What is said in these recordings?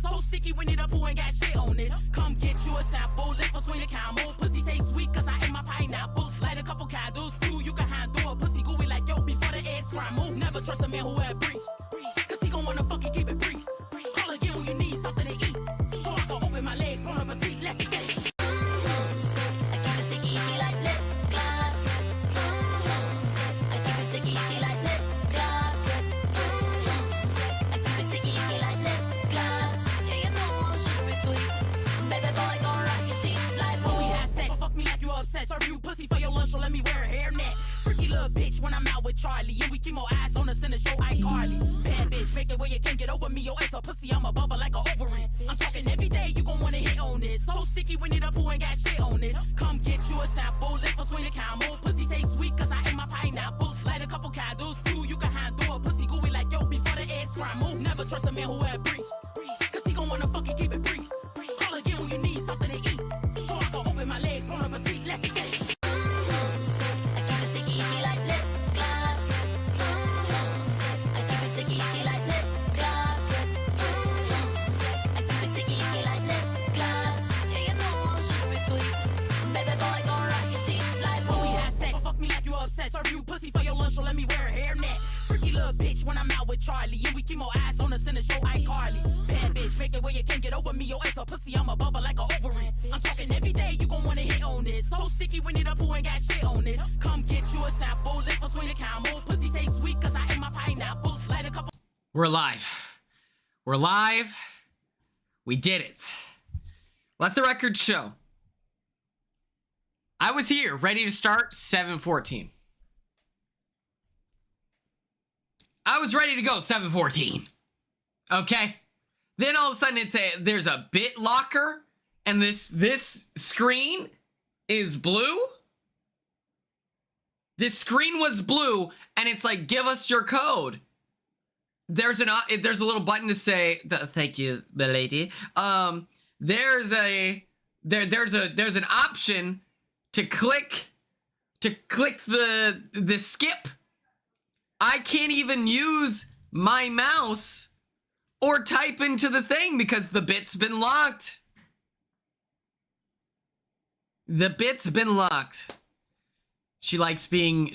this. So sticky, we need a poo, ain't got shit on this. Come get you a sample, lip between the camel. Pussy taste sweet, cause I ate my pineapple. Light a couple candles, prove you can handle a pussy gooey like yo before the eggs scramble. Never trust a man who wear briefs, cause he gon' wanna fucking keep it brief. Call again when you need something to eat, so I can open my legs, bon appetit, let's get it. Serve you pussy for your lunch, so let me wear a hairnet. Freaky little bitch when I'm out with Charlie, and we keep more eyes on us than the show iCarly. Bad bitch, make it where you can't get over me. Your ass a pussy, I'm above her like a ovary. I'm talking every day, you gon' wanna hit on this. So sticky, we need a poo, ain't got shit on this. Come get you a sample, lip between the camel. Pussy taste sweet, cause I ate my pineapple. Light a couple candles, prove you can handle a pussy gooey like yo before the eggs scramble. Never trust a man who wear briefs, cause he gon' wanna fucking keep it brief. Call again when you need something to eat, so I can open my legs, bon appetit, let's get it. Serve you pussy for your lunch, so let me wear a hairnet. Freaky little bitch when I'm out with Charlie, and we keep more eyes on us than the show iCarly. Bad bitch, make it where you can't get over me. Your ass a pussy, I'm above her like a ovary. I'm talking every day, you gon' wanna hit on this. So sticky, we need a poo, ain't got shit on this. Come get you a sample, lip between the camel. Pussy taste sweet, cause I ate my pineapple. Light a couple. We're live. We're live. We did it. Let the record show. I was here, ready to start 7:14. I was ready to go 7:14. Okay? Then all of a sudden there's a bit locker and this screen is blue. This screen was blue and it's like, give us your code. There's a little button to say thank you, the lady. There's an option to click the skip. I can't even use my mouse or type into the thing because the bit's been locked. The bit's been locked. She likes being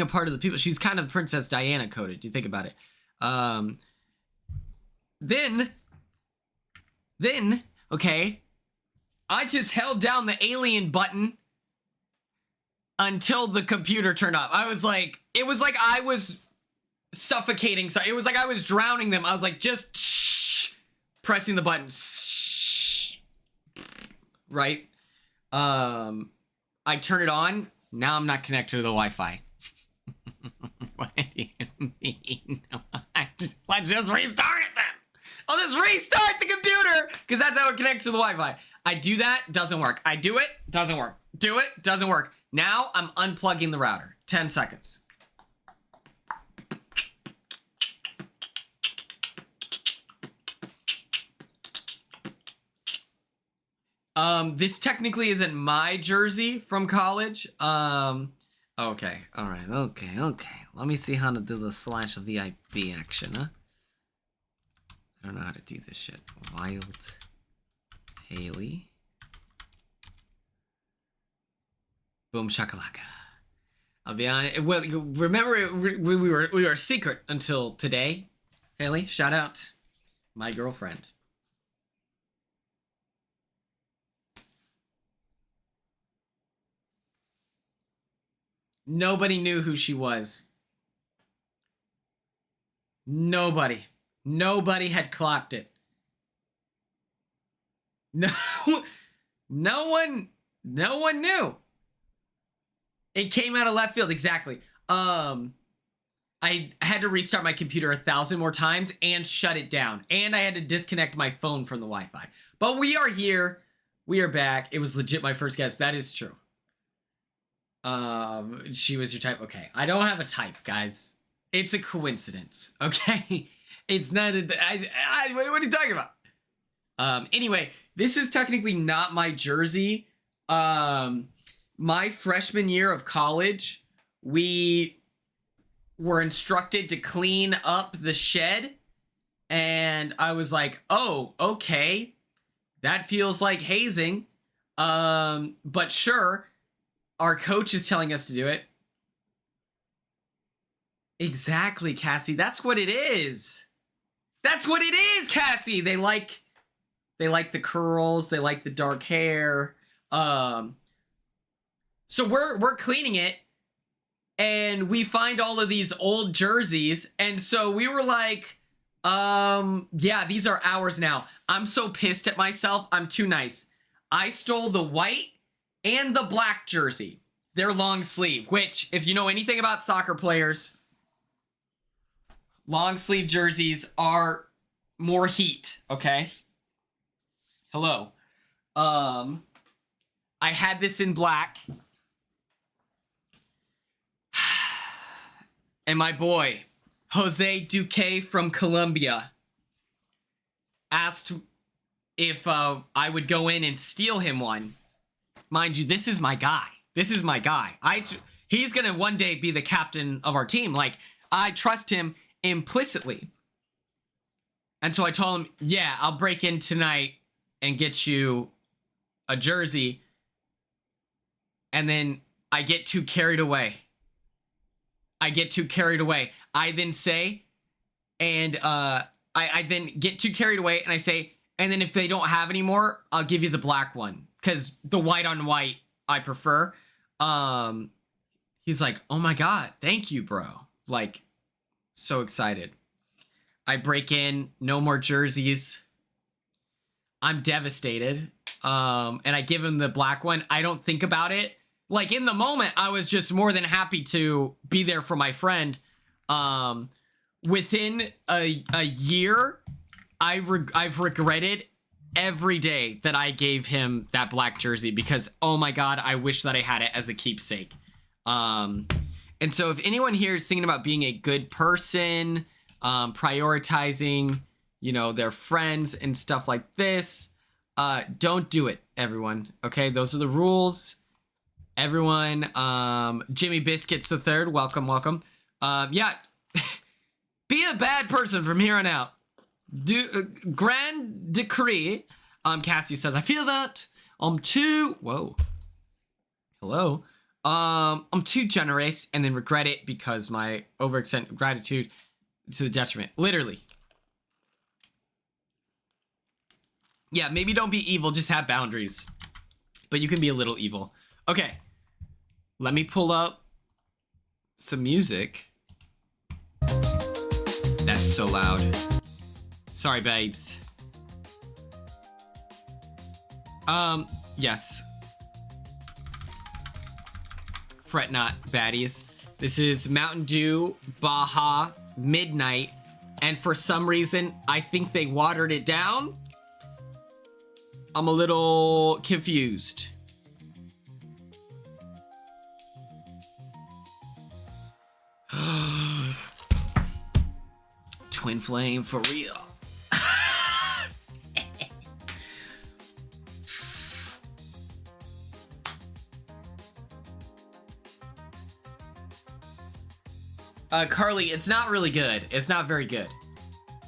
a part of the people. She's kind of Princess Diana coded. You think about it. Then, okay, I just held down the alien button until the computer turned off. It was like I was suffocating. So it was like I was drowning them. I was like, just shh, pressing the button. Shh. Right? I turn it on. Now I'm not connected to the Wi-Fi. What do you mean? Let's just restart it then. I'll just restart the computer because that's how it connects to the Wi-Fi. I do that, doesn't work. I do it, doesn't work. Do it, doesn't work. Now I'm unplugging the router. 10 seconds. This technically isn't my jersey from college. Okay, all right, okay. Let me see how to do the /VIP action, huh? I don't know how to do this shit. Wild Haley. Boom shakalaka. I'll be honest. Well, remember we were secret until today. Haley, shout out my girlfriend. Nobody knew who she was. Nobody had clocked it. No one knew. It came out of left field, exactly. I had to restart my computer 1,000 more times and shut it down. And I had to disconnect my phone from the Wi-Fi. But we are here. We are back. It was legit my first guess. That is true. She was your type. Okay. I don't have a type, guys. It's a coincidence. Okay. It's not what are you talking about? Anyway, this is technically not my jersey. My freshman year of college, we were instructed to clean up the shed And I was like, oh, okay. That feels like hazing. But sure, our coach is telling us to do it. Exactly, Cassie. That's what it is. That's what it is, Cassie. They like the curls, they like the dark hair. So we're cleaning it, and we find all of these old jerseys, and so we were like, yeah, these are ours now. I'm so pissed at myself. I'm too nice. I stole the white and the black jersey. They're long sleeve, which, if you know anything about soccer players, long sleeve jerseys are more heat, okay? Hello. I had this in black. And my boy, Jose Duque from Colombia, asked if I would go in and steal him one. Mind you, this is my guy. This is my guy. He's gonna one day be the captain of our team. Like, I trust him implicitly. And so I told him, yeah, I'll break in tonight and get you a jersey. And then I get too carried away. I then say, and I then get too carried away, and I say, and then if they don't have any more, I'll give you the black one, because the white on white I prefer. He's like, oh my god, thank you, bro. Like, so excited. I break in, no more jerseys. I'm devastated. And I give him the black one. I don't think about it. Like, in the moment, I was just more than happy to be there for my friend. Within a year, I've regretted every day that I gave him that black jersey, because, oh my god, I wish that I had it as a keepsake. And so if anyone here is thinking about being a good person, prioritizing, you know, their friends and stuff like this, don't do it, everyone. Okay, those are the rules. Everyone, Jimmy Biscuits the Third, welcome. Yeah, be a bad person from here on out. Grand decree. Cassie says, I feel that I'm too. Whoa. Hello. I'm too generous, and then regret it because my overextended gratitude to the detriment. Literally. Yeah, maybe don't be evil, just have boundaries. But you can be a little evil. Okay. Let me pull up some music. That's so loud. Sorry, babes. Yes. Fret not, baddies. This is Mountain Dew Baja Midnight, and for some reason, I think they watered it down. I'm a little confused. Twin flame for real. Carly, it's not really good. It's not very good.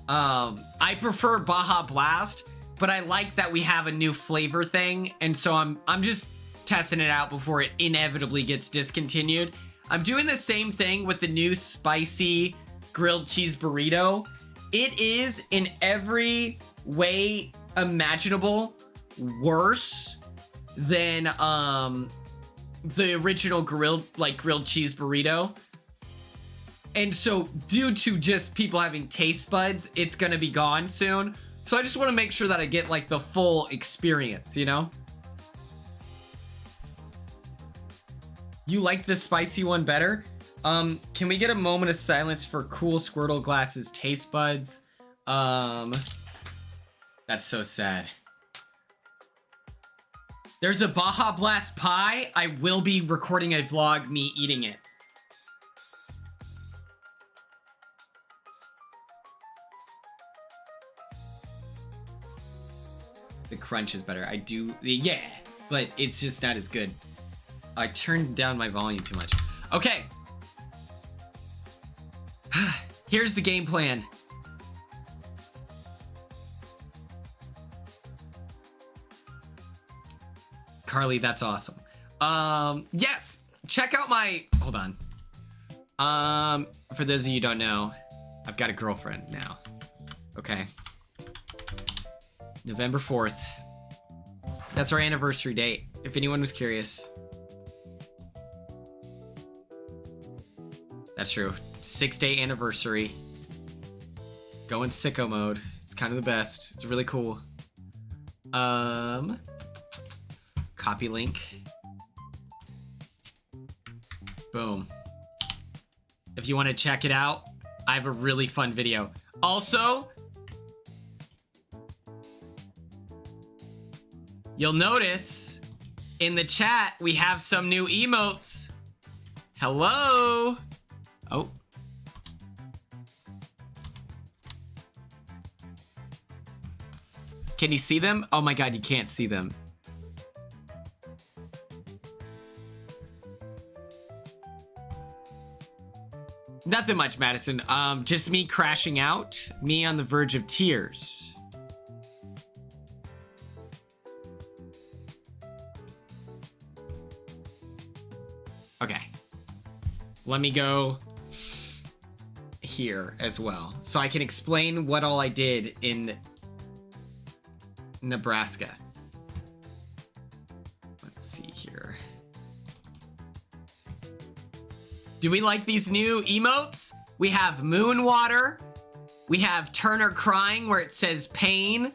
I prefer Baja Blast, but I like that we have a new flavor thing, and so I'm just testing it out before it inevitably gets discontinued. I'm doing the same thing with the new spicy grilled cheese burrito. It is in every way imaginable worse than the original grilled cheese burrito. And so due to just people having taste buds, it's gonna be gone soon. So I just want to make sure that I get like the full experience, you know? You like the spicy one better? Can we get a moment of silence for cool Squirtle Glass's taste buds? That's so sad. There's a Baja Blast pie. I will be recording a vlog me eating it. The crunch is better. I do, yeah, but it's just not as good. I turned down my volume too much. Okay. Here's the game plan. Carly, that's awesome. Yes, check out my, hold on. For those of you who don't know, I've got a girlfriend now. Okay. November 4th. That's our anniversary date, if anyone was curious. That's true. 6-day anniversary. Go in sicko mode. It's kind of the best. It's really cool. Copy link. Boom. If you want to check it out, I have a really fun video. Also, you'll notice in the chat we have some new emotes. Hello. Oh. Can you see them? Oh my god, you can't see them. Nothing much, Madison. Just me crashing out. Me on the verge of tears. Okay. Let me go here as well, so I can explain what all I did in Nebraska. Let's see here. Do we like these new emotes? We have moon water. We have Turner crying where it says pain.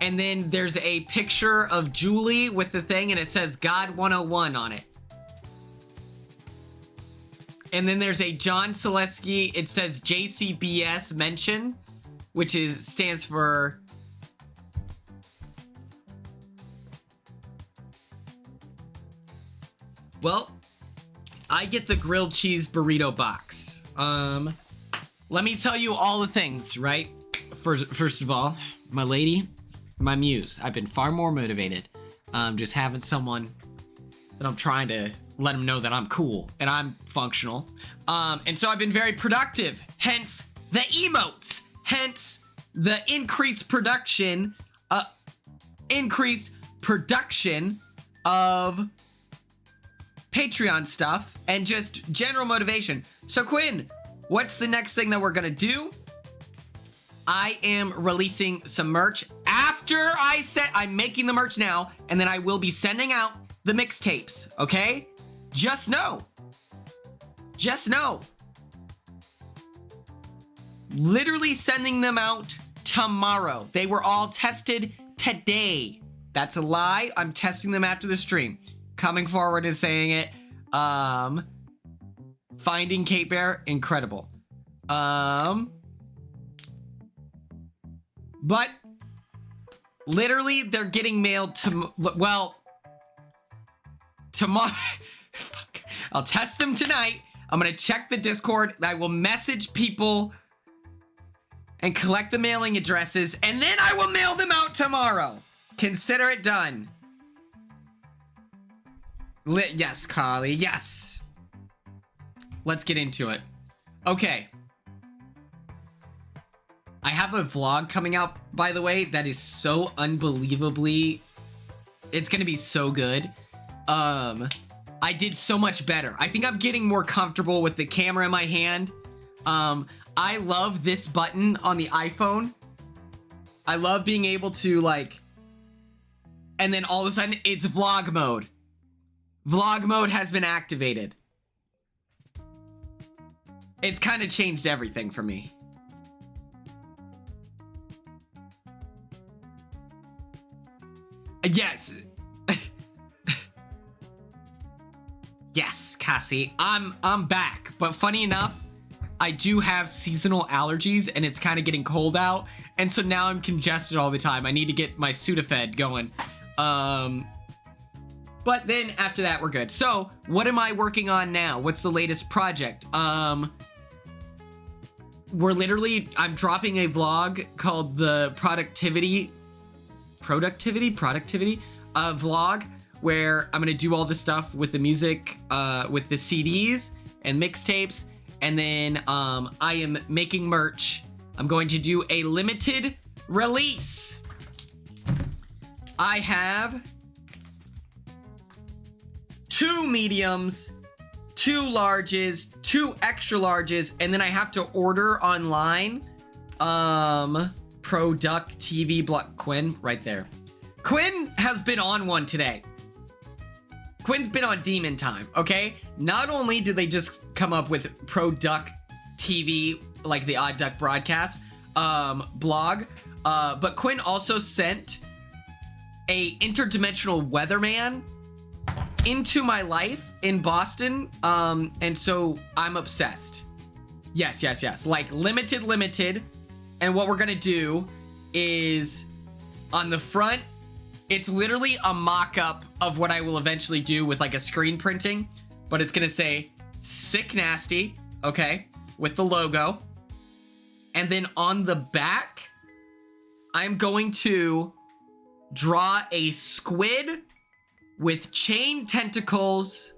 And then there's a picture of Julie with the thing and it says God 101 on it. And then there's a John Selesky, it says JCBS mention, which stands for well, I get the grilled cheese burrito box. Let me tell you all the things, right? First of all, my lady, my muse. I've been far more motivated. Just having someone that I'm trying to let them know that I'm cool and I'm functional. And so I've been very productive, hence the emotes, hence the increased production of Patreon stuff and just general motivation. So Quinn, what's the next thing that we're gonna do? I am releasing some merch after I'm making the merch now, and then I will be sending out the mixtapes, okay? Just know. Literally sending them out tomorrow. They were all tested today. That's a lie. I'm testing them after the stream. Coming forward and saying it. Finding Kate Bear, incredible. But literally they're getting mailed to, well, tomorrow. Fuck. I'll test them tonight. I'm gonna check the Discord. I will message people and collect the mailing addresses, and then I will mail them out tomorrow. Consider it done. Yes, Carly, yes. Let's get into it. Okay. I have a vlog coming out, by the way, that is so unbelievably, it's gonna be so good. I did so much better. I think I'm getting more comfortable with the camera in my hand. I love this button on the iPhone. I love being able to like, and then all of a sudden it's vlog mode. Vlog mode has been activated. It's kind of changed everything for me. Yes. Yes, Cassie, I'm back. But funny enough, I do have seasonal allergies and it's kind of getting cold out. And so now I'm congested all the time. I need to get my Sudafed going. But then after that, we're good. So what am I working on now? What's the latest project? I'm dropping a vlog called the productivity vlog, where I'm gonna do all the stuff with the music, with the CDs and mixtapes, and then I am making merch. I'm going to do a limited release. I have 2 mediums, 2 larges, 2 extra larges, and then I have to order online. Product TV block Quinn right there. Quinn has been on one today. Quinn's been on demon time, okay? Not only did they just come up with Product TV, like the Odd Duck broadcast blog, but Quinn also sent a interdimensional weatherman into my life in Boston, and so I'm obsessed. Yes. Like limited. And what we're gonna do is on the front, it's literally a mock-up of what I will eventually do with like a screen printing, but it's gonna say Sick Nasty, okay, with the logo. And then on the back, I'm going to draw a squid with chain tentacles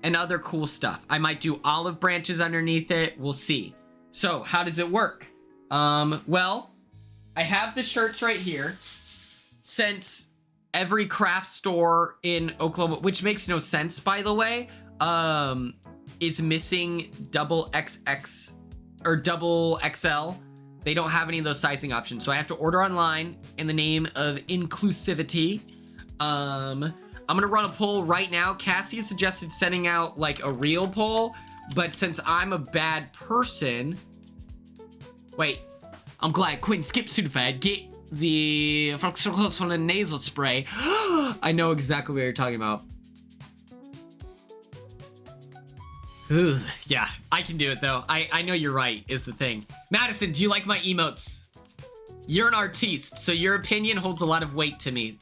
and other cool stuff. I might do olive branches underneath it. We'll see. So how does it work? Well, I have the shirts right here. Since every craft store in Oklahoma, which makes no sense, by the way, is missing double XX or double XL. They don't have any of those sizing options. So I have to order online in the name of inclusivity. I'm gonna run a poll right now. Cassie suggested sending out like a real poll, but since I'm a bad person, wait, I'm glad Quinn skipped Sudafed. Get the from the nasal spray. I know exactly what you're talking about. Ugh, yeah, I can do it though. I know you're right is the thing. Madison, do you like my emotes? You're an artiste, so your opinion holds a lot of weight to me.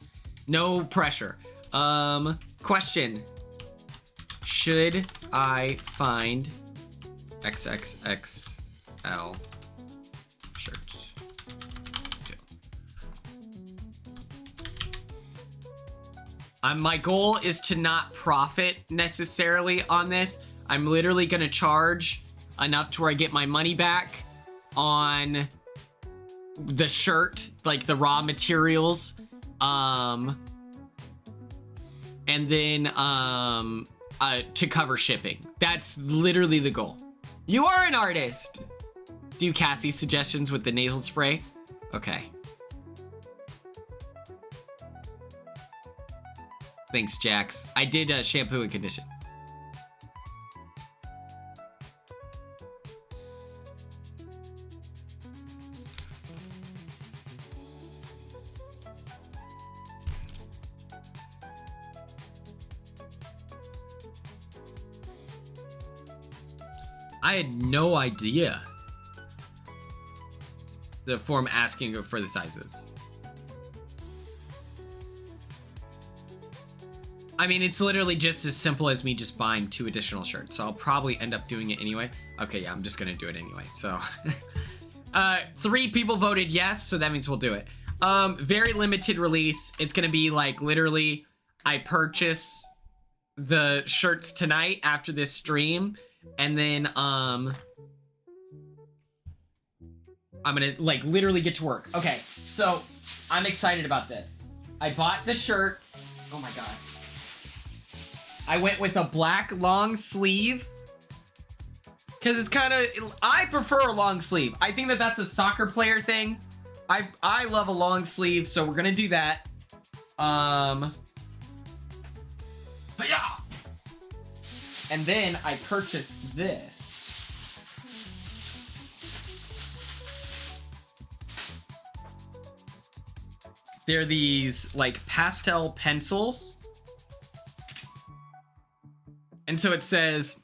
No pressure. Question. Should I find XXXL shirts? My goal is to not profit necessarily on this. I'm literally gonna charge enough to where I get my money back on the shirt, like the raw materials. And then to cover shipping. That's literally the goal. You are an artist. Do Cassie's suggestions with the nasal spray? Okay. Thanks, Jax. I did shampoo and condition. I had no idea the form asking for the sizes. I mean, it's literally just as simple as me just buying 2 additional shirts, so I'll probably end up doing it anyway. Okay, yeah, I'm just gonna do it anyway, so. 3 people voted yes, so that means we'll do it. Very limited release. It's gonna be like, literally, I purchase the shirts tonight after this stream, and then, I'm gonna, like, literally get to work. Okay, so, I'm excited about this. I bought the shirts. Oh my god. I went with a black long sleeve. Because it's kind of, I prefer a long sleeve. I think that that's a soccer player thing. I love a long sleeve, so we're gonna do that. But yeah. And then I purchased this. They're these like pastel pencils. And so it says,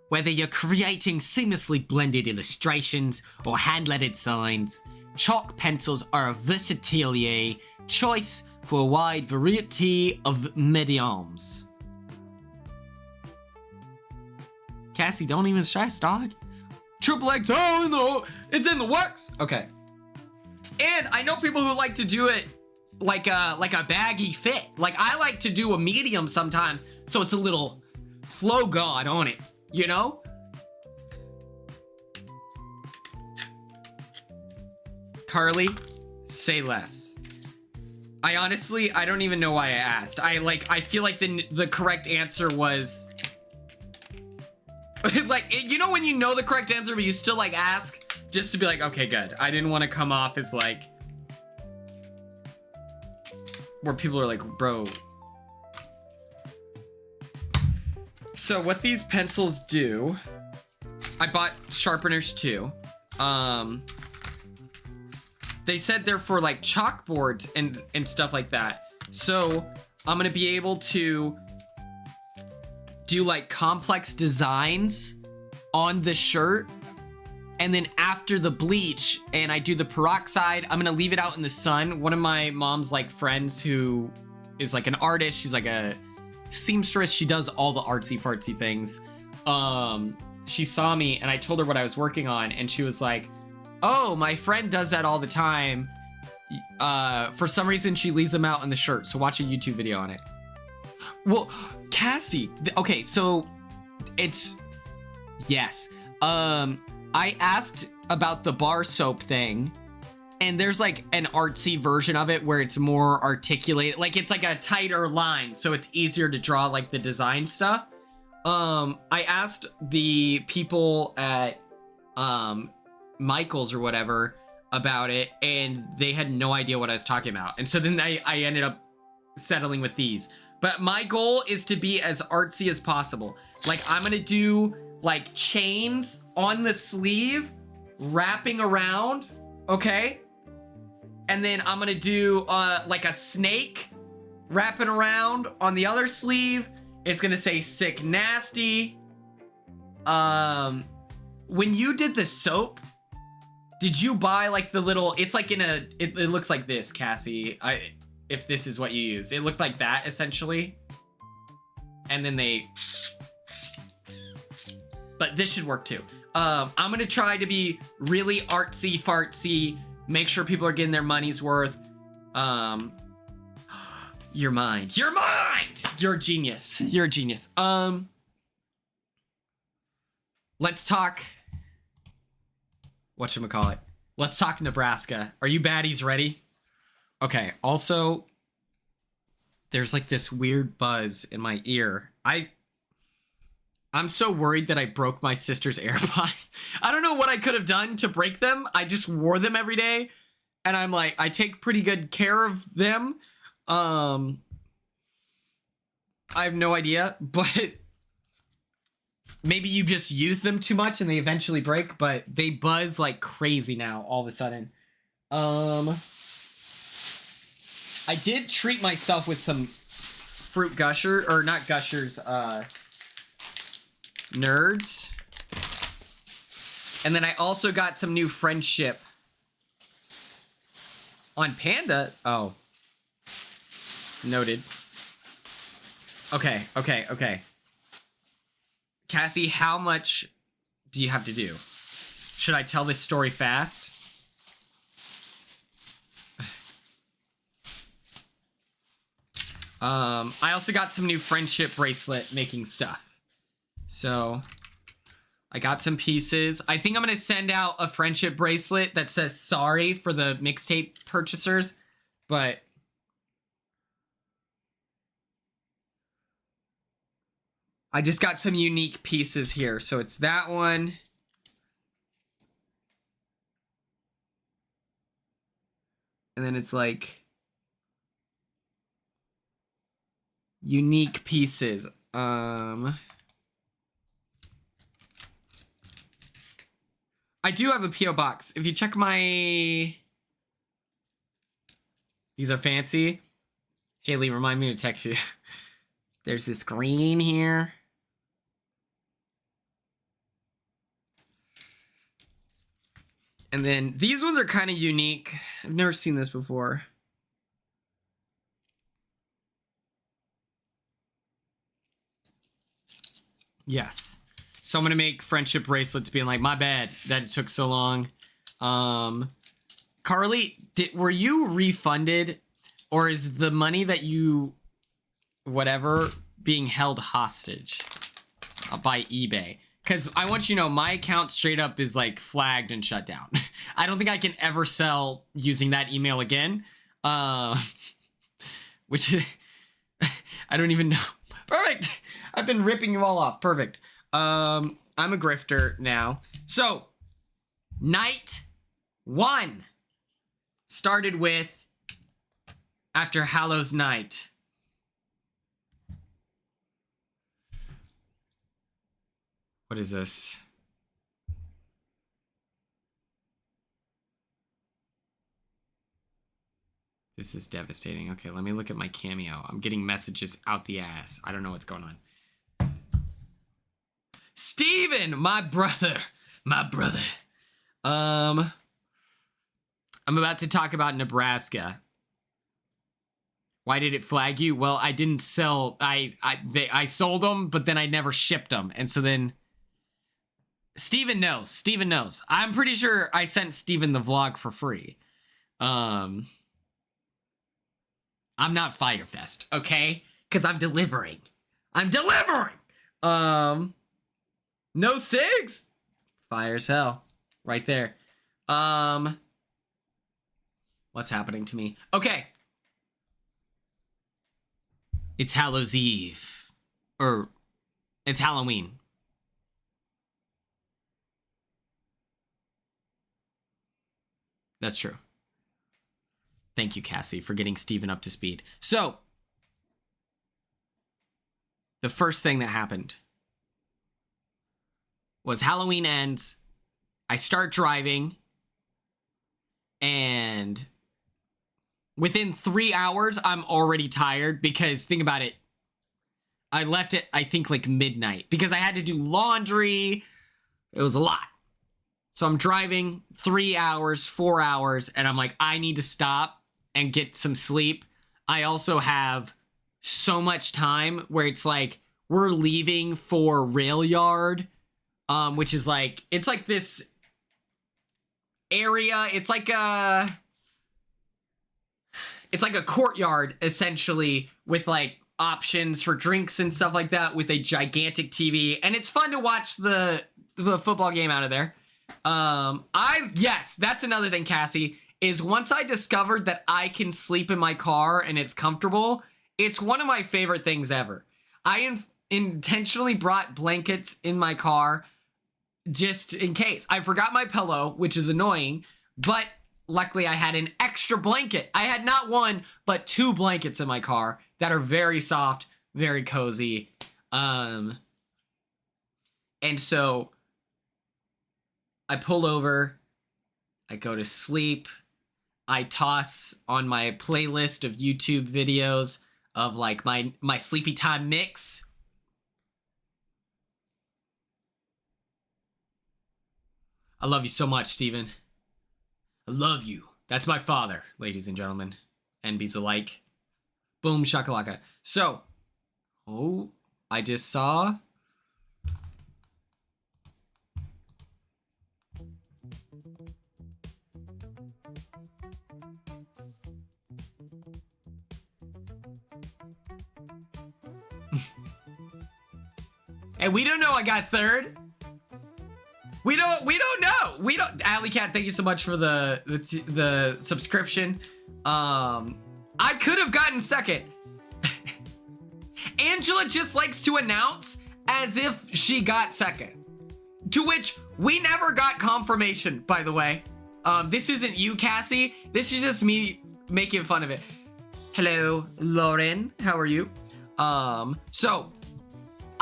whether you're creating seamlessly blended illustrations or hand-lettered signs, chalk pencils are a versatile choice for a wide variety of mediums. Cassie, don't even stress, dog. Triple X, oh, it's in the works. Okay. And I know people who like to do it like a baggy fit. Like I like to do a medium sometimes, so it's a little flow god on it, you know? Carly, say less. I honestly, I don't even know why I asked. I feel like the correct answer was like, you know, when you know the correct answer, but you still like ask just to be like, okay, good. I didn't want to come off as like, where people are like, bro. So what these pencils do, I bought sharpeners too. They said they're for like chalkboards and stuff like that. So I'm gonna be able to do like complex designs on the shirt. And then after the bleach and I do the peroxide, I'm gonna leave it out in the sun. One of my mom's like friends who is like an artist, she's like a seamstress, she does all the artsy fartsy things. She saw me and I told her what I was working on and she was like, oh, my friend does that all the time. For some reason, she leaves them out in the shirt. So watch a YouTube video on it. Well, Cassie. Okay, so it's... Yes. I asked about the bar soap thing. And there's like an artsy version of it where it's more articulated. Like it's like a tighter line. So it's easier to draw like the design stuff. I asked the people at... Michael's or whatever about it and they had no idea what I was talking about, and so then I ended up settling with these. But my goal is to be as artsy as possible. Like I'm gonna do like chains on the sleeve wrapping around, okay, and then I'm gonna do like a snake wrapping around on the other sleeve. It's gonna say sick nasty. When you did the soap, did you buy like the little, it's like in a, it looks like this, Cassie, if this is what you used. It looked like that essentially. And then but this should work too. I'm gonna try to be really artsy fartsy, make sure people are getting their money's worth. Your mind, you're a genius. You're a genius. Let's talk. Whatchamacallit? Let's talk Nebraska. Are you baddies ready? Okay, also, there's like this weird buzz in my ear. I'm so worried that I broke my sister's AirPods. I don't know what I could have done to break them. I just wore them every day. And I'm like, I take pretty good care of them. I have no idea, but... Maybe you just use them too much and they eventually break, but they buzz like crazy now all of a sudden. I did treat myself with some fruit gusher, or not gushers, nerds. And then I also got some new friendship on pandas. Oh. Noted. Okay. Cassie, how much do you have to do? Should I tell this story fast? I also got some new friendship bracelet making stuff. So I got some pieces. I think I'm going to send out a friendship bracelet that says sorry for the mixtape purchasers, but I just got some unique pieces here. So it's that one. And then it's like unique pieces. I do have a P.O. box. If you check my... These are fancy. Haley, remind me to text you. There's this green here. And then these ones are kind of unique. I've never seen this before. Yes. So I'm going to make friendship bracelets being like, my bad that it took so long. Carly, were you refunded, or is the money that you, whatever, being held hostage by eBay? Because I want you to know, my account straight up is like flagged and shut down. I don't think I can ever sell using that email again. which I don't even know. Perfect. I've been ripping you all off. Perfect. I'm a grifter now. So, night 1 started with After Hallows Night. What is this? This is devastating. Okay, let me look at my Cameo. I'm getting messages out the ass. I don't know what's going on. Steven, my brother. I'm about to talk about Nebraska. Why did it flag you? Well, I didn't sell. I sold them, but then I never shipped them, and so then Steven knows. I'm pretty sure I sent Steven the vlog for free. I'm not Firefest, okay? Because I'm delivering. No SIGs. Fire as hell. Right there. What's happening to me? Okay. It's Hallows Eve. Or, it's Halloween. That's true. Thank you, Cassie, for getting Steven up to speed. So, the first thing that happened was Halloween ends, I start driving, and within 3 hours, I'm already tired because, think about it, I left at, I think, like midnight because I had to do laundry. It was a lot. So I'm driving 3 hours, 4 hours, and I'm like, I need to stop and get some sleep. I also have so much time where it's like, we're leaving for Rail Yard, which is like, it's like this area. It's like a courtyard, essentially, with like options for drinks and stuff like that, with a gigantic TV. And it's fun to watch the football game out of there. Yes, that's another thing, Cassie, is once I discovered that I can sleep in my car and it's comfortable, it's one of my favorite things ever. I intentionally brought blankets in my car just in case. I forgot my pillow, which is annoying, but luckily I had an extra blanket. I had not one, but 2 blankets in my car that are very soft, very cozy. And so I pull over, I go to sleep, I toss on my playlist of YouTube videos of like my sleepy time mix. I love you so much, Steven. I love you. That's my father, ladies and gentlemen. NBs alike. Boom shakalaka. So, I just saw... And we don't know I got third. We don't know. Alley Cat, thank you so much for the subscription. I could have gotten second. Angela just likes to announce as if she got second. To which we never got confirmation, by the way. This isn't you, Cassie. This is just me making fun of it. Hello, Lauren. How are you? So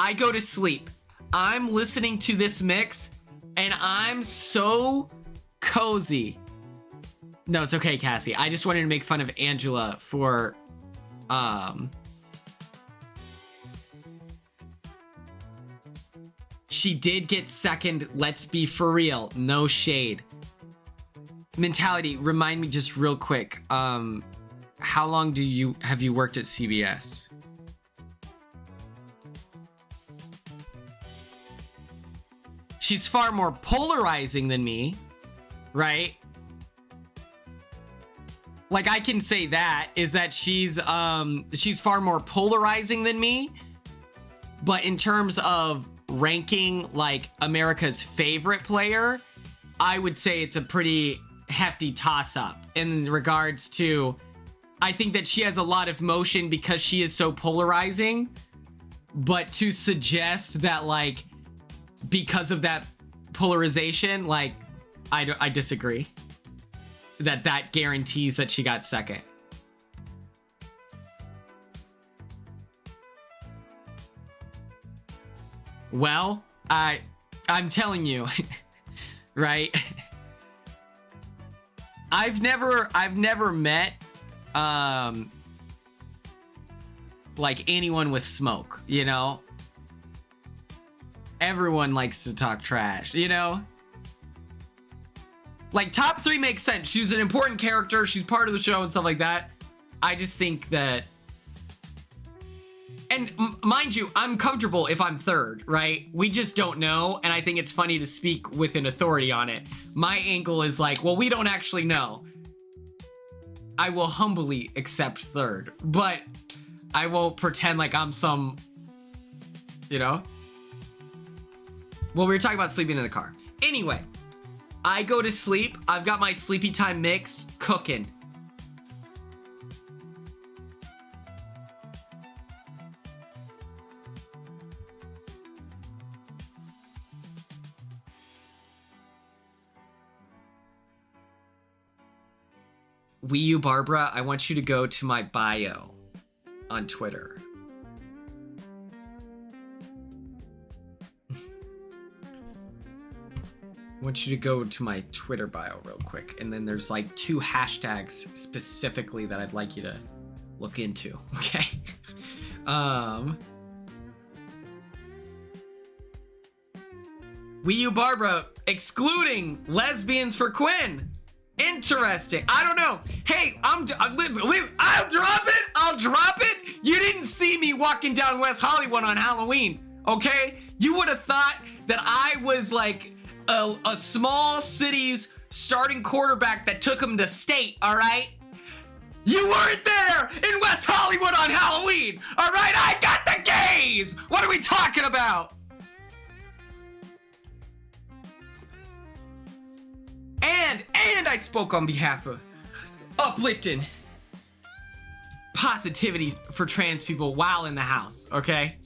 I go to sleep. I'm listening to this mix, and I'm so cozy. No, it's okay, Cassie. I just wanted to make fun of Angela for, she did get second. Let's be for real. No shade. Mentality, remind me just real quick. How long have you worked at CBS? She's far more polarizing than me, right? Like, I can say that, is that she's far more polarizing than me. But in terms of ranking, like, America's favorite player, I would say it's a pretty hefty toss-up in regards to I think that she has a lot of motion because she is so polarizing. But to suggest that, like, because of that polarization, like, I disagree. That guarantees that she got second. Well, I'm telling you, right? I've never met like anyone with smoke, you know? Everyone likes to talk trash, you know? Like, top 3 makes sense. She's an important character. She's part of the show and stuff like that. I just think that... And mind you, I'm comfortable if I'm third, right? We just don't know, and I think it's funny to speak with an authority on it. My angle is like, well, we don't actually know. I will humbly accept third, but I won't pretend like I'm some, you know? Well, we were talking about sleeping in the car. Anyway, I go to sleep. I've got my sleepy time mix cooking. Wii U Barbara, I want you to go to my bio on Twitter. I want you to go to my Twitter bio real quick, and then there's like 2 hashtags specifically that I'd like you to look into, okay? Wii U Barbara excluding lesbians for Quinn. Interesting. I don't know. Hey, I'll drop it. You didn't see me walking down West Hollywood on Halloween, okay? You would have thought that I was like a small city's starting quarterback that took him to state, all right? You weren't there in West Hollywood on Halloween, all right? I got the gays. What are we talking about? And I spoke on behalf of uplifting positivity for trans people while in the house, okay?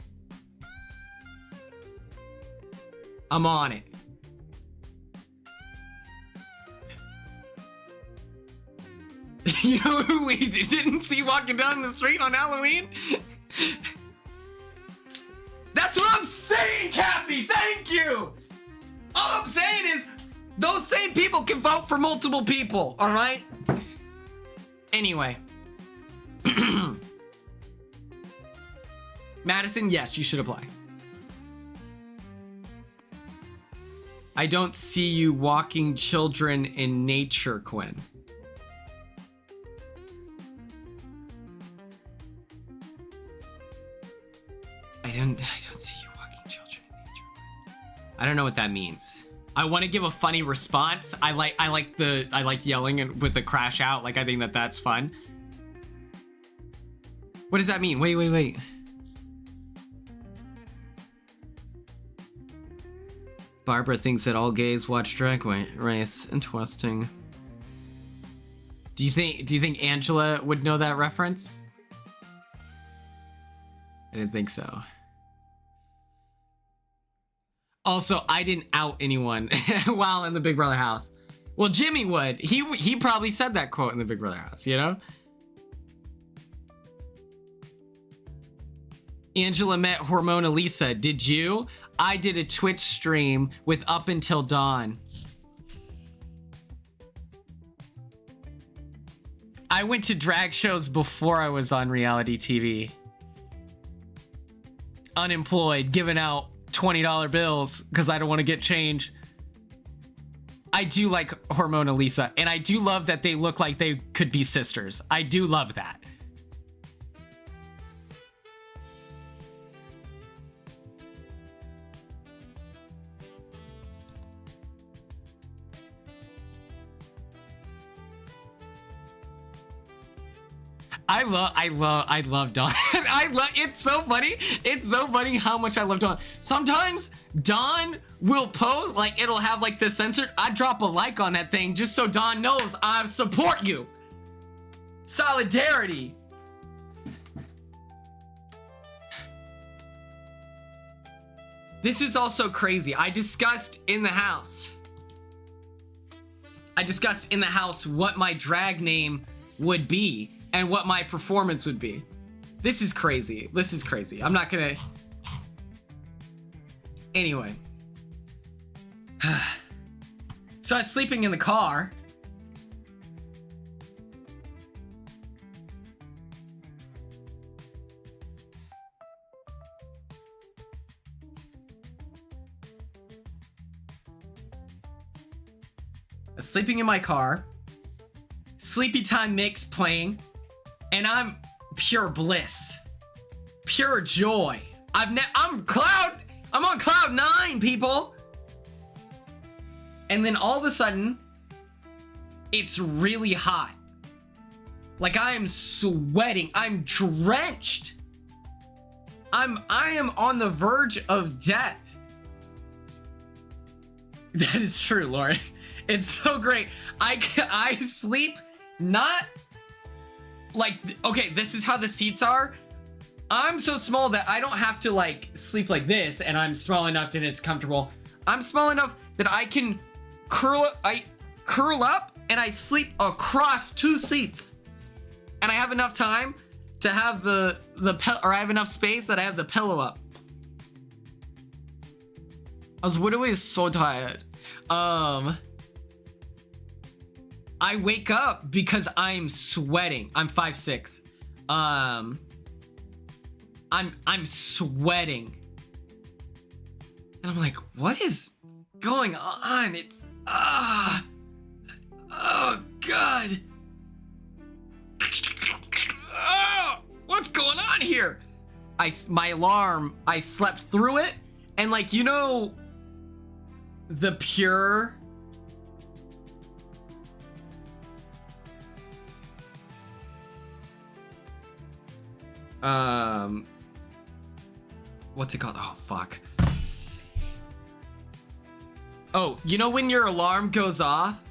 I'm on it. You know who we didn't see walking down the street on Halloween? That's what I'm saying, Cassie! Thank you! All I'm saying is, those same people can vote for multiple people, all right? Anyway. Madison, yes, you should apply. I don't see you walking children in nature, Quinn. I don't see you walking children in nature. I don't know what that means. I want to give a funny response. I like yelling and with the crash out. Like, I think that's fun. What does that mean? Wait. Barbara thinks that all gays watch Drag Race. Interesting. Do you think Angela would know that reference? I didn't think so. Also, I didn't out anyone while in the Big Brother house. Well, Jimmy would. He probably said that quote in the Big Brother house, you know? Angela met Hormona Lisa. Did you? I did a Twitch stream with Up Until Dawn. I went to drag shows before I was on reality TV. Unemployed, giving out $20 bills because I don't want to get change. I do like Hormona Lisa, and I do love that they look like they could be sisters. I do love that. I love Dawn. It's so funny. It's so funny how much I love Dawn. Sometimes Dawn will post, like, it'll have like the censored. I drop a like on that thing just so Dawn knows I support you. Solidarity. This is also crazy. I discussed in the house what my drag name would be and what my performance would be. This is crazy. This is crazy. I'm not gonna... Anyway. So I was sleeping in the car. Sleeping in my car, Sleepy Time mix playing, and I'm pure bliss, pure joy. I'm on cloud 9, people. And then all of a sudden, it's really hot. Like I am sweating. I'm drenched. I am on the verge of death. That is true, Lauren. It's so great. I sleep not like, okay, this is how the seats are. I'm so small that I don't have to like sleep like this, and I'm small enough that it's comfortable. I'm small enough that I can curl up and I sleep across 2 seats. And I have enough time to have I have enough space that I have the pillow up. I was literally so tired. I wake up because I'm sweating. I'm 5'6". I'm sweating. And I'm like, what is going on? It's oh God. What's going on here? My alarm, I slept through it, and like, you know, the pure what's it called? Oh fuck. Oh, you know when your alarm goes off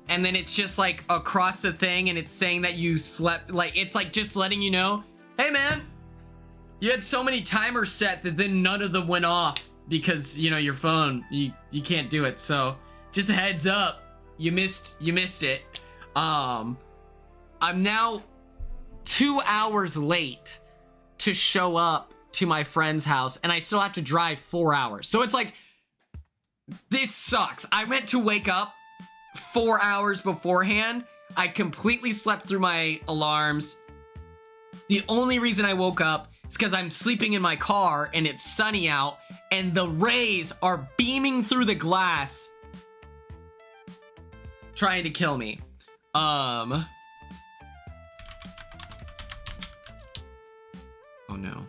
and then it's just like across the thing and it's saying that you slept, like it's like just letting you know, hey man, you had so many timers set that then none of them went off because, you know, your phone, you can't do it. So just a heads up, you missed it. I'm now 2 hours late to show up to my friend's house, and I still have to drive 4 hours. So it's like, this sucks. I meant to wake up 4 hours beforehand. I completely slept through my alarms. The only reason I woke up is because I'm sleeping in my car and it's sunny out and the rays are beaming through the glass trying to kill me. Oh no.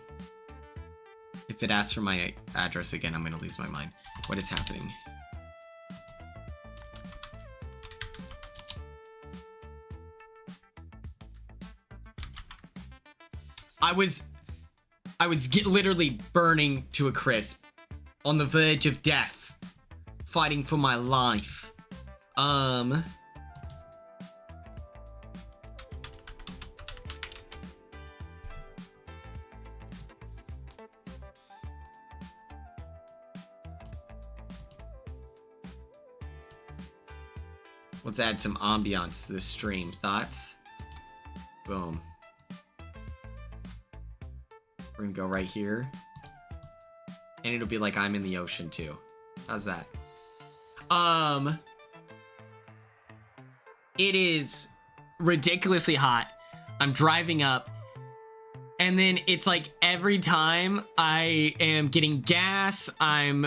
If it asks for my address again, I'm gonna lose my mind. What is happening? I was literally burning to a crisp, on the verge of death, fighting for my life. Let's add some ambiance to this stream. Thoughts? Boom. We're gonna go right here. And it'll be like I'm in the ocean too. How's that? It is ridiculously hot. I'm driving up. And then it's like every time I am getting gas, I'm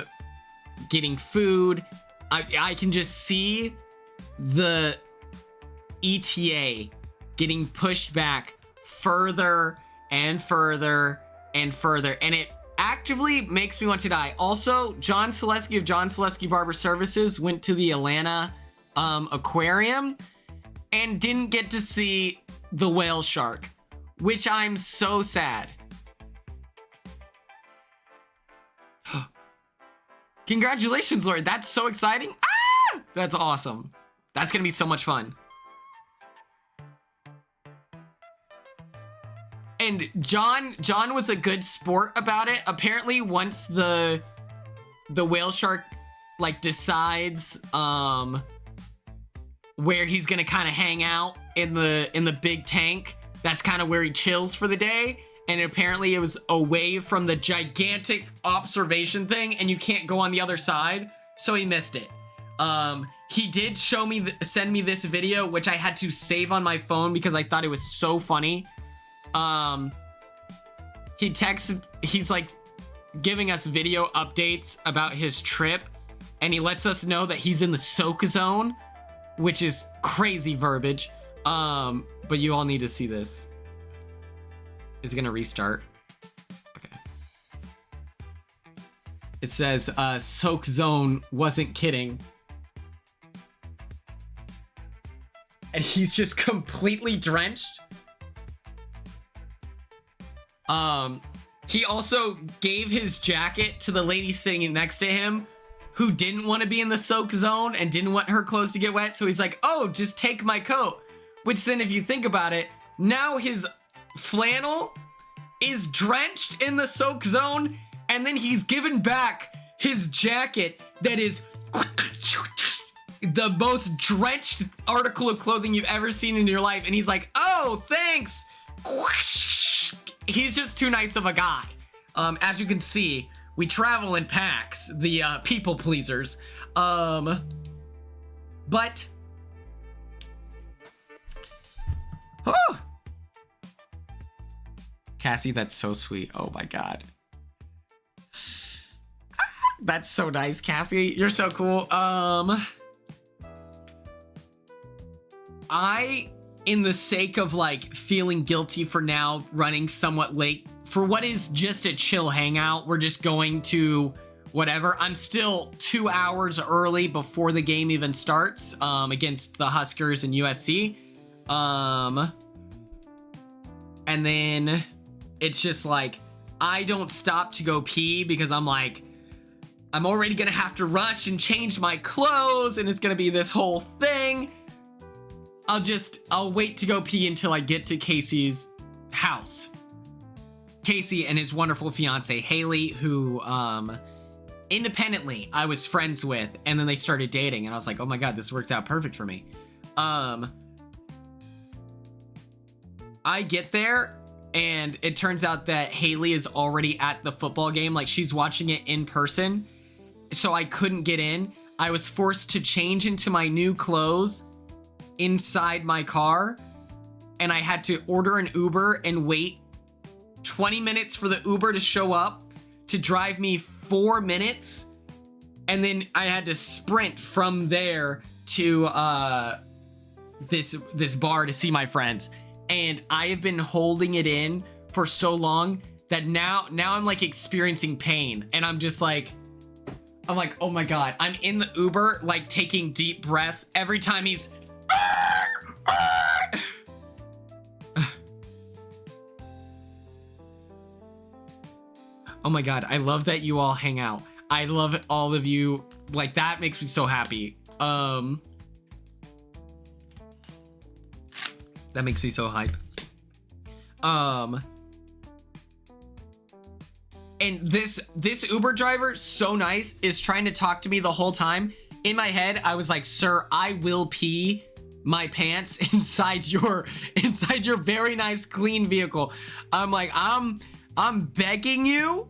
getting food, I can just see the ETA getting pushed back further and further and further, and it actively makes me want to die. Also, John Selesky of John Selesky Barber Services went to the Atlanta aquarium and didn't get to see the whale shark, which I'm so sad. Congratulations, Lord. That's so exciting. Ah! That's awesome. That's gonna be so much fun. And John was a good sport about it. Apparently, once the whale shark like decides where he's gonna kind of hang out in the big tank, that's kind of where he chills for the day. And apparently it was away from the gigantic observation thing, and you can't go on the other side, so he missed it. He did show me send me this video, which I had to save on my phone because I thought it was so funny. He's like giving us video updates about his trip, and he lets us know that he's in the soak zone, which is crazy verbiage. But you all need to see this. Is it gonna restart? Okay. It says, soak zone, wasn't kidding. And he's just completely drenched. He also gave his jacket to the lady sitting next to him who didn't want to be in the soak zone and didn't want her clothes to get wet. So he's like, oh, just take my coat. Which then if you think about it, now his flannel is drenched in the soak zone, and then he's given back his jacket that is the most drenched article of clothing you've ever seen in your life. And he's like, oh, thanks. He's just too nice of a guy. As you can see, we travel in packs, the people pleasers. But oh, Cassie, that's so sweet. Oh my God. That's so nice, Cassie. You're so cool. In the sake of like feeling guilty for now running somewhat late for what is just a chill hangout, we're just going to whatever. I'm still 2 hours early before the game even starts, against the Huskers and USC. And then it's just like, I don't stop to go pee because I'm like, I'm already gonna have to rush and change my clothes and it's gonna be this whole thing. I'll wait to go pee until I get to Casey's house. Casey and his wonderful fiance, Haley, who, independently I was friends with, and then they started dating, and I was like, oh my God, this works out perfect for me. I get there, and it turns out that Haley is already at the football game, like she's watching it in person, so I couldn't get in. I was forced to change into my new clothes inside my car, and I had to order an Uber and wait 20 minutes for the Uber to show up to drive me 4 minutes, and then I had to sprint from there to this bar to see my friends. And I have been holding it in for so long that now I'm like experiencing pain, and I'm like, oh my God, I'm in the Uber like taking deep breaths every time he's oh my God, I love that you all hang out. I love all of you. Like, that makes me so happy. That makes me so hype. And this Uber driver, so nice, is trying to talk to me the whole time. In my head, I was like, sir, I will pee my pants inside your very nice clean vehicle. I'm like, I'm begging you.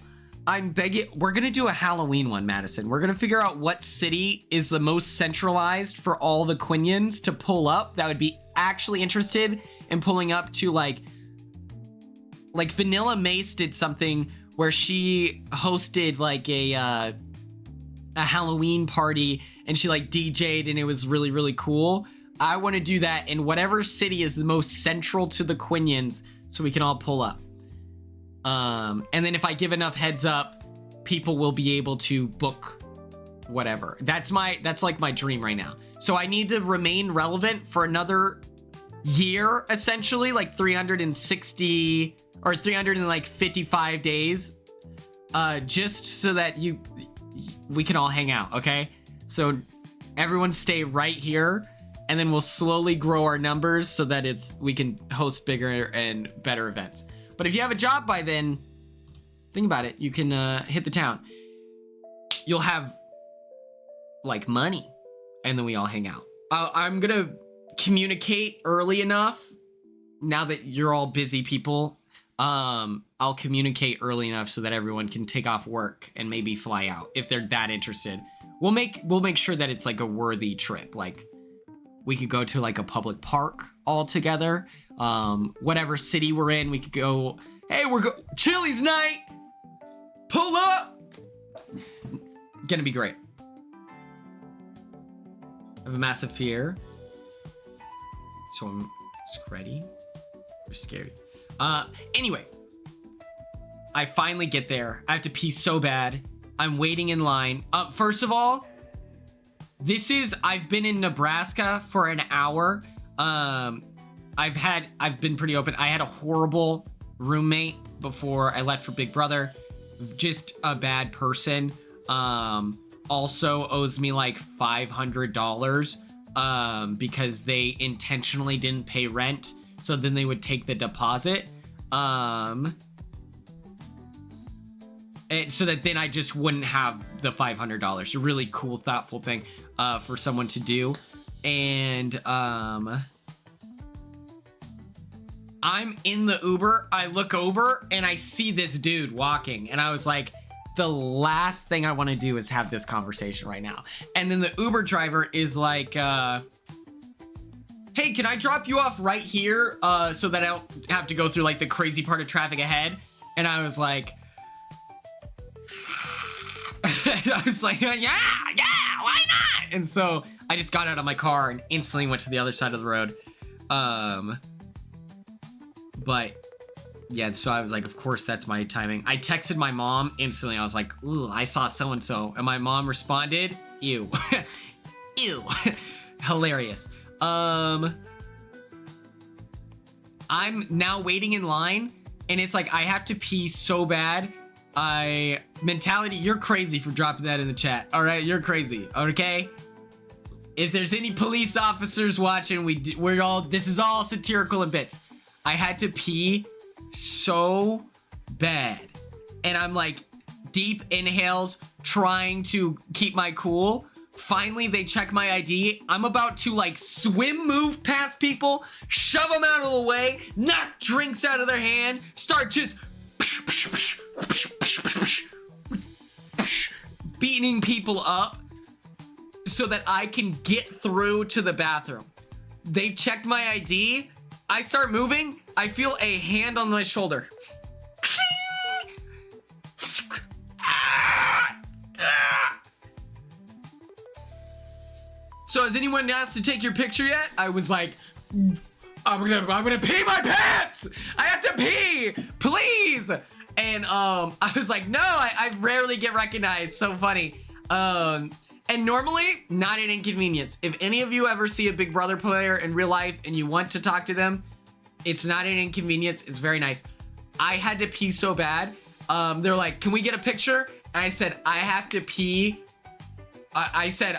We're gonna do a Halloween one, Madison. We're gonna figure out what city is the most centralized for all the Quinions to pull up. That would be actually interested in pulling up to like Vanilla Mace did something where she hosted like a Halloween party, and she like DJ'd, and it was really, really cool. I want to do that in whatever city is the most central to the Quinions, so we can all pull up. And then if I give enough heads up, people will be able to book whatever. That's like my dream right now. So I need to remain relevant for another year, essentially, like 360 or 355 days, just so that we can all hang out. Okay. So everyone stay right here, and then we'll slowly grow our numbers so that we can host bigger and better events. But if you have a job by then, think about it. You can hit the town. You'll have like money, and then we all hang out. I'm gonna communicate early enough. Now that you're all busy people, I'll communicate early enough so that everyone can take off work and maybe fly out if they're that interested. We'll make sure that it's like a worthy trip. Like we could go to like a public park all together. Whatever city we're in, we could go. Hey, Chili's night. Pull up. Gonna be great. I have a massive fear, so I'm ready. Or scary. Anyway, I finally get there. I have to pee so bad. I'm waiting in line. First of all, I've been in Nebraska for an hour. I've been pretty open. I had a horrible roommate before I left for Big Brother. Just a bad person. Also owes me like $500 because they intentionally didn't pay rent. So then they would take the deposit. And so that then I just wouldn't have the $500. A really cool, thoughtful thing for someone to do. And I'm in the Uber. I look over and I see this dude walking. And I was like, the last thing I want to do is have this conversation right now. And then the Uber driver is like, hey, can I drop you off right here so that I don't have to go through like the crazy part of traffic ahead? And I was like, yeah, why not? And so I just got out of my car and instantly went to the other side of the road. But yeah, so I was like, of course, that's my timing. I texted my mom instantly. I was like, ooh, I saw so-and-so. And my mom responded, ew. Ew. Hilarious. I'm now waiting in line, and it's like, I have to pee so bad. Mentality, you're crazy for dropping that in the chat. All right, you're crazy, okay? If there's any police officers watching, this is all satirical in bits. I had to pee so bad, and I'm like deep inhales trying to keep my cool. Finally they check my ID. I'm about to like swim move past people, shove them out of the way, knock drinks out of their hand, start just beating people up so that I can get through to the bathroom. They checked my ID. I start moving. I feel a hand on my shoulder. So has anyone asked to take your picture yet? I was like, I'm gonna pee my pants. I have to pee, please. And I was like, no, I rarely get recognized. So funny. And normally not an inconvenience. If any of you ever see a Big Brother player in real life and you want to talk to them, it's not an inconvenience. It's very nice. I had to pee so bad. They're like, can we get a picture? And I said, I have to pee. I said,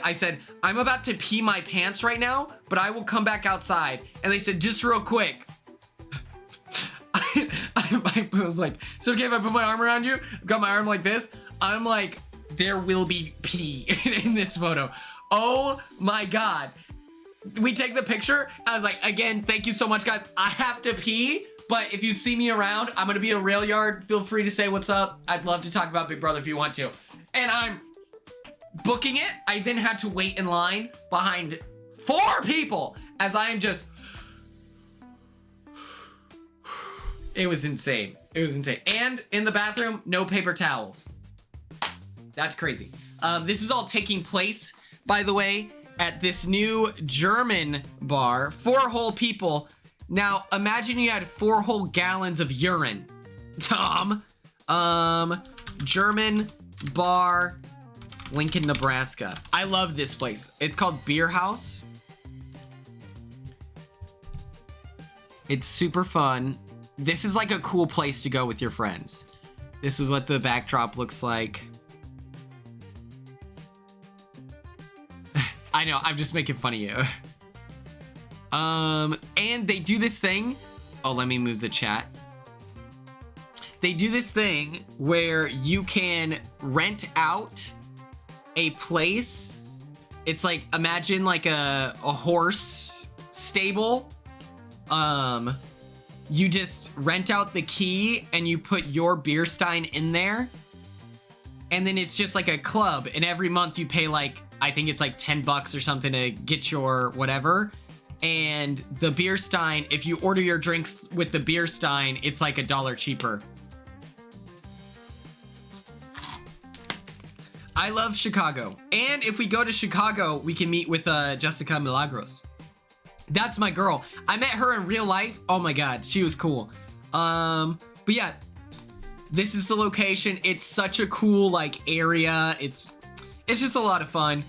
I'm about to pee my pants right now, but I will come back outside. And they said, just real quick. I was like, so okay if I put my arm around you? I've got my arm like this. I'm like, there will be pee in this photo. Oh my God. We take the picture. I was like, again, thank you so much, guys. I have to pee, but if you see me around, I'm gonna be a rail yard. Feel free to say what's up. I'd love to talk about Big Brother if you want to. And I'm booking it. I then had to wait in line behind 4 people as I am just, it was insane. It was insane. And in the bathroom, no paper towels. That's crazy. This is all taking place, by the way, at this new German bar. 4 whole people. Now, imagine you had 4 whole gallons of urine. Tom. German bar, Lincoln, Nebraska. I love this place. It's called Beer House. It's super fun. This is like a cool place to go with your friends. This is what the backdrop looks like. I know, I'm just making fun of you. And they do this thing. Oh, let me move the chat. they do this thing where you can rent out a place. It's like, imagine like a horse stable. You just rent out the key and you put your beer stein in there. And then it's just like a club. And every month you pay like, I think it's like $10 or something to get your whatever. And the beer stein, if you order your drinks with the beer stein, it's like $1 cheaper. I love Chicago. And if we go to Chicago, we can meet with Jessica Milagros. That's my girl. I met her in real life. Oh my God, she was cool. But yeah, this is the location. It's such a cool like area. It's just a lot of fun.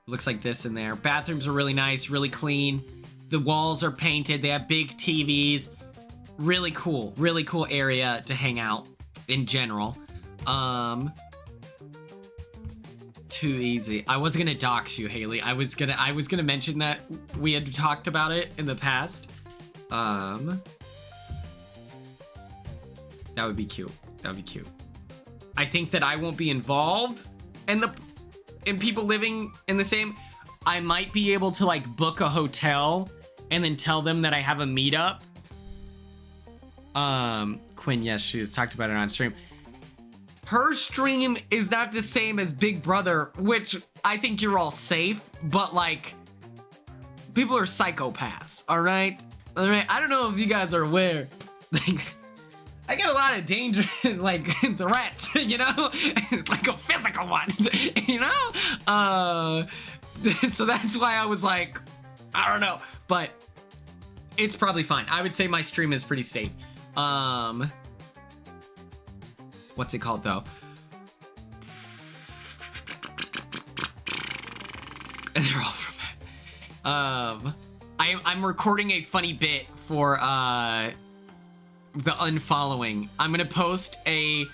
Looks like this in there. Bathrooms are really nice, really clean. The walls are painted. They have big TVs. Really cool area to hang out in general. Too easy. I wasn't gonna dox you, Haley. I was gonna mention that we had talked about it in the past. That would be cute. That would be cute. I think that I won't be involved in people living in the same. I might be able to like book a hotel and then tell them that I have a meetup. Quinn, yes, she's talked about it on stream. Her stream is not the same as Big Brother, which I think you're all safe, but like, people are psychopaths, all right? All right, I don't know if you guys are aware. Like, I get a lot of danger, like threats, you know, like a physical ones, you know. So that's why I was like, I don't know, but it's probably fine. I would say my stream is pretty safe. What's it called though? And they're all from it. I'm recording a funny bit for the unfollowing. I'm gonna post a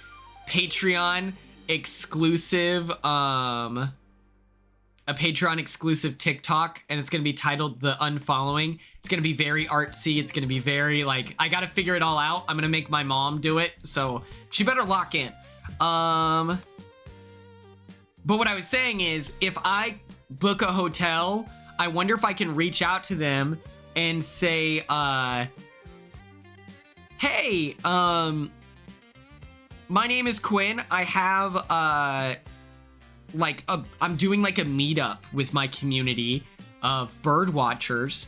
Patreon exclusive TikTok, and it's gonna be titled The Unfollowing. It's gonna be very artsy. It's gonna be very like, I gotta figure it all out. I'm gonna make my mom do it, so she better lock in. But what I was saying is, if I book a hotel, I wonder if I can reach out to them and say, hey, my name is Quinn. I have I'm doing like a meetup with my community of bird watchers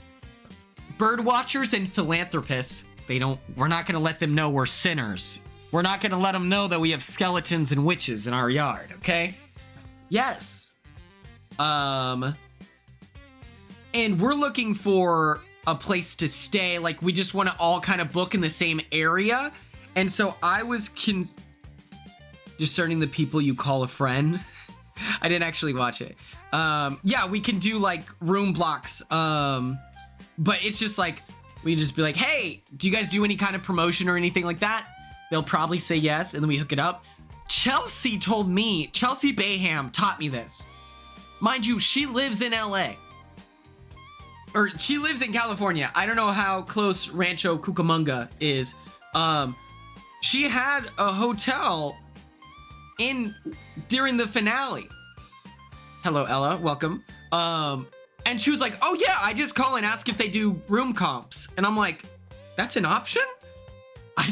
and philanthropists. We're not gonna let them know we're sinners. We're not gonna let them know that we have skeletons and witches in our yard, okay? Yes. And we're looking for a place to stay. Like, we just want to all kind of book in the same area. And so I was discerning the people you call a friend. I didn't actually watch it. Yeah, we can do like room blocks. But it's just like, we just be like, hey, do you guys do any kind of promotion or anything like that? They'll probably say yes, and then we hook it up. Chelsea Bayham taught me this. Mind you, she lives in LA. Or she lives in California. I don't know how close Rancho Cucamonga is. She had a hotel during the finale. Hello, Ella, welcome. And she was like, oh yeah, I just call and ask if they do room comps. And I'm like, that's an option? I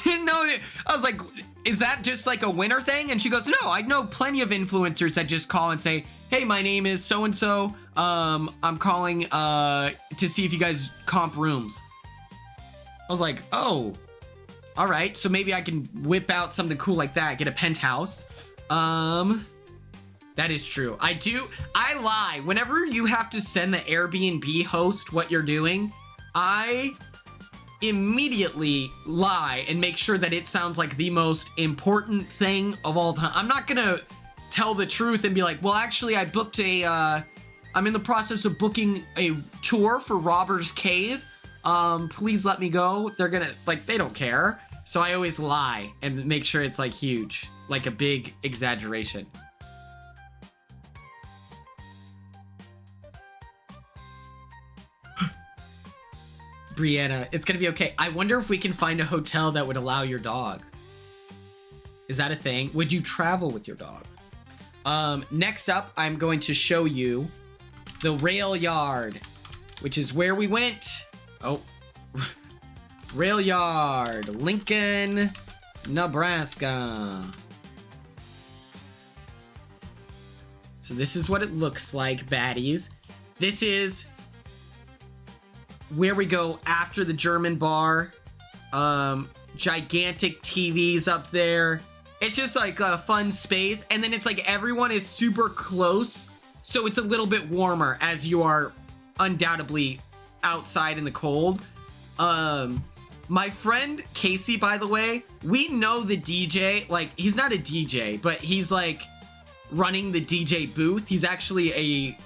didn't know that. I was like, is that just like a winter thing? And she goes, no, I know plenty of influencers that just call and say, hey, my name is so-and-so. I'm calling to see if you guys comp rooms. I was like, oh, all right. So maybe I can whip out something cool like that, get a penthouse. That is true. I lie. Whenever you have to send the Airbnb host what you're doing, I immediately lie and make sure that it sounds like the most important thing of all time. I'm not gonna tell the truth and be like, well, actually I booked I'm in the process of booking a tour for Robber's Cave. Please let me go. They're gonna, like, they don't care. So I always lie and make sure it's like huge, like a big exaggeration. Brianna. It's gonna be okay. I wonder if we can find a hotel that would allow your dog. Is that a thing? Would you travel with your dog? Next up, I'm going to show you the rail yard, which is where we went. Oh, rail yard, Lincoln, Nebraska. So this is what it looks like, baddies. This is where we go after the German bar. Gigantic TVs up there. It's just like a fun space. And then it's like everyone is super close. So it's a little bit warmer as you are undoubtedly outside in the cold. My friend Casey, by the way, we know the DJ. Like, he's not a DJ, but he's like running the DJ booth. He's actually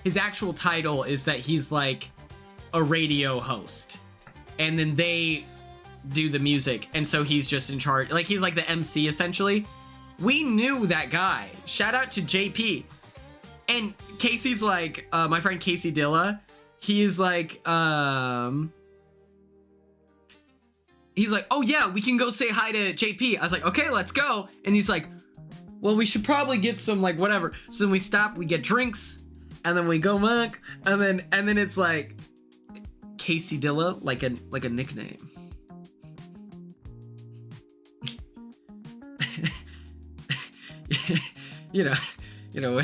his actual title is that he's like a radio host. And then they do the music, and so he's just in charge. Like, he's like the MC essentially. We knew that guy. Shout out to JP. And Casey's like, my friend Casey Dilla, he's like, oh yeah, we can go say hi to JP. I was like, okay, let's go. And he's like, well, we should probably get some like whatever. So then we stop, we get drinks, and then we go back, and then it's like Casey Dilla, like a nickname. you know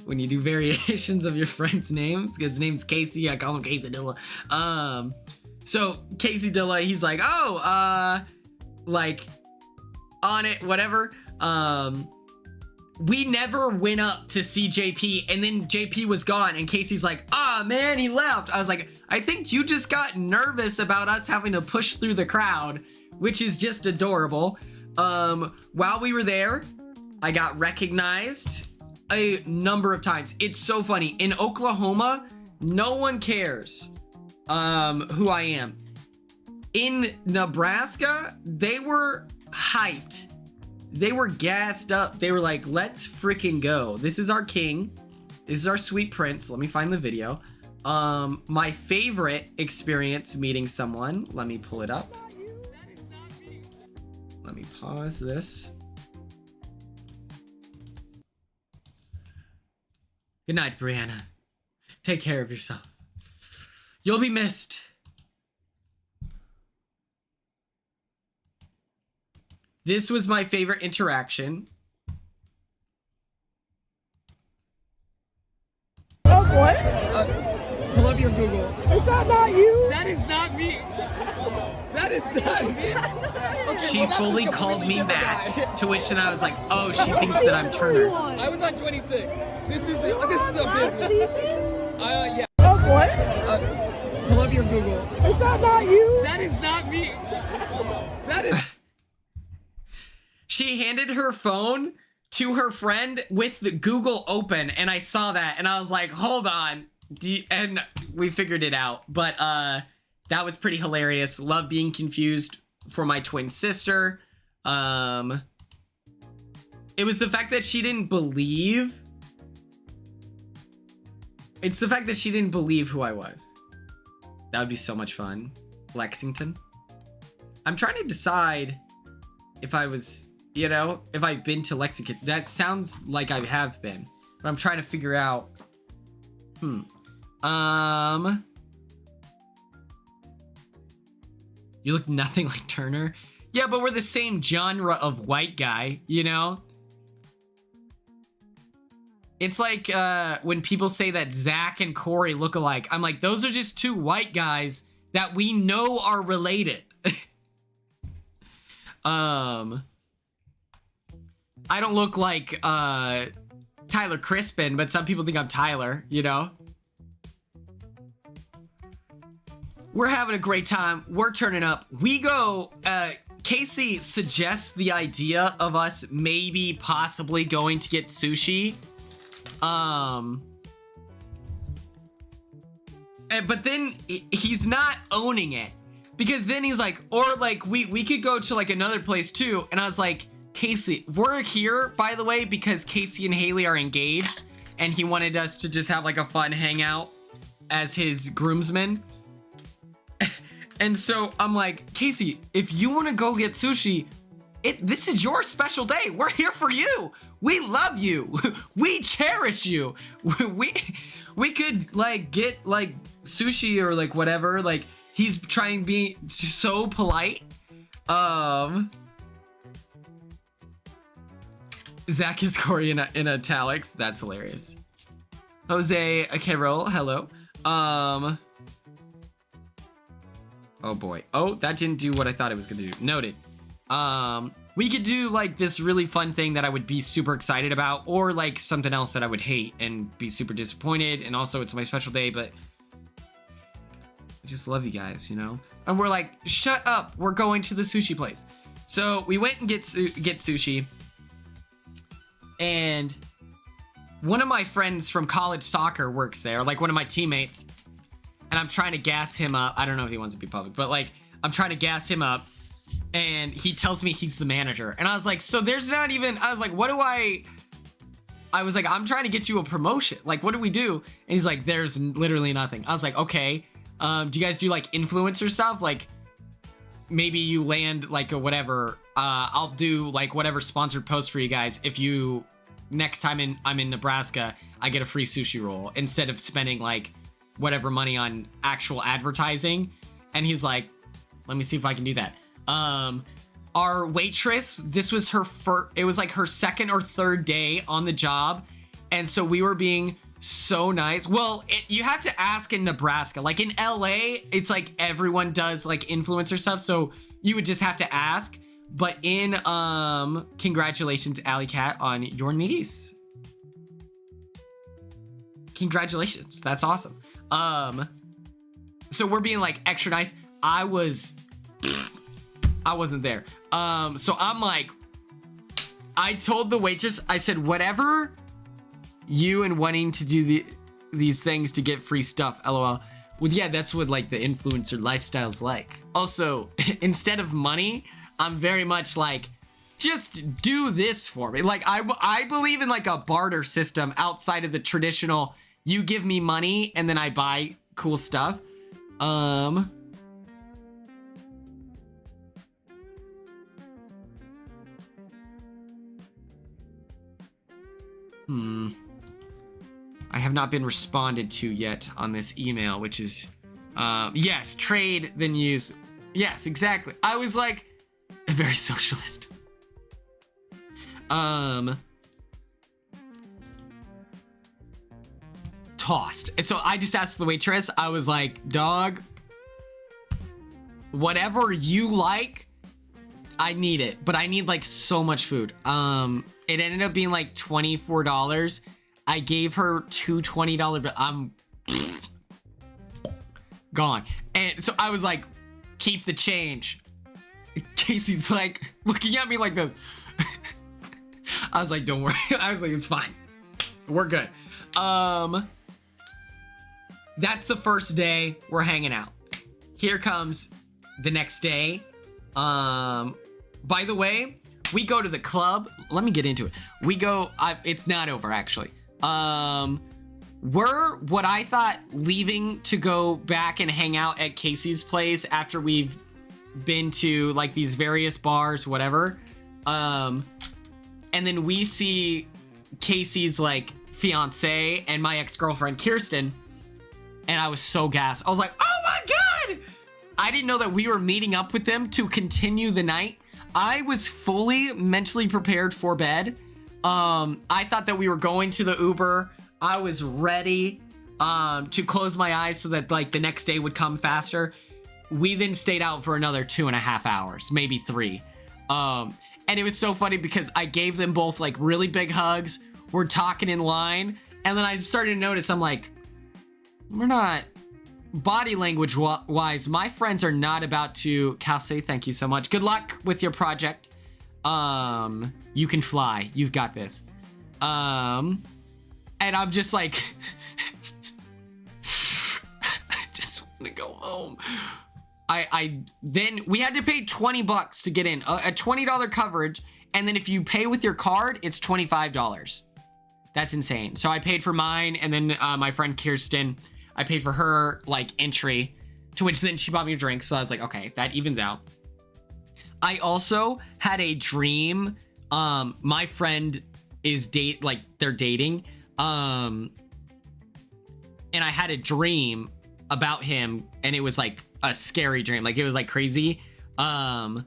when you do variations of your friend's names, his name's Casey, I call him Casey Dilla. So Casey Dilla, he's like, like on it, whatever. We never went up to see JP, and then JP was gone, and Casey's like, man, he left. I was like, I think you just got nervous about us having to push through the crowd, which is just adorable. While we were there, I got recognized a number of times. It's so funny. In Oklahoma, no one cares who I am. In Nebraska, they were hyped. They were gassed up. They were like, let's freaking go. This is our king. This is our sweet prince. Let me find the video. My favorite experience meeting someone. Let me pull it up. Let me pause this. Good night, Brianna. Take care of yourself. You'll be missed. This was my favorite interaction. Oh, what? Pull up your Google. Is that not you? That is not me. That is not me. Okay, She fully called me Matt, to which then I was like, oh, she thinks that I'm Turner. I was on 26. This is a business. Yeah. Oh, what? Pull up your Google. Is that not you? That is not me. That is. She handed her phone to her friend with the Google open, and I saw that, and I was like, hold on. And we figured it out. But that was pretty hilarious. Love being confused for my twin sister. It was the fact that she didn't believe. It's the fact that she didn't believe who I was. That would be so much fun. Lexington. I'm trying to decide if I was, if I've been to Lexington. That sounds like I have been, but I'm trying to figure out. You look nothing like Turner. Yeah, but we're the same genre of white guy, It's like when people say that Zach and Corey look alike. I'm like, those are just two white guys that we know are related. I don't look like Tyler Crispin, but some people think I'm Tyler, We're having a great time. We're turning up. We go, Casey suggests the idea of us maybe possibly going to get sushi. But then he's not owning it, because then he's like, or like we could go to like another place too. And I was like, Casey, we're here, by the way, because Casey and Haley are engaged, and he wanted us to just have like a fun hangout. as his groomsman. And so I'm like, Casey, if you want to go get sushi, this is your special day. We're here for you. We love you. We cherish you. We could like get like sushi or like whatever. Like he's trying to be so polite. Zach is Corey in italics. That's hilarious. Jose Carol, hello. Oh boy. Oh, that didn't do what I thought it was gonna do. Noted. We could do like this really fun thing that I would be super excited about, or like something else that I would hate and be super disappointed. And also it's my special day, but I just love you guys, you know? And we're like, shut up, we're going to the sushi place. So we went and get sushi, and one of my friends from college soccer works there, like one of my teammates, and I'm trying to gas him up. I don't know if he wants to be public, but like I'm trying to gas him up, and he tells me he's the manager. And I was like, so there's not even, I was like, I was like, I'm trying to get you a promotion. Like, what do we do? And he's like, there's literally nothing. I was like, okay. Do you guys do like influencer stuff? Like maybe you land like a whatever. I'll do like whatever sponsored post for you guys. If you next time I'm in Nebraska, I get a free sushi roll instead of spending like whatever money on actual advertising. And he's like, let me see if I can do that. Our waitress, this was it was like her second or third day on the job. And so we were being so nice. Well, you have to ask in Nebraska. Like in LA, it's like everyone does like influencer stuff. So you would just have to ask. But in, congratulations, Alley Cat, on your niece. Congratulations. That's awesome. So we're being like extra nice. I wasn't there. So I'm like, I told the waitress, I said, whatever you and wanting to do these things to get free stuff, LOL. Well, yeah, that's what like the influencer lifestyle's like. Also, instead of money, I'm very much like, just do this for me. Like I believe in like a barter system outside of the traditional, you give me money and then I buy cool stuff. I have not been responded to yet on this email, which is, yes, trade, then use. Yes, exactly. I was like, a very socialist. Tossed. And so I just asked the waitress, I was like, dog, whatever you like, I need it, but I need like so much food. It ended up being like $24. I gave her two $20, but I'm gone. And so I was like, keep the change. Casey's like looking at me like this. I was like, don't worry. I was like, it's fine. We're good. That's the first day we're hanging out. Here comes the next day. By the way, we go to the club. Let me get into it. We go, it's not over actually. We're what I thought leaving to go back and hang out at Casey's place after we've been to like these various bars, whatever. And then we see Casey's like fiance and my ex-girlfriend Kirsten. And I was so gassed. I was like, oh my God! I didn't know that we were meeting up with them to continue the night. I was fully mentally prepared for bed. I thought that we were going to the Uber. I was ready to close my eyes so that like the next day would come faster. We then stayed out for another 2.5 hours, maybe 3. And it was so funny because I gave them both like really big hugs. We're talking in line. And then I started to notice, I'm like, we're not body language wise. My friends are not about to, Kelsey, thank you so much. Good luck with your project. You can fly. You've got this. And I'm just like, I just want to go home. Then we had to pay $20 to get in, a $20 coverage. And then if you pay with your card, it's $25. That's insane. So I paid for mine. And then my friend Kirsten, I paid for her like entry, to which then she bought me a drink. So I was like, okay, that evens out. I also had a dream. My friend is they're dating. And I had a dream about him, and it was like a scary dream. Like it was like crazy. And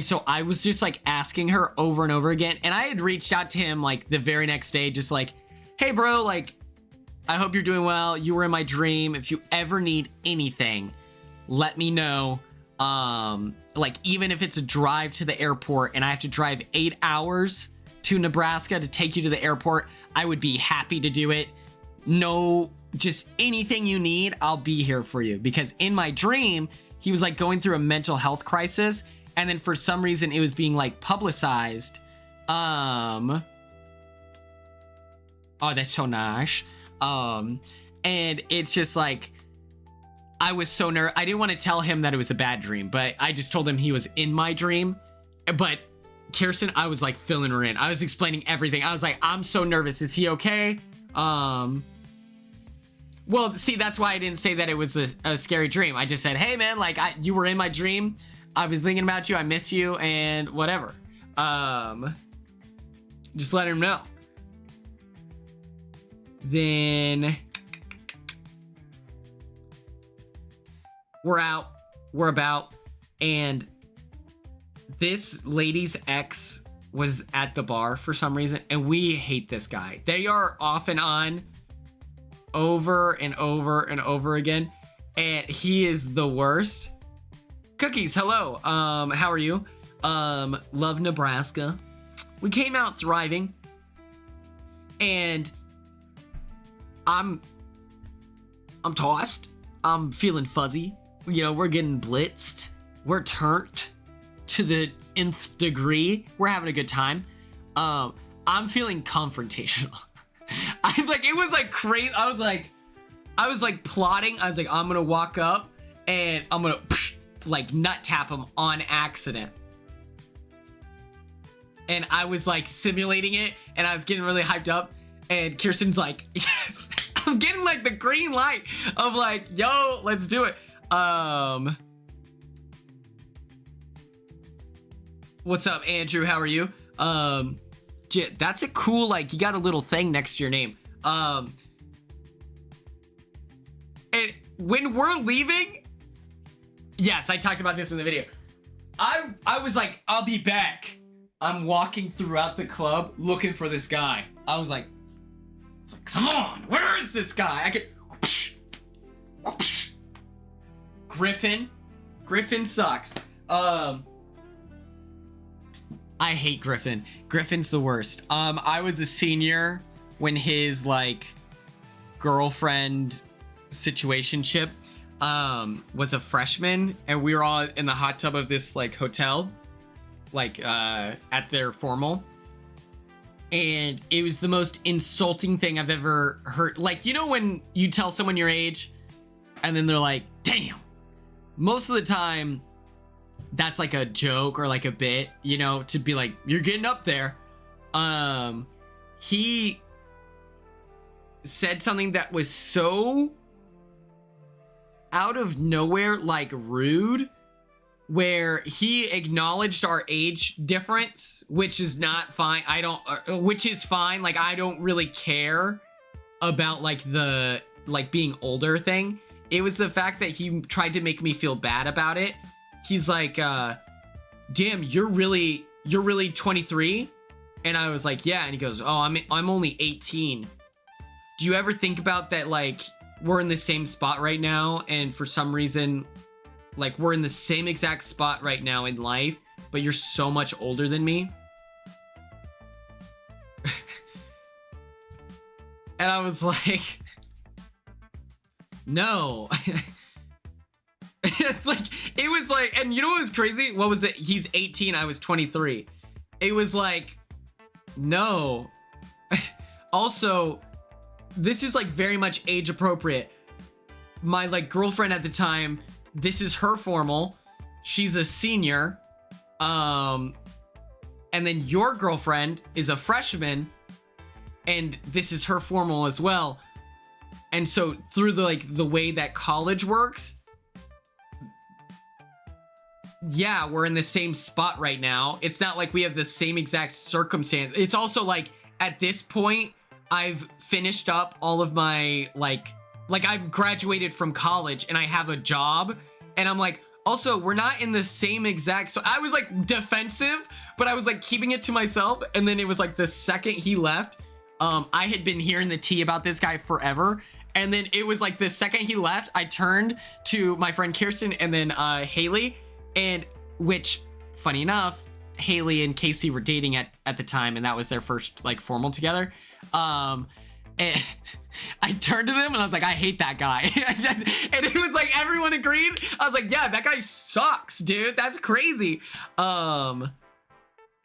so I was just like asking her over and over again. And I had reached out to him like the very next day, just like, hey bro, like, I hope you're doing well. You were in my dream. If you ever need anything, let me know. Like even if it's a drive to the airport and I have to drive 8 hours to Nebraska to take you to the airport, I would be happy to do it. No, just anything you need, I'll be here for you. Because in my dream, he was like going through a mental health crisis. And then for some reason it was being like publicized. Oh, that's so nice. And it's just like, I was so nervous. I didn't want to tell him that it was a bad dream, but I just told him he was in my dream. But Kirsten, I was like filling her in. I was explaining everything. I was like, I'm so nervous. Is he okay? Well, see, that's why I didn't say that it was a scary dream. I just said, hey man, like you were in my dream. I was thinking about you. I miss you and whatever. Just let him know. Then we're out, we're about, and this lady's ex was at the bar for some reason, and we hate this guy. They are off and on over and over and over again, and he is the worst. Cookies, hello. How are you? Love Nebraska. We came out thriving, and I'm tossed. I'm feeling fuzzy. You know, we're getting blitzed. We're turned to the nth degree. We're having a good time. I'm feeling confrontational. It was like crazy. I was like plotting. I was like, I'm gonna walk up and I'm gonna like nut tap him on accident. And I was like simulating it, and I was getting really hyped up. And Kirsten's like, yes. I'm getting like the green light of like, yo, let's do it. What's up, Andrew? How are you? That's a cool, like, you got a little thing next to your name. And when we're leaving, yes, I talked about this in the video. I was like, I'll be back. I'm walking throughout the club looking for this guy. I was like, come on, where is this guy? I could. Griffin sucks. I hate Griffin. Griffin's the worst. I was a senior when his like girlfriend situationship was a freshman, and we were all in the hot tub of this like hotel, like at their formal. And it was the most insulting thing I've ever heard. Like, you know when you tell someone your age and then they're like, damn. Most of the time, that's like a joke or like a bit, you know, to be like, you're getting up there. He said something that was so out of nowhere, like rude, where he acknowledged our age difference, which is not fine. Which is fine. Like, I don't really care about like the like being older thing. It was the fact that he tried to make me feel bad about it. He's like, damn, you're really 23? And I was like, yeah. And he goes, oh, I'm only 18. Do you ever think about that? Like, we're in the same spot right now, and for some reason, like, we're in the same exact spot right now in life, but you're so much older than me. And I was like, no. Like, it was like, and you know what was crazy? What was it? He's 18, I was 23. It was like, no. Also, this is like very much age appropriate. My like girlfriend at the time, this is her formal. She's a senior. And then your girlfriend is a freshman, and this is her formal as well. And so through the way that college works, yeah, we're in the same spot right now. It's not like we have the same exact circumstance. It's also like at this point, I've finished up all of my like I've graduated from college and I have a job, and I'm like, also, we're not in the same exact. So I was like defensive, but I was like keeping it to myself. And then it was like the second he left, I had been hearing the tea about this guy forever. And then it was like the second he left, I turned to my friend Kirsten and then Haley, and which, funny enough, Haley and Casey were dating at the time, and that was their first like formal together. And I turned to them and I was like, I hate that guy. And it was like everyone agreed. I was like, yeah, that guy sucks, dude. That's crazy. And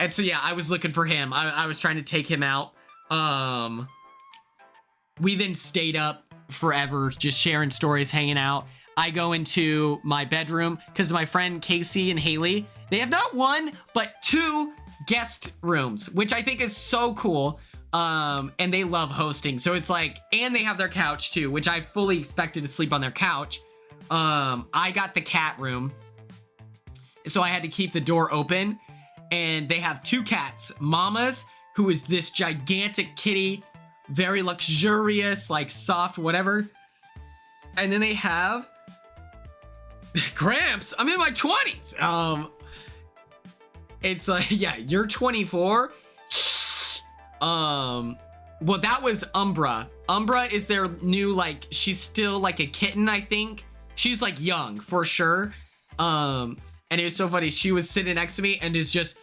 so yeah, I was looking for him. I was trying to take him out. We then stayed up forever, just sharing stories, hanging out. I go into my bedroom because my friend Casey and Haley, they have not one, but 2 guest rooms, which I think is so cool. And they love hosting. So it's like, and they have their couch too, which I fully expected to sleep on their couch. I got the cat room, so I had to keep the door open, and they have 2 cats. Mama's, who is this gigantic kitty, very luxurious, like soft, whatever. And then they have Gramps. I'm in my 20s. It's like, yeah, you're 24. Well, that was Umbra. Umbra is their new, like, she's still like a kitten, I think. She's like young for sure. And it was so funny. She was sitting next to me and is just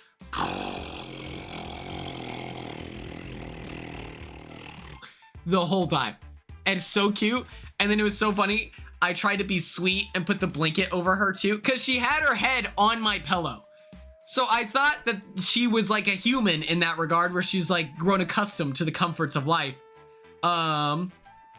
the whole time. And it's so cute. And then it was so funny. I tried to be sweet and put the blanket over her too, because she had her head on my pillow. So I thought that she was like a human in that regard, where she's like grown accustomed to the comforts of life. Why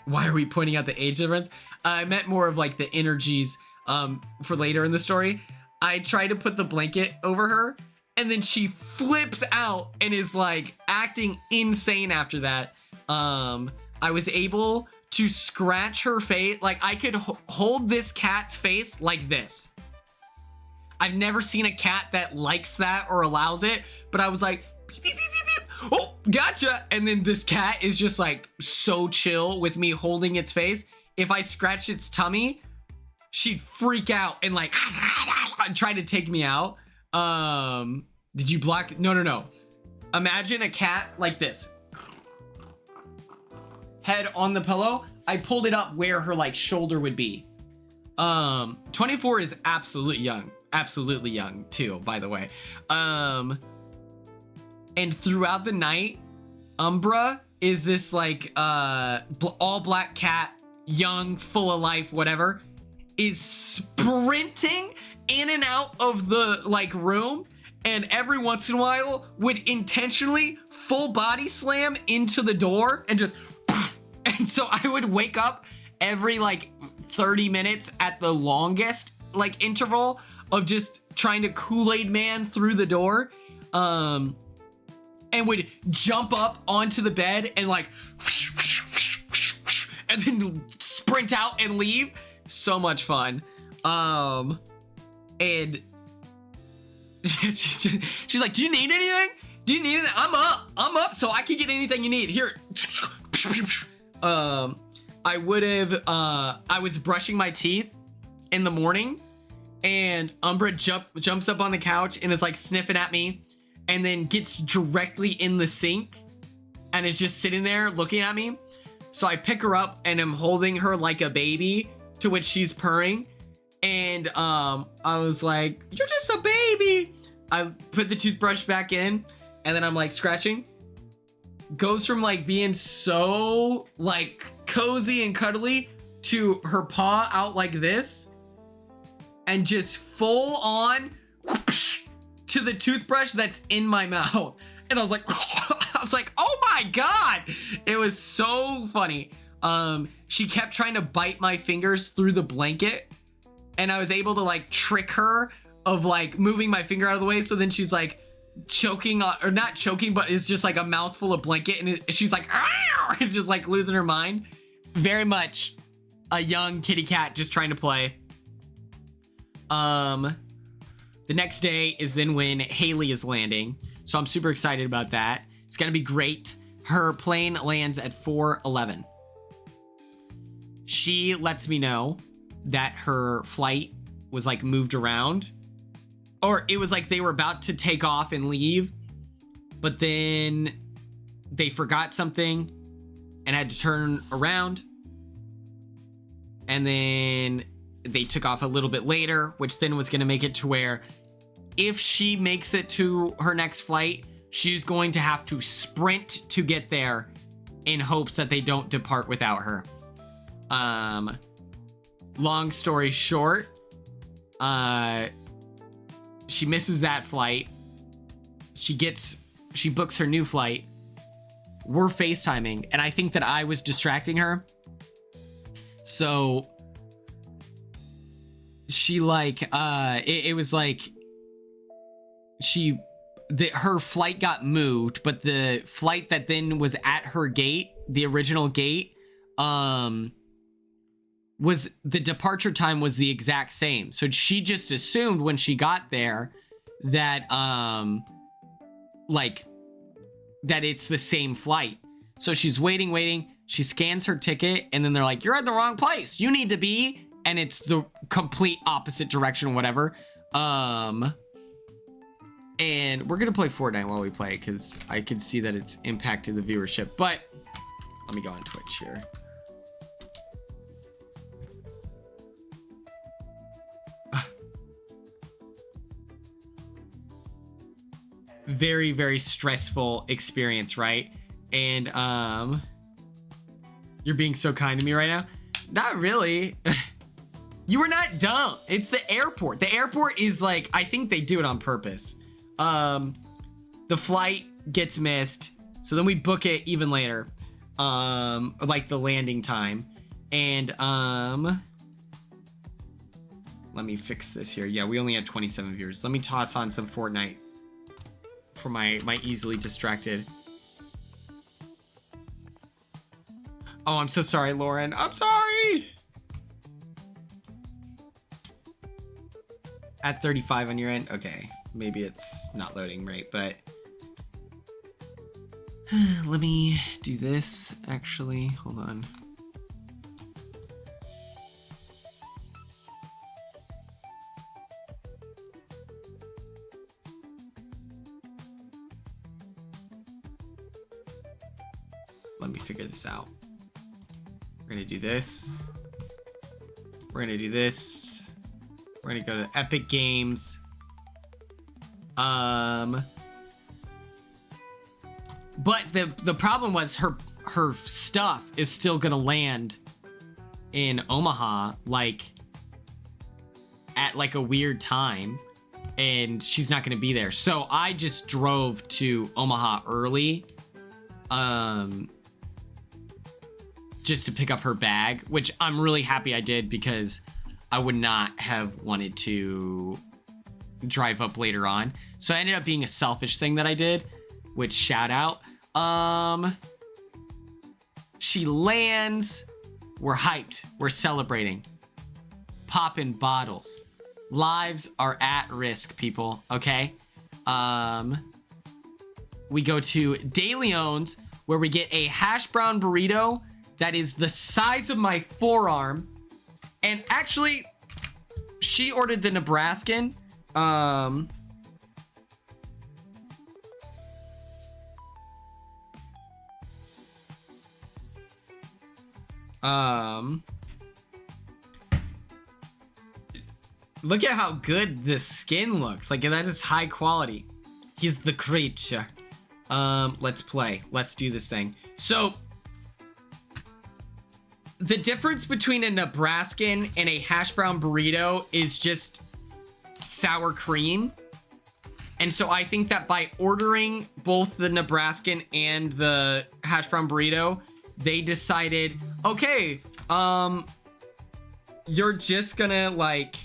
are we pointing out the age difference? I meant more of like the energies for later in the story. I tried to put the blanket over her, and then she flips out and is like acting insane after that. I was able to scratch her face. Like I could hold this cat's face like this. I've never seen a cat that likes that or allows it, but I was like, beep, beep, beep, beep, beep. Oh, gotcha. And then this cat is just like so chill with me holding its face. If I scratched its tummy, she'd freak out and like try to take me out. Did you block? No. Imagine a cat like this. Head on the pillow. I pulled it up where her like shoulder would be. 24 is absolutely young too, by the way. And throughout the night, Umbra is this like all black cat, young, full of life, whatever, is sprinting in and out of the like room, and every once in a while would intentionally full body slam into the door and just and so I would wake up every like 30 minutes at the longest like interval of just trying to Kool-Aid man through the door, and would jump up onto the bed and like and then sprint out and leave. So much fun. And she's like, do you need anything? Do you need anything? I'm up so I can get anything you need. Here. I was brushing my teeth in the morning, and Umbra jumps up on the couch and is like sniffing at me, and then gets directly in the sink and is just sitting there looking at me. So I pick her up and am holding her like a baby, to which she's purring. And I was like, you're just a baby. I put the toothbrush back in, and then I'm like scratching. Goes from like being so like cozy and cuddly to her paw out like this, and just full on whoosh, to the toothbrush that's in my mouth. And I was like, oh my God. It was so funny. She kept trying to bite my fingers through the blanket, and I was able to like trick her of like moving my finger out of the way. So then she's like choking on, or not choking, but it's just like a mouthful of blanket, and she's like, ah! It's just like losing her mind. very much a young kitty cat just trying to play. The next day is then when Haley is landing. So I'm super excited about that. It's going to be great. Her plane lands at 4:11. She lets me know that her flight was like moved around, or it was like they were about to take off and leave, but then they forgot something and had to turn around. And then they took off a little bit later, which then was going to make it to where if she makes it to her next flight, she's going to have to sprint to get there in hopes that they don't depart without her. Long story short, she misses that flight. She books her new flight. We're FaceTiming, and I think that I was distracting her. So she like, it was like her flight got moved, but the flight that then was at her gate, the original gate, was the departure time was the exact same. So she just assumed when she got there that like that it's the same flight. So she's waiting. She scans her ticket, and then they're like, "You're at the wrong place. You need to be," and it's the complete opposite direction or whatever. And we're gonna play Fortnite while we play because I can see that it's impacted the viewership. But let me go on Twitch here. Very, very stressful experience, right? And you're being so kind to me right now. Not really. You were not dumb. It's the airport. The airport is like, I think they do it on purpose. The flight gets missed, so then we book it even later, like the landing time. And let me fix this here. Yeah, we only had 27 viewers. Let me toss on some Fortnite for my easily distracted. Oh, I'm so sorry, Lauren. I'm sorry. At 35 on your end. Okay, maybe it's not loading right, but let me do this. Actually, hold on. Let me figure this out. We're gonna do this. We're gonna do this. We're gonna go to Epic Games. But the problem was her stuff is still gonna land in Omaha, like at like a weird time, and she's not gonna be there. So I just drove to Omaha early, just to pick up her bag, which I'm really happy I did because I would not have wanted to drive up later on. So it ended up being a selfish thing that I did, which shout out. She lands. We're hyped. We're celebrating. Popping bottles. Lives are at risk, people. Okay. We go to De Leon's, where we get a hash brown burrito that is the size of my forearm. And actually, she ordered the Nebraskan. Look at how good the skin looks. Like, that is high quality. He's the creature. Let's play. Let's do this thing. So the difference between a Nebraskan and a hash brown burrito is just sour cream. And so I think that by ordering both the Nebraskan and the hash brown burrito, they decided, okay, you're just gonna like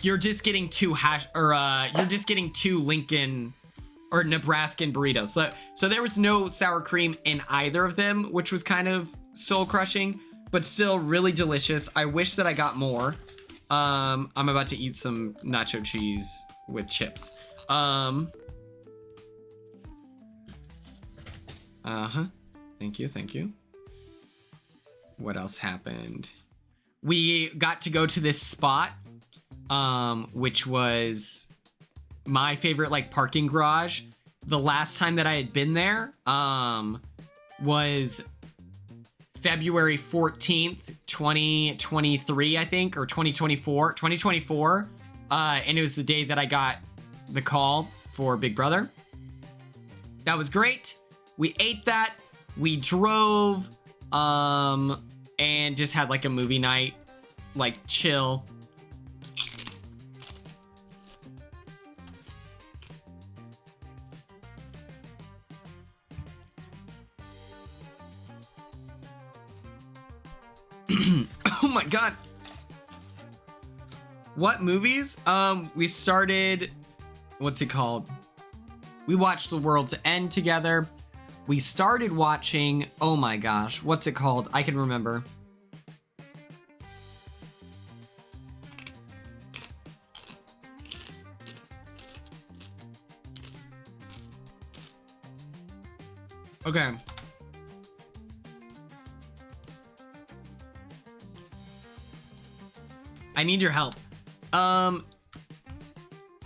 you're just getting two you're just getting two Lincoln or Nebraskan burritos. So there was no sour cream in either of them, which was kind of soul crushing, but still really delicious. I wish that I got more. I'm about to eat some nacho cheese with chips. Thank you. What else happened? We got to go to this spot, which was my favorite, like, parking garage. The last time that I had been there, was February 14th, 2023, I think, or 2024. And it was the day that I got the call for Big Brother. That was great. We ate that. We drove, and just had like a movie night, like chill. Oh my God. What movies? We started, what's it called? We watched The World's End together. We started watching, oh my gosh, what's it called? I can remember. Okay. I need your help.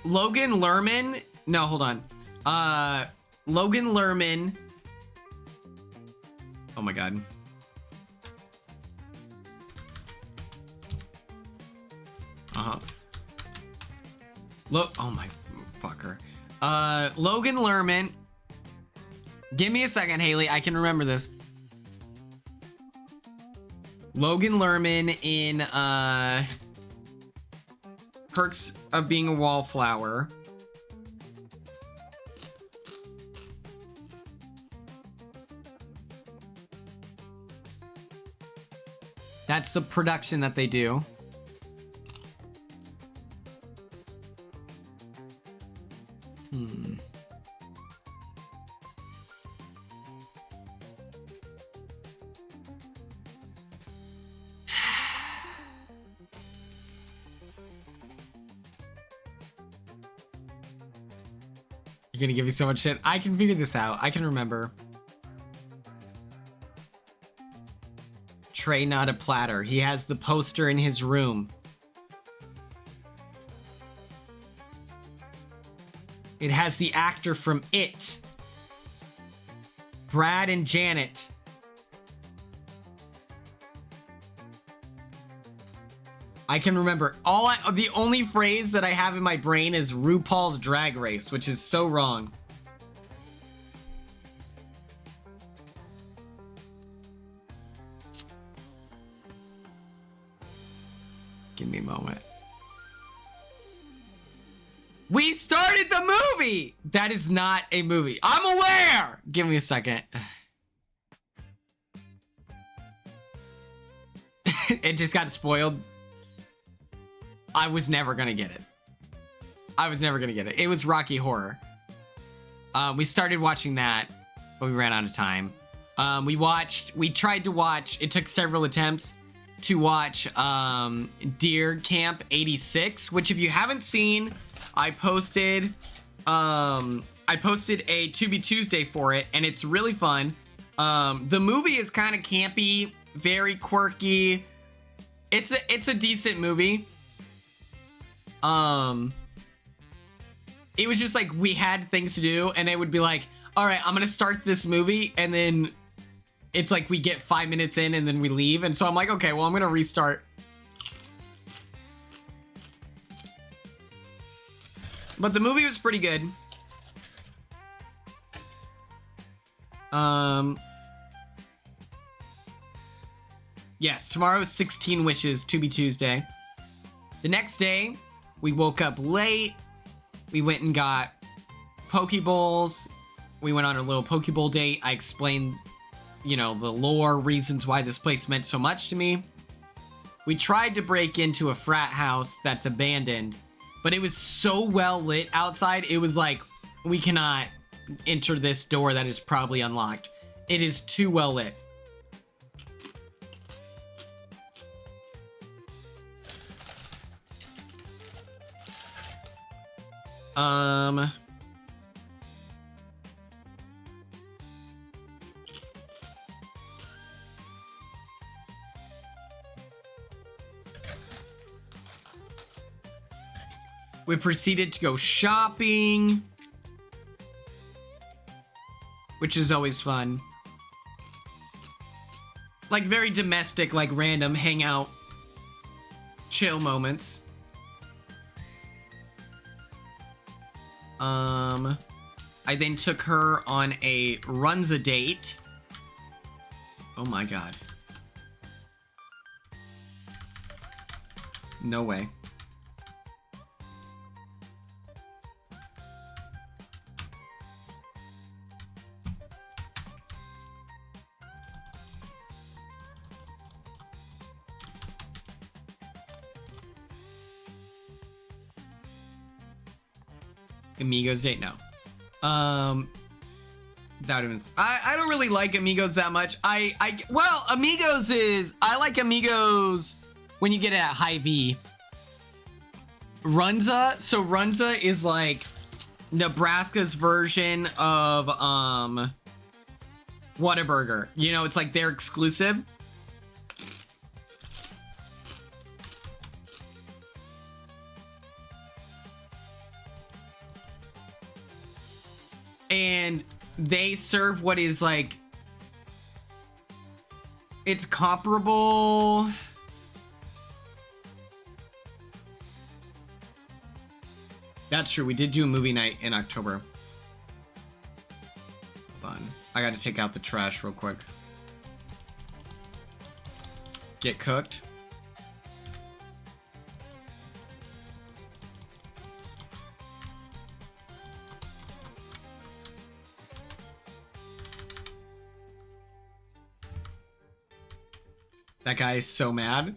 Logan Lerman. No, hold on. Logan Lerman. Oh my God. Look. Oh my fucker. Logan Lerman. Give me a second, Haley. I can remember this. Logan Lerman in Perks of Being a Wallflower. That's the production that they do. You're gonna give me so much shit. I can figure this out. I can remember. Tray, not a platter. He has the poster in his room. It has the actor from It. Brad and Janet. I can remember. The only phrase that I have in my brain is RuPaul's Drag Race, which is so wrong. Give me a moment. We started the movie! That is not a movie. I'm aware! Give me a second. It just got spoiled. I was never gonna get it. It was Rocky Horror. We started watching that, but we ran out of time. We tried to watch, it took several attempts to watch Deer Camp 86, which if you haven't seen, I posted a To Be Tuesday for it, and it's really fun. The movie is kind of campy, very quirky. It's a decent movie. It was just like we had things to do, and it would be like, all right, I'm gonna start this movie, and then it's like we get 5 minutes in and then we leave, and so I'm like, okay, well, I'm gonna restart. But the movie was pretty good. Yes, tomorrow is 16 Wishes, To Be Tuesday. The next day, we woke up late. We went and got Pokeballs. We went on a little Pokeball date. I explained, the lore, reasons why this place meant so much to me. We tried to break into a frat house that's abandoned, but it was so well lit outside. It was like, we cannot enter this door that is probably unlocked. It is too well lit. We proceeded to go shopping, which is always fun. Like very domestic, like random hangout, chill moments. I then took her on a Runza date. Oh my god. No way. Amigos date? No. That even, I don't really like Amigos that much. Well, Amigos is, I like Amigos when you get it at high V. Runza, so Runza is like Nebraska's version of Whataburger. You know, it's like their exclusive. And they serve what is like, it's comparable. That's true. We did do a movie night in October. Hold on. I got to take out the trash real quick. Get cooked. That guy is so mad.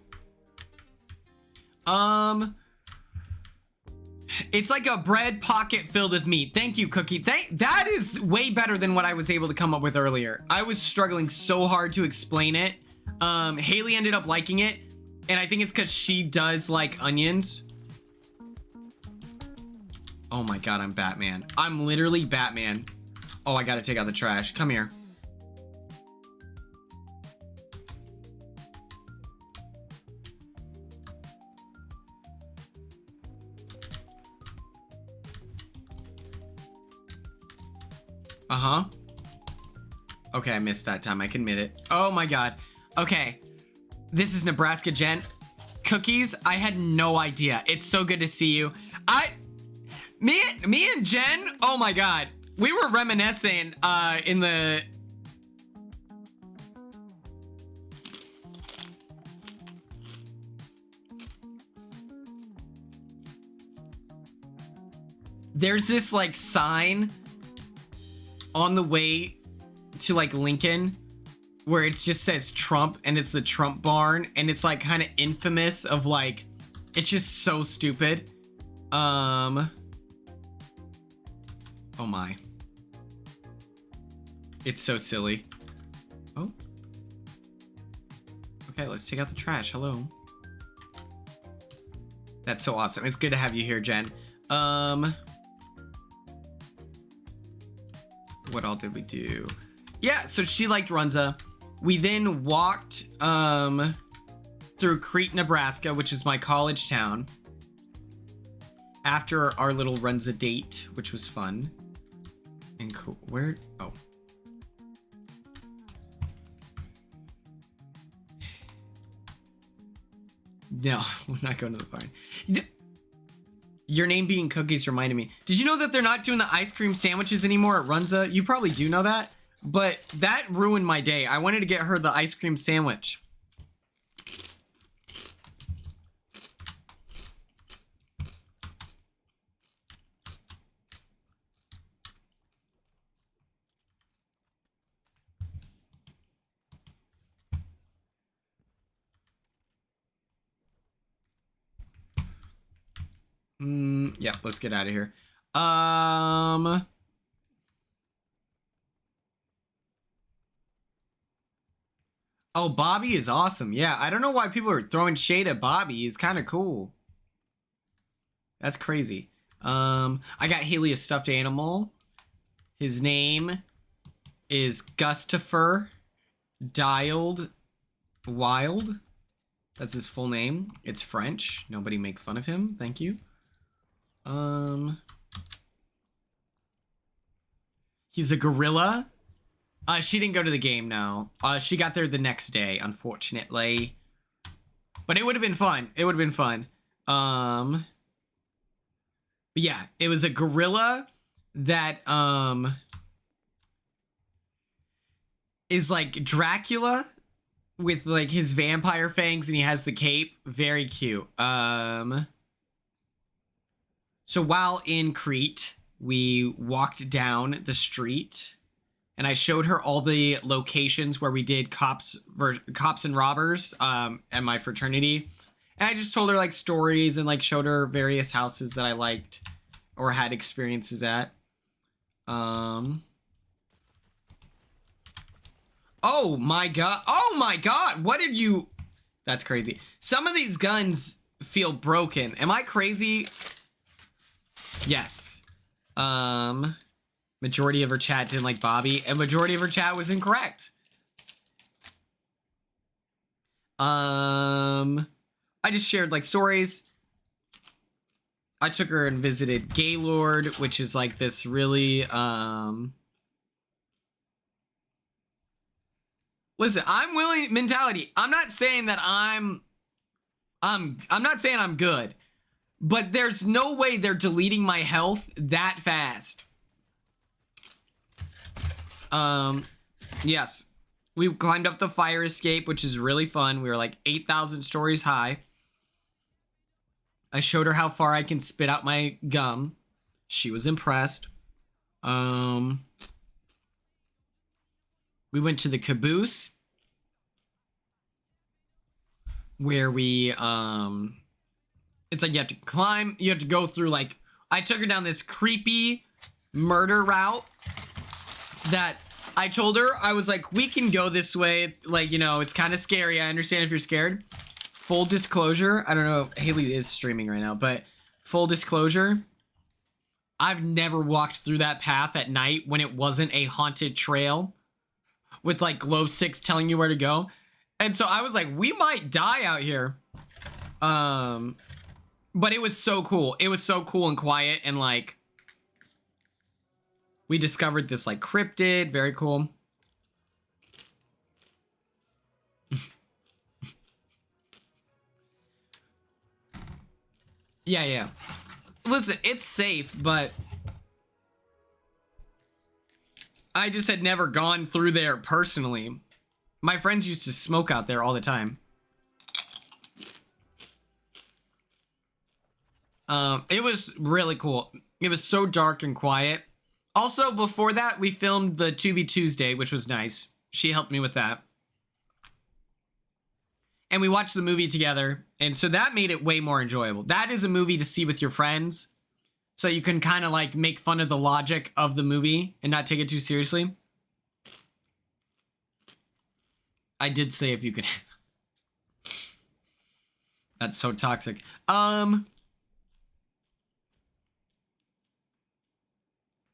It's like a bread pocket filled with meat. Thank you, Cookie. That is way better than what I was able to come up with earlier. I was struggling so hard to explain it. Haley ended up liking it, and I think it's because she does like onions. Oh my god, I'm Batman. I'm literally Batman. Oh, I gotta take out the trash. Come here. Uh-huh. Okay, I missed that time. I can admit it. Oh my god. Okay. This is Nebraska Jen. Cookies, I had no idea. It's so good to see you. Me and Jen, oh my god. We were reminiscing in the... There's this like sign on the way to like Lincoln where it just says Trump and it's the Trump barn and it's like kind of infamous of like, it's just so stupid. Oh my. It's so silly. Oh. Okay, let's take out the trash. Hello. That's so awesome. It's good to have you here, Jen. What all did we do? Yeah, so she liked Runza. We then walked through Crete, Nebraska, which is my college town, after our little Runza date, which was fun. And where? Oh. No, we're not going to the barn. Your name being Cookies reminded me. Did you know that they're not doing the ice cream sandwiches anymore at Runza? You probably do know that, but that ruined my day. I wanted to get her the ice cream sandwich. Yeah, let's get out of here. Oh, Bobby is awesome. Yeah, I don't know why people are throwing shade at Bobby. He's kind of cool. That's crazy. I got Haley a stuffed animal. His name is Gustafer Dialed Wild. That's his full name. It's French. Nobody make fun of him. Thank you. He's a gorilla. She didn't go to the game now. She got there the next day, unfortunately. But it would have been fun. It would have been fun. But yeah, it was a gorilla that is like Dracula with like his vampire fangs, and he has the cape. Very cute. So while in Crete, we walked down the street, and I showed her all the locations where we did cops and robbers at my fraternity. And I just told her like stories and like showed her various houses that I liked or had experiences at. Oh my god. Oh my god. What did you... That's crazy. Some of these guns feel broken. Am I crazy? Yes. Majority of her chat didn't like Bobby, and majority of her chat was incorrect. I just shared like stories. I took her and visited Gaylord, which is like this really listen, I'm willing mentality. I'm not saying that I'm not saying I'm good, but there's no way they're deleting my health that fast. Yes. We climbed up the fire escape, which is really fun. We were like 8,000 stories high. I showed her how far I can spit out my gum. She was impressed. We went to the caboose, where we, it's like you have to climb, you have to go through like, I took her down this creepy murder route that I told her, I was like, we can go this way. It's like, you know, it's kind of scary. I understand if you're scared. Full disclosure, I don't know if Haley is streaming right now, but full disclosure, I've never walked through that path at night when it wasn't a haunted trail with like glow sticks telling you where to go. And so I was like, we might die out here. But it was so cool. It was so cool and quiet, and like we discovered this like cryptid, very cool. Yeah. Listen, it's safe, but I just had never gone through there personally. My friends used to smoke out there all the time. It was really cool. It was so dark and quiet. Also, before that, we filmed the To Be Tuesday, which was nice. She helped me with that. And we watched the movie together. And so that made it way more enjoyable. That is a movie to see with your friends, so you can kind of like make fun of the logic of the movie and not take it too seriously. I did say if you could. That's so toxic.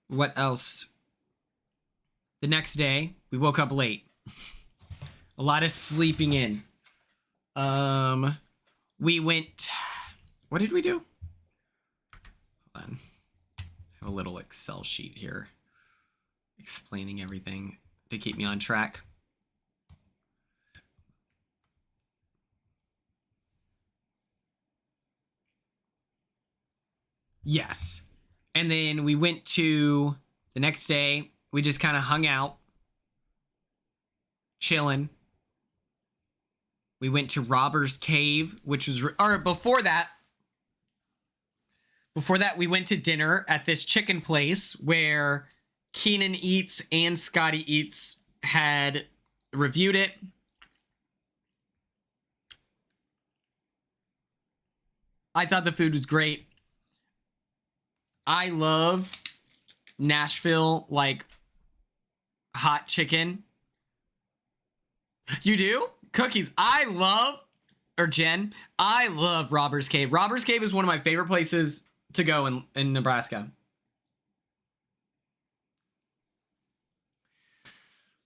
What else? The next day, we woke up late. A lot of sleeping in. We went... What did we do? Hold on. I have a little Excel sheet here explaining everything to keep me on track. Yes. And then we went to the next day. We just kind of hung out, chilling. We went to Robber's Cave, which was, or before that, we went to dinner at this chicken place where Keenan Eats and Scotty Eats had reviewed it. I thought the food was great. I love Nashville, like, hot chicken. You do? Cookies. Jen, I love Robbers Cave. Robbers Cave is one of my favorite places to go in Nebraska.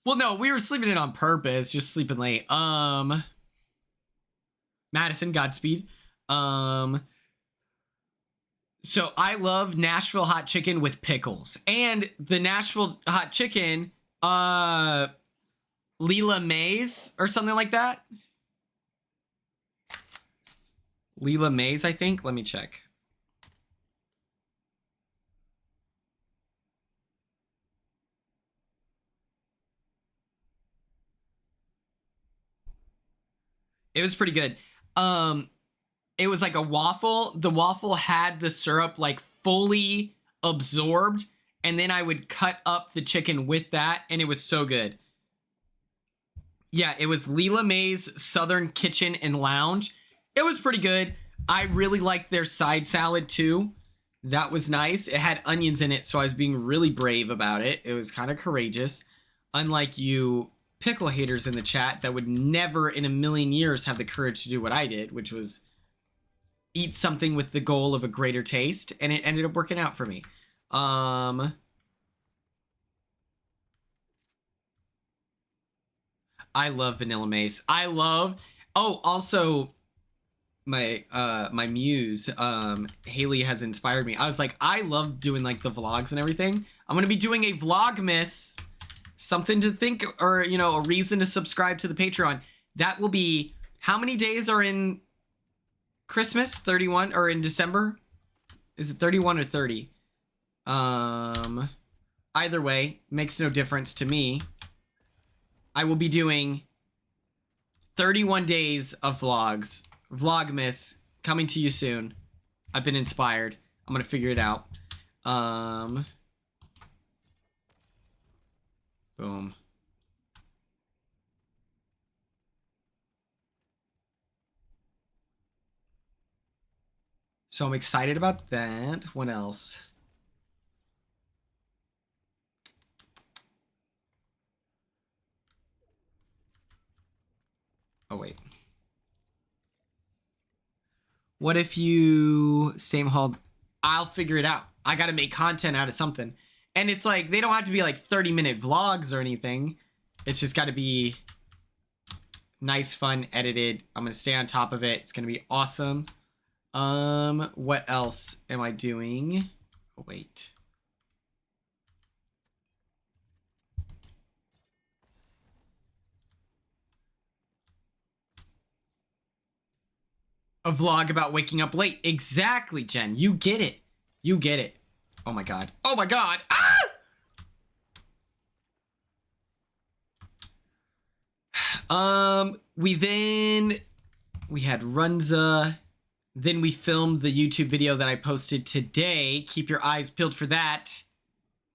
Well, no, we were sleeping in on purpose, just sleeping late. Madison, Godspeed. So I love Nashville hot chicken with pickles. And the Nashville hot chicken, Leela Mays or something like that. Leela Mays, I think. Let me check. It was pretty good. It was like a waffle. The waffle had the syrup like fully absorbed, and then I would cut up the chicken with that, and it was so good. Yeah, it was Leela May's Southern Kitchen and Lounge. It was pretty good. I really liked their side salad too. That was nice. It had onions in it, so I was being really brave about it. It was kind of courageous. Unlike you pickle haters in the chat that would never in a million years have the courage to do what I did, which was eat something with the goal of a greater taste, and it ended up working out for me. I love Vanilla Mace. Also my my muse, Haley, has inspired me. I was like, I love doing like the vlogs and everything. I'm gonna be doing a Vlogmas, something to think, or you know, a reason to subscribe to the Patreon. That will be, how many days are in Christmas? 31, or in December? Is it 31 or 30? Either way, makes no difference to me. I will be doing 31 days of vlogs. Vlogmas coming to you soon. I've been inspired. I'm gonna figure it out. Boom. So I'm excited about that. What else? Oh, wait. What if you stay home? I'll figure it out. I got to make content out of something. And it's like, they don't have to be like 30-minute vlogs or anything. It's just got to be nice, fun, edited. I'm going to stay on top of it. It's going to be awesome. What else am I doing? Oh, wait. A vlog about waking up late. Exactly, Jen. You get it. You get it. Oh my god. Oh my god. Ah! We had Runza. Then we filmed the YouTube video that I posted today. Keep your eyes peeled for that.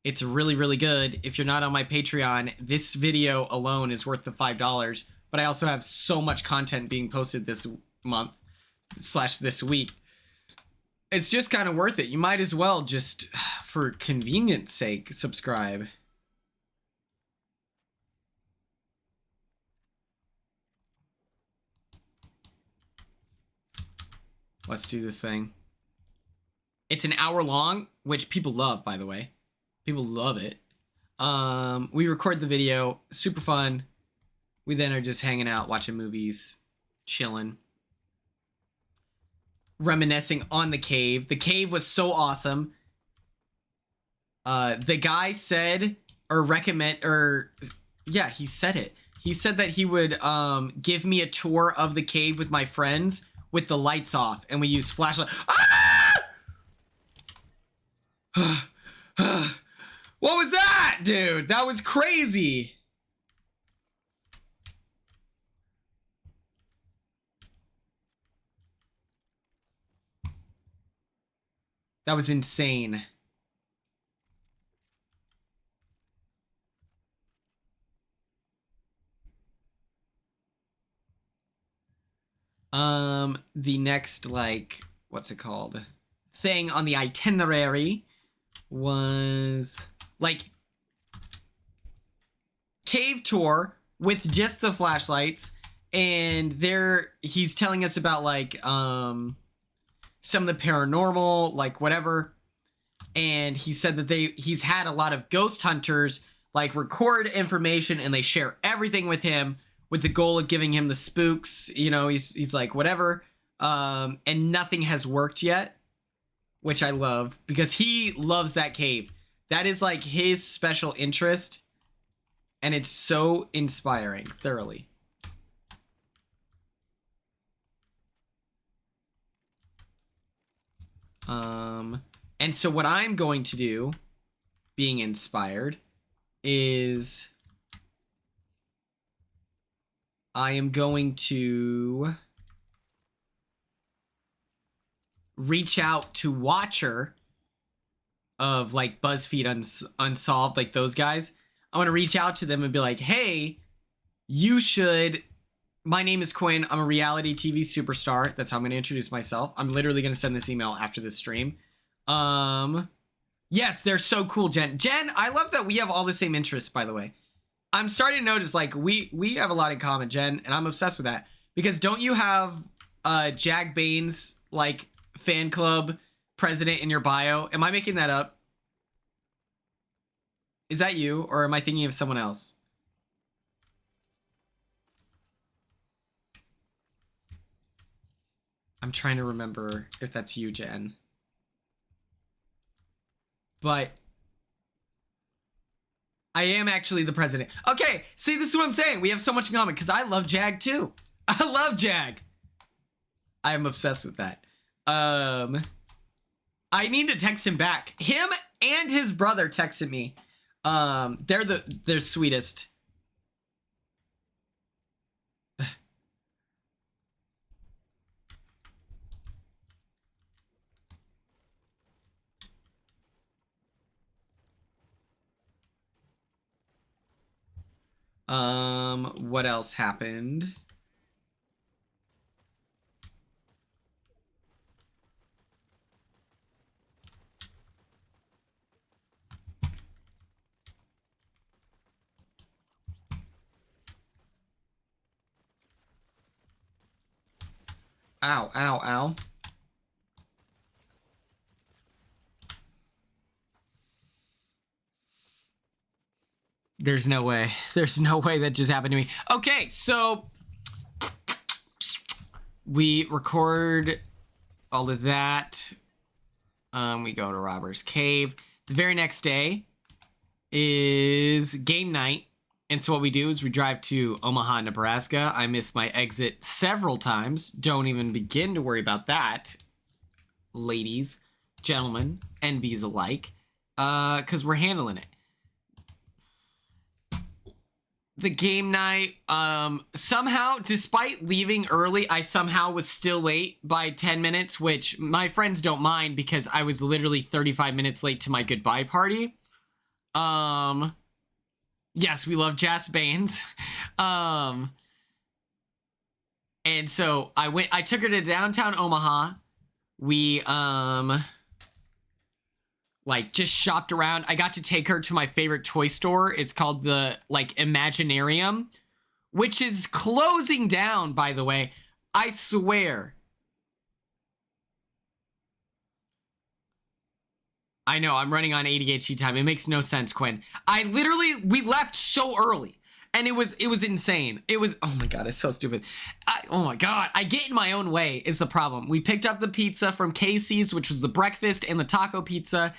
It's really, really good. If you're not on my Patreon, this video alone is worth the $5. But I also have so much content being posted this month / this week. It's just kind of worth it. You might as well just, for convenience sake, subscribe. Let's do this thing. It's an hour long, which people love, by the way. People love it. We record the video, super fun. We then are just hanging out, watching movies, chilling, reminiscing on the cave. The cave was so awesome. The guy said, or recommend, or yeah, he said it. He said that he would give me a tour of the cave with my friends with the lights off, and we used flashlight. Ah! What was that, dude? That was crazy. That was insane. The next, like, what's it called? Thing on the itinerary was, like, cave tour, with just the flashlights, and he's telling us about like some of the paranormal, like whatever. And he said that he's had a lot of ghost hunters like record information, and they share everything with him with the goal of giving him the spooks. You know, he's like whatever. And nothing has worked yet, which I love because he loves that cave. That is like his special interest, and it's so inspiring, thoroughly. And so what I'm going to do, being inspired, is I am going to reach out to Watcher of like BuzzFeed Unsolved, like those guys. I want to reach out to them and be like, hey, you should... My name is Quinn. I'm a reality TV superstar. That's how I'm going to introduce myself. I'm literally going to send this email after this stream. Yes, they're so cool, Jen. Jen, I love that we have all the same interests, by the way. I'm starting to notice, like, we have a lot in common, Jen, and I'm obsessed with that. Because don't you have Jag Baines, like, fan club president in your bio? Am I making that up? Is that you, or am I thinking of someone else? I'm trying to remember if that's you, Jen. But I am actually the president. Okay, see, this is what I'm saying. We have so much in common because I love Jag too. I love Jag. I am obsessed with that. I need to text him back. Him and his brother texted me. They're sweetest. What else happened? Ow, ow, ow. There's no way. There's no way that just happened to me. Okay, so we record all of that. We go to Robber's Cave. The very next day is game night. And so what we do is we drive to Omaha, Nebraska. I missed my exit several times. Don't even begin to worry about that, ladies, gentlemen, NBs alike, because we're handling it. The game night, somehow, despite leaving early, I somehow was still late by 10 minutes, which my friends don't mind because I was literally 35 minutes late to my goodbye party. Yes, we love Jas Baines. And so I took her to downtown Omaha. We, like, just shopped around. I got to take her to my favorite toy store. It's called the, like, Imaginarium, which is closing down, by the way. I swear. I know, I'm running on ADHD time. It makes no sense, Quinn. We left so early. And it was insane. It was, oh my God, it's so stupid. Oh my God, I get in my own way is the problem. We picked up the pizza from Casey's, which was the breakfast and the taco pizza.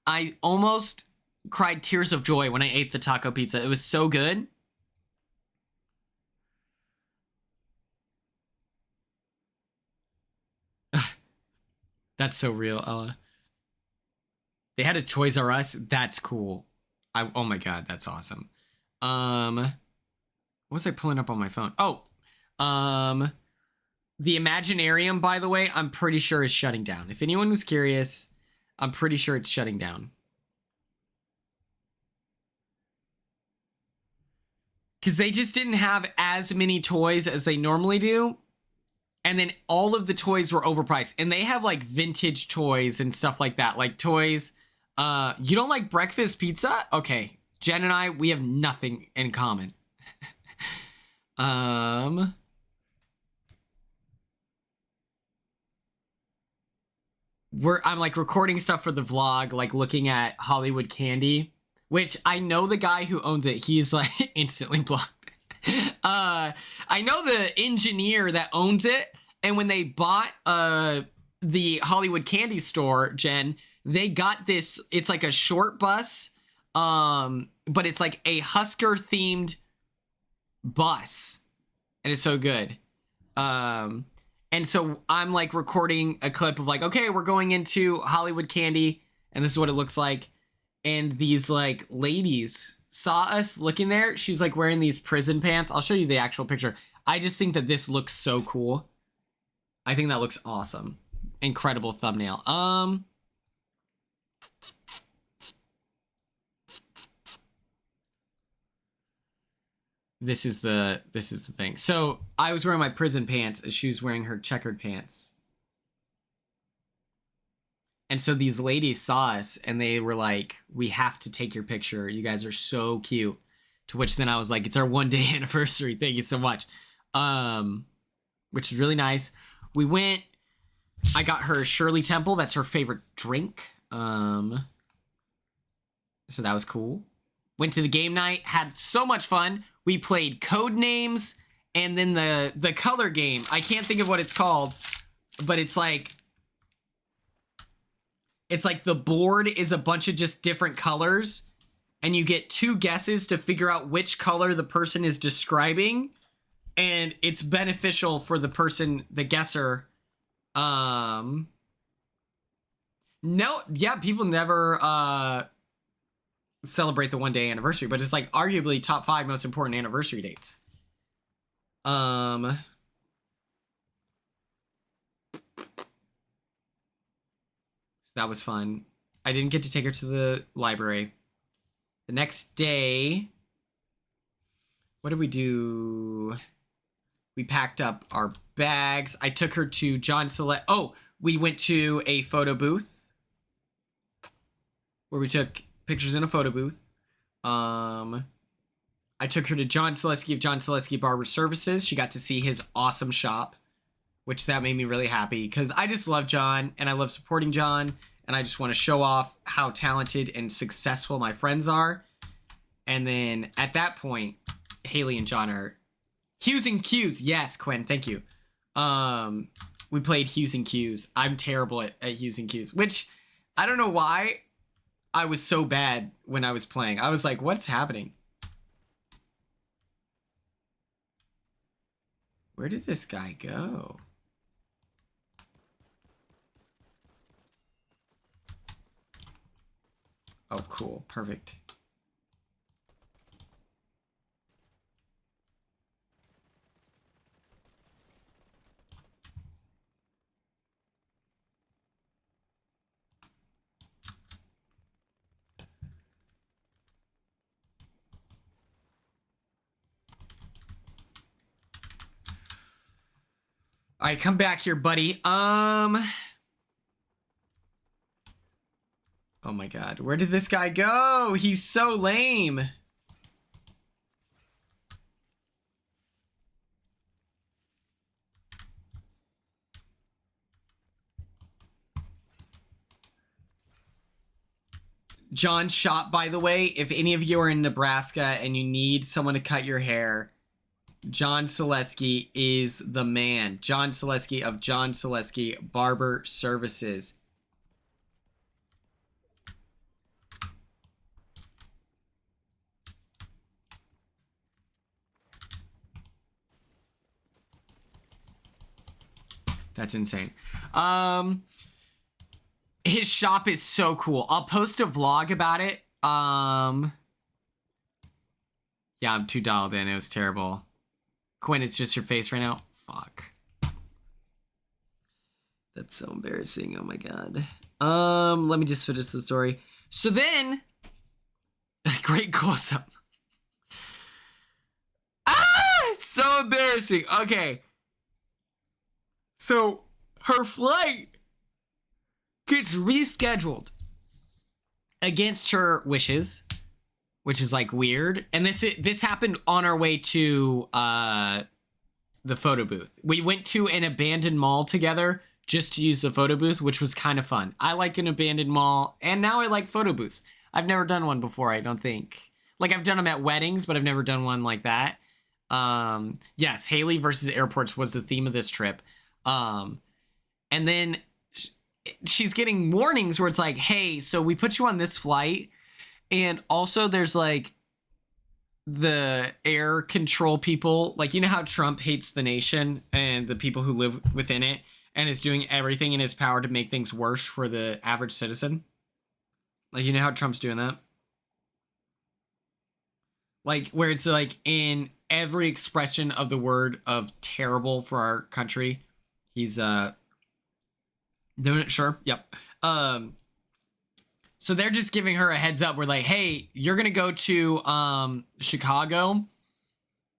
I almost cried tears of joy when I ate the taco pizza. It was so good. That's so real, Ella. They had a Toys R Us. That's cool. Oh my God, that's awesome. What was I pulling up on my phone? Oh, the Imaginarium, by the way, I'm pretty sure is shutting down. If anyone was curious, I'm pretty sure it's shutting down. Because they just didn't have as many toys as they normally do. And then all of the toys were overpriced. And they have like vintage toys and stuff like that. Like toys. You don't like breakfast pizza? Okay. Jen and I, we have nothing in common. I'm like recording stuff for the vlog, like looking at Hollywood Candy, which I know the guy who owns it. He's like instantly blocked. I know the engineer that owns it, and when they bought the Hollywood Candy store, Jen, they got this. It's like a short bus, but it's like a Husker themed bus, and it's so good. And so I'm like recording a clip of like, okay, we're going into Hollywood Candy, and this is what it looks like. And these like ladies saw us looking there. She's like wearing these prison pants. I'll show you the actual picture. I just think that this looks so cool. I think that looks awesome. Incredible thumbnail. This is the thing. So I was wearing my prison pants as she was wearing her checkered pants. And so these ladies saw us and they were like, we have to take your picture. You guys are so cute. To which then I was like, it's our 1 day anniversary. Thank you so much. Which is really nice. We went, I got her Shirley Temple. That's her favorite drink. So that was cool. Went to the game night, had so much fun. We played code names and then the color game. I can't think of what it's called, but it's like the board is a bunch of just different colors and you get 2 guesses to figure out which color the person is describing, and it's beneficial for the person, the guesser. No, yeah, people never celebrate the 1 day anniversary, but it's like arguably top 5 most important anniversary dates. That was fun. I didn't get to take her to the library. The next day, what did we do? We packed up our bags. I took her to John Select. Oh, we went to a photo booth where we took pictures in a photo booth. I took her to John Selesky of John Selesky Barber Services. She got to see his awesome shop, which that made me really happy because I just love John and I love supporting John, and I just want to show off how talented and successful my friends are. And then at that point, Haley and John are Hughes and Q's. Yes, Quinn, thank you. We played Hughes and Q's. I'm terrible at Hughes and Q's, which I don't know why I was so bad when I was playing. I was like, what's happening? Where did this guy go? Oh, cool. Perfect. All right, come back here, buddy. Oh my God, where did this guy go? He's so lame. John's shop, by the way, if any of you are in Nebraska and you need someone to cut your hair, John Selesky is the man. John Selesky of John Selesky Barber Services. That's insane. His shop is so cool. I'll post a vlog about it. Yeah, I'm too dialed in. It was terrible. Quinn, it's just your face right now. Fuck. That's so embarrassing. Oh my God. Let me just finish the story. So then, great close up. It's so embarrassing. Okay. So her flight gets rescheduled against her wishes, which is like weird. And this happened on our way to the photo booth. We went to an abandoned mall together just to use the photo booth, which was kind of fun. I like an abandoned mall, and now I like photo booths. I've never done one before, I don't think. Like, I've done them at weddings, but I've never done one like that. Yes, Haley versus airports was the theme of this trip. And then she's getting warnings where it's like, hey, so we put you on this flight, and also there's like the air control people, like, you know how Trump hates the nation and the people who live within it and is doing everything in his power to make things worse for the average citizen? Like, you know how Trump's doing that? Like, where it's like in every expression of the word of terrible for our country, he's doing it. Sure. Yep. So they're just giving her a heads up. We're like, hey, you're going to go to Chicago,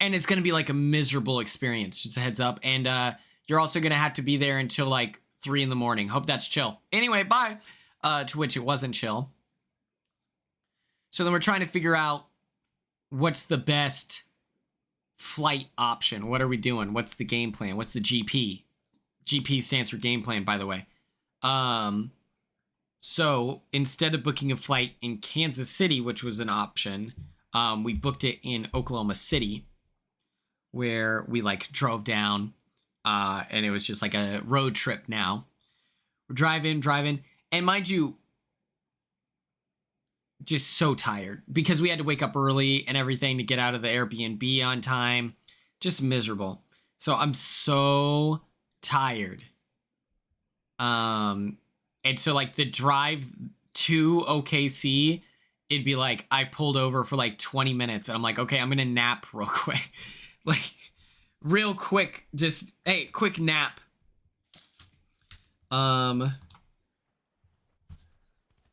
and it's going to be like a miserable experience. Just a heads up. And you're also going to have to be there until like 3 a.m. Hope that's chill. Anyway, bye. To which it wasn't chill. So then we're trying to figure out what's the best flight option. What are we doing? What's the game plan? What's the GP? GP stands for game plan, by the way. So instead of booking a flight in Kansas City, which was an option, we booked it in Oklahoma City, where we like drove down, and it was just like a road trip now. We're driving, and mind you, just so tired because we had to wake up early and everything to get out of the Airbnb on time. Just miserable. So I'm so tired. And so like the drive to OKC, it'd be like I pulled over for like 20 minutes and I'm like, okay, I'm gonna nap real quick. Like real quick, just hey, quick nap.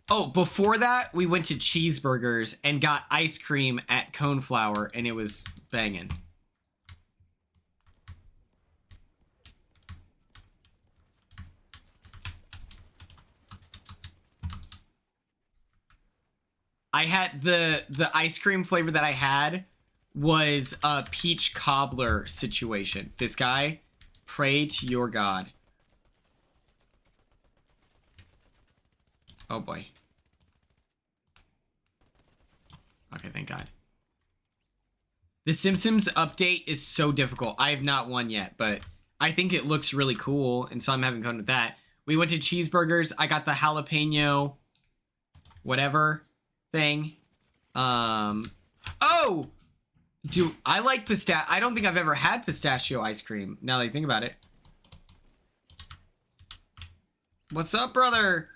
Oh, before that, we went to Cheeseburgers and got ice cream at Coneflower, and it was banging. I had the ice cream flavor that I had was a peach cobbler situation. This guy, pray to your God. Oh boy. Okay, thank God. The Simpsons update is so difficult. I have not won yet, but I think it looks really cool, and so I'm having fun with that. We went to Cheeseburgers. I got the jalapeno whatever thing. Oh! Do I like pistachio? I don't think I've ever had pistachio ice cream, now that I think about it. What's up, brother?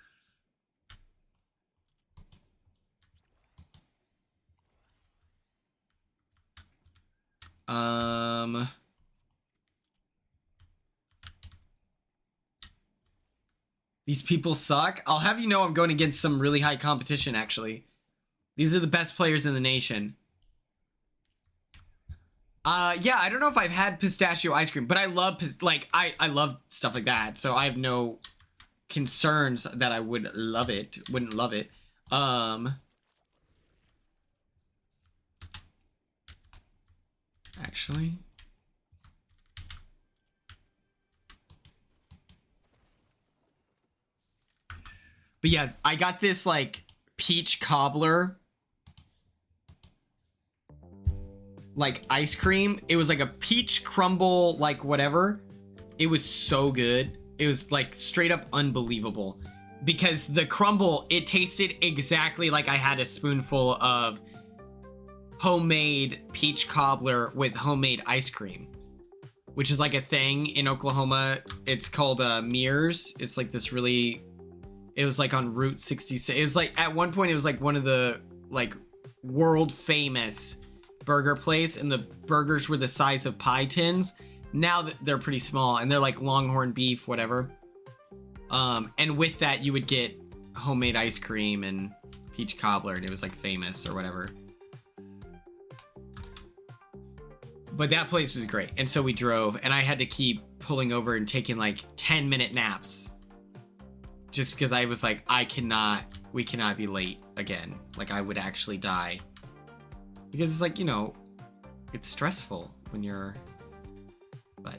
These people suck. I'll have you know I'm going against some really high competition, actually. These are the best players in the nation. Yeah, I don't know if I've had pistachio ice cream, but I love, I love stuff like that, so I have no concerns that I wouldn't love it. Actually... But yeah, I got this, like, peach cobbler, like, ice cream. It was like a peach crumble, like, whatever. It was so good. It was, like, straight up unbelievable. Because the crumble, it tasted exactly like I had a spoonful of homemade peach cobbler with homemade ice cream, which is, like, a thing in Oklahoma. It's called Mears. It's, like, this really... It was like on Route 66. It was like at one point it was like one of the like world famous burger place, and the burgers were the size of pie tins. Now that they're pretty small and they're like Longhorn beef, whatever. And with that you would get homemade ice cream and peach cobbler, and it was like famous or whatever. But that place was great, and so we drove, and I had to keep pulling over and taking like 10-minute naps. Just because I was like, we cannot be late again. Like, I would actually die Because it's like, you know, it's stressful when you're, but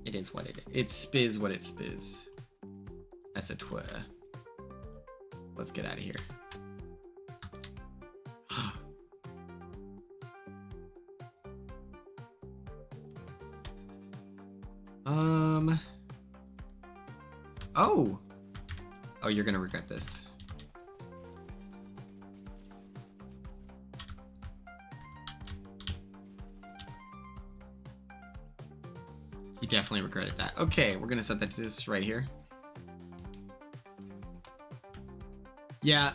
it is what it is. It's spiz what it spiz. That's a twir. Let's get out of here. Oh. Oh, you're gonna regret this. You definitely regretted that. Okay, we're gonna set that to this right here. Yeah,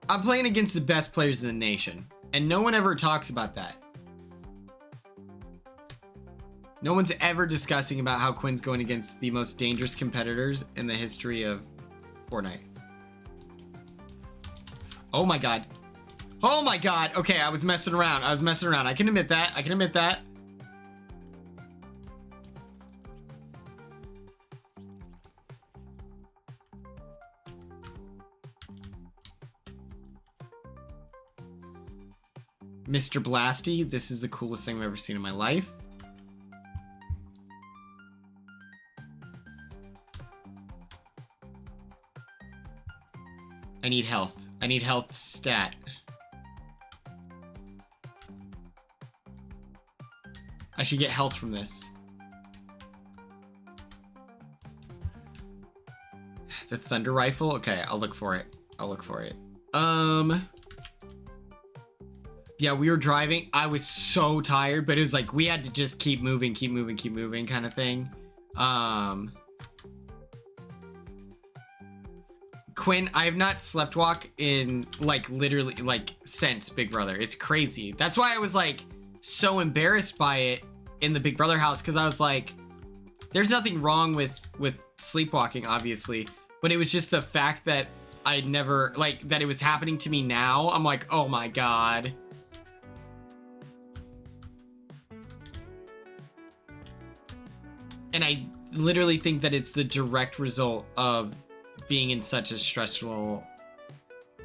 I'm playing against the best players in the nation, and no one ever talks about that. No one's ever discussing about how Quinn's going against the most dangerous competitors in the history of Fortnite. Oh my god. Oh my god. Okay, I was messing around. I can admit that. Mr. Blasty, this is the coolest thing I've ever seen in my life. I need health. I need health stat. I should get health from this. The thunder rifle? Okay, I'll look for it. Yeah, we were driving. I was so tired, but it was like we had to just keep moving kind of thing. Quinn, I have not slept walk in like literally like since Big Brother. It's crazy. That's why I was like so embarrassed by it in the Big Brother house, because I was like, there's nothing wrong with sleepwalking, obviously, but it was just the fact that I never like that it was happening to me now. I'm like, oh my god. And I literally think that it's the direct result of being in such a stressful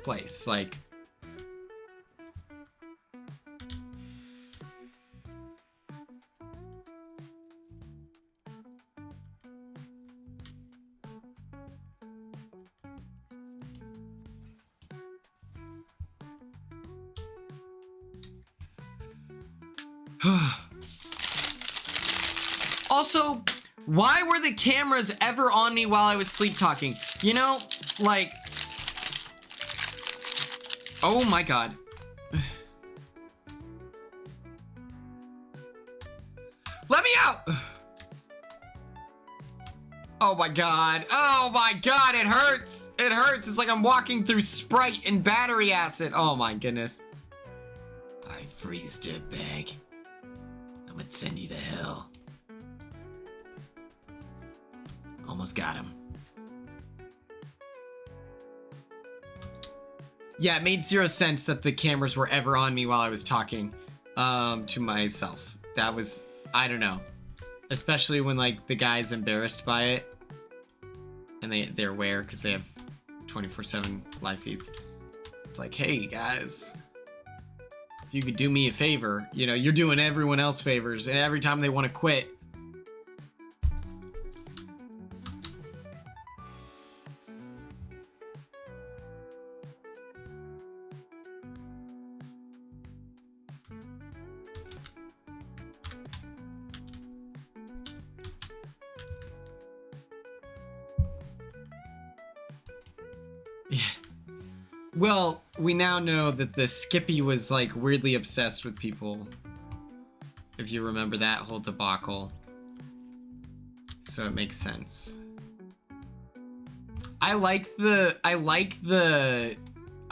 place. Like, also, why were the cameras ever on me while I was sleep talking? You know, like, oh my god. Let me out! Oh my god. Oh my god, it hurts. It hurts. It's like I'm walking through Sprite and battery acid. Oh my goodness. I freeze dirtbag. I'm gonna send you to hell. Almost got him. Yeah, it made zero sense that the cameras were ever on me while I was talking to myself. That was, I don't know. Especially when like the guy's embarrassed by it. And they're aware because they have 24/7 live feeds. It's like, hey guys, if you could do me a favor, you know, you're doing everyone else favors, and every time they want to quit. Yeah. Well, we now know that the Skippy was like weirdly obsessed with people. If you remember that whole debacle. So it makes sense. I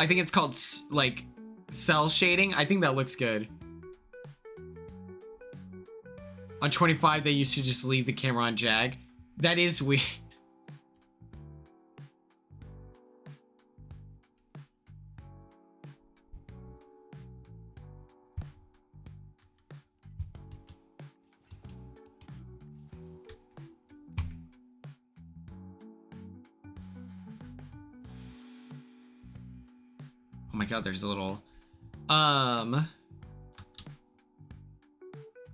think it's called like cell shading. I think that looks good. On 25, they used to just leave the camera on Jag. That is weird. Oh my god, there's a little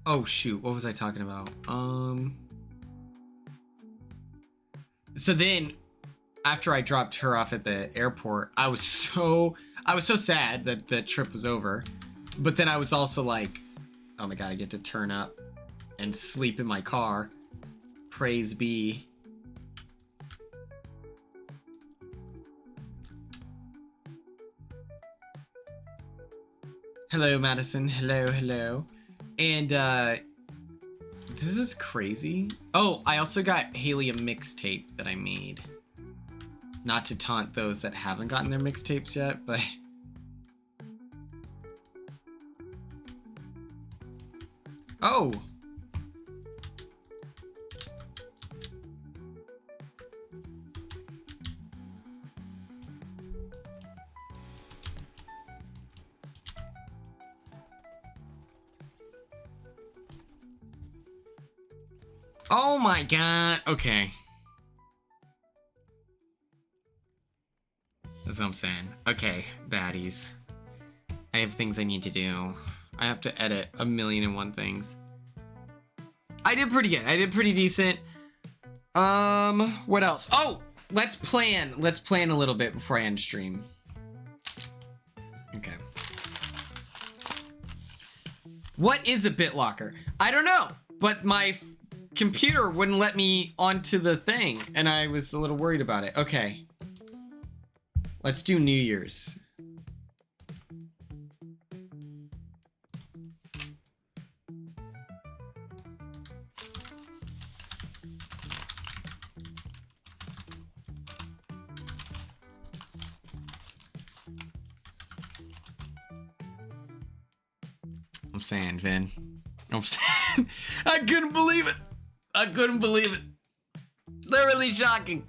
Oh shoot, what was I talking about? So then after I dropped her off at the airport, I was so sad that the trip was over. But then I was also like, oh my god, I get to turn up and sleep in my car. Praise be. Hello, Madison. Hello. And this is crazy. Oh, I also got Haley a mixtape that I made. Not to taunt those that haven't gotten their mixtapes yet, but oh. Oh my god. Okay. That's what I'm saying. Okay, baddies. I have things I need to do. I have to edit 1,000,001 things. I did pretty good. I did pretty decent. What else? Oh, let's plan. Let's plan a little bit before I end stream. Okay. What is a BitLocker? I don't know, but my computer wouldn't let me onto the thing, and I was a little worried about it. Okay. Let's do New Year's. I'm saying, Vin. I'm saying. I couldn't believe it. I couldn't believe it. Thoroughly shocking.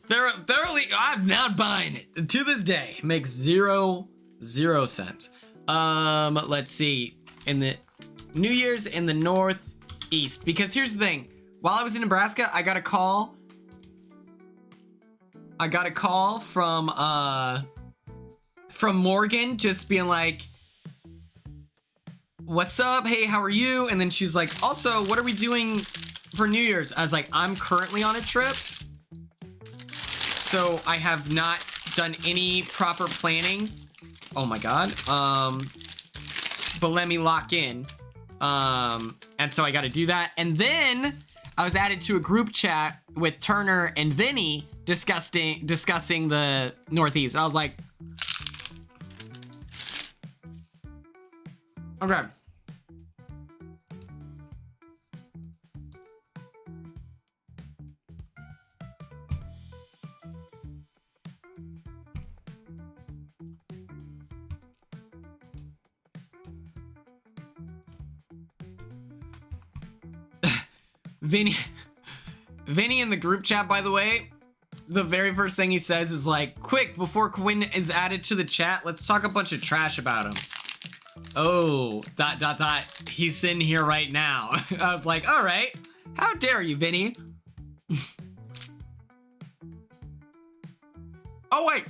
Thoroughly, I'm not buying it. To this day, it makes zero sense. Let's see. In the New Year's in the Northeast. Because here's the thing. While I was in Nebraska, I got a call. From Morgan, just being like, what's up? Hey, how are you? And then she's like, also, what are we doing for New Year's? I was like, I'm currently on a trip. So I have not done any proper planning. Oh my god. But let me lock in. And so I got to do that. And then I was added to a group chat with Turner and Vinny discussing the Northeast. I was like, okay. Vinny in the group chat, by the way, the very first thing he says is like, quick, before Quinn is added to the chat, let's talk a bunch of trash about him. Oh, ... He's in here right now. I was like, all right, how dare you, Vinny? Oh, wait.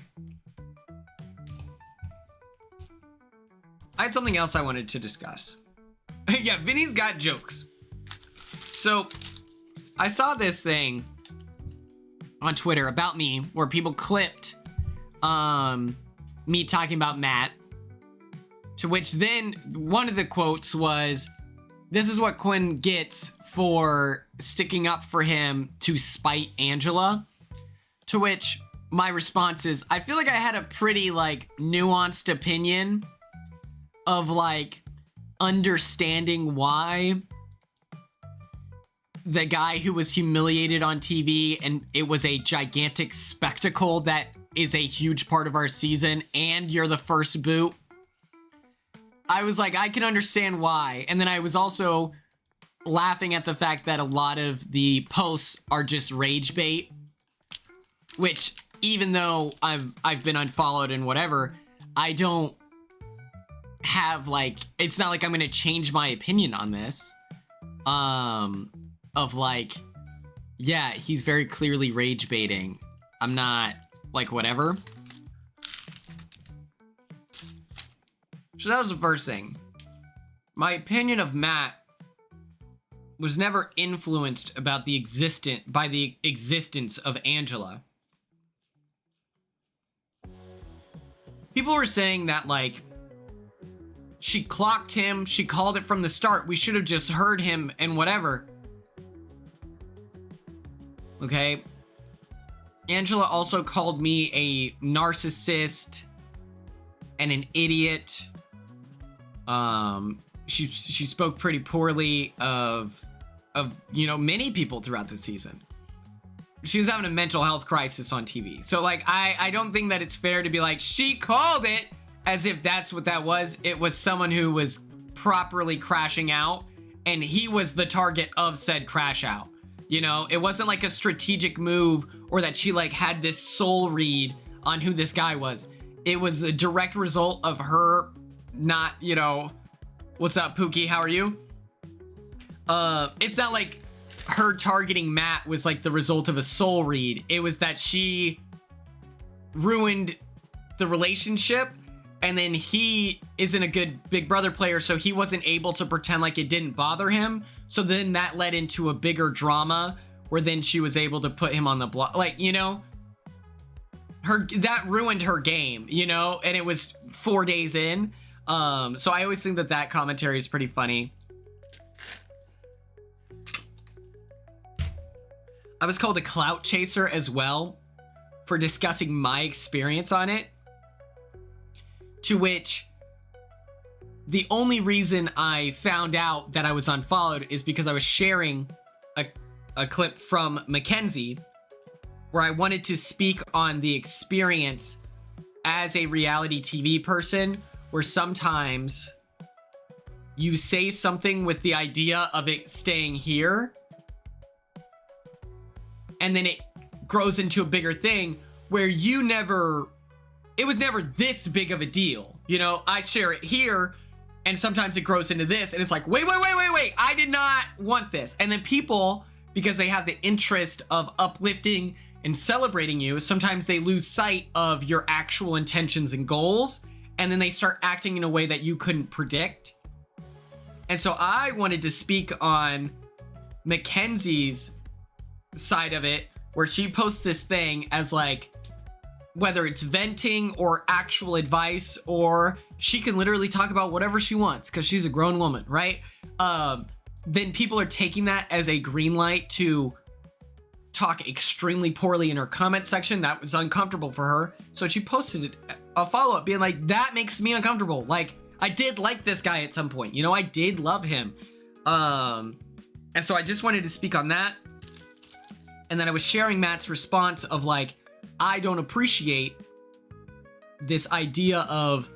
I had something else I wanted to discuss. Yeah, Vinny's got jokes. So, I saw this thing on Twitter about me where people clipped me talking about Matt, to which then one of the quotes was, this is what Quinn gets for sticking up for him to spite Angela, to which my response is, I feel like I had a pretty like nuanced opinion of like understanding why the guy who was humiliated on TV and it was a gigantic spectacle that is a huge part of our season, and you're the first boot. I was like, I can understand why. And then I was also laughing at the fact that a lot of the posts are just rage bait, which even though I've been unfollowed and whatever, I don't have like, it's not like I'm going to change my opinion on this. Of like, yeah, he's very clearly rage baiting. I'm not like whatever. So that was the first thing. My opinion of Matt was never influenced by the existence of Angela. People were saying that, like, she clocked him, she called it from the start, we should have just heard him and whatever. Okay? Angela also called me a narcissist and an idiot. She spoke pretty poorly of many people throughout the season. She was having a mental health crisis on TV. So, like, I don't think that it's fair to be like, she called it, as if that's what that was. It was someone who was properly crashing out, and he was the target of said crash out. You know, it wasn't like a strategic move or that she, like, had this soul read on who this guy was. It was a direct result of her not, what's up, Pookie? How are you? It's not like her targeting Matt was like the result of a soul read. It was that she ruined the relationship, and then he isn't a good Big Brother player, so he wasn't able to pretend like it didn't bother him. So then that led into a bigger drama where then she was able to put him on the block. Like, that ruined her game, and it was 4 days in. So I always think that commentary is pretty funny. I was called a clout chaser as well for discussing my experience on it. To which the only reason I found out that I was unfollowed is because I was sharing a clip from Mackenzie where I wanted to speak on the experience as a reality TV person, where sometimes you say something with the idea of it staying here, and then it grows into a bigger thing where it was never this big of a deal. I share it here, and sometimes it grows into this, and it's like, wait, I did not want this. And then people, because they have the interest of uplifting and celebrating you, sometimes they lose sight of your actual intentions and goals, and then they start acting in a way that you couldn't predict. And so I wanted to speak on Mackenzie's side of it, where she posts this thing as like, whether it's venting or actual advice, or she can literally talk about whatever she wants because she's a grown woman, right? Then people are taking that as a green light to talk extremely poorly in her comment section. That was uncomfortable for her. So she posted a follow-up being like, that makes me uncomfortable. Like, I did like this guy at some point. I did love him. And so I just wanted to speak on that. And then I was sharing Matt's response of like, I don't appreciate this idea of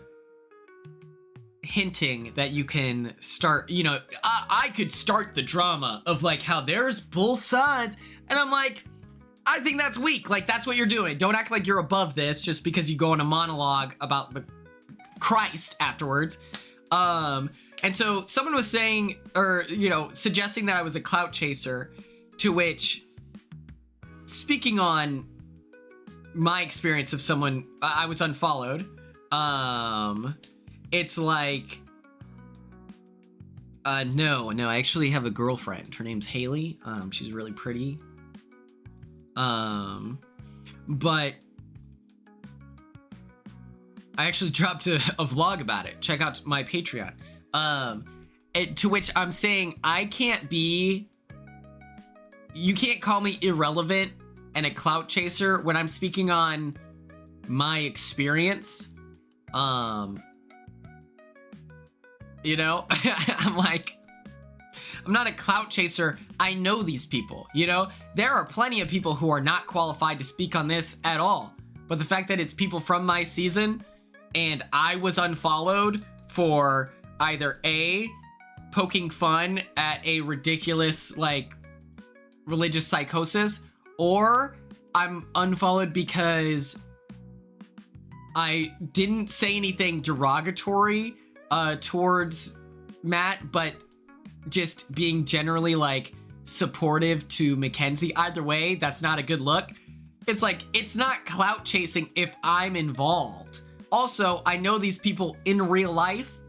hinting that you can start, I could start the drama of like how there's both sides. And I'm like, I think that's weak. Like, that's what you're doing. Don't act like you're above this just because you go on a monologue about the Christ afterwards. And so someone was saying, or, suggesting that I was a clout chaser, to which, speaking on my experience of someone, I was unfollowed. It's like, no, I actually have a girlfriend. Her name's Haley. She's really pretty. But I actually dropped a vlog about it. Check out my Patreon. To which I'm saying, you can't call me irrelevant and a clout chaser when I'm speaking on my experience. I'm like, I'm not a clout chaser. I know these people, there are plenty of people who are not qualified to speak on this at all. But the fact that it's people from my season and I was unfollowed for either A, poking fun at a ridiculous, like, religious psychosis, or I'm unfollowed because I didn't say anything derogatory towards Matt, but just being generally like supportive to Mackenzie. Either way, that's not a good look. It's like, it's not clout chasing if I'm involved. Also, I know these people in real life.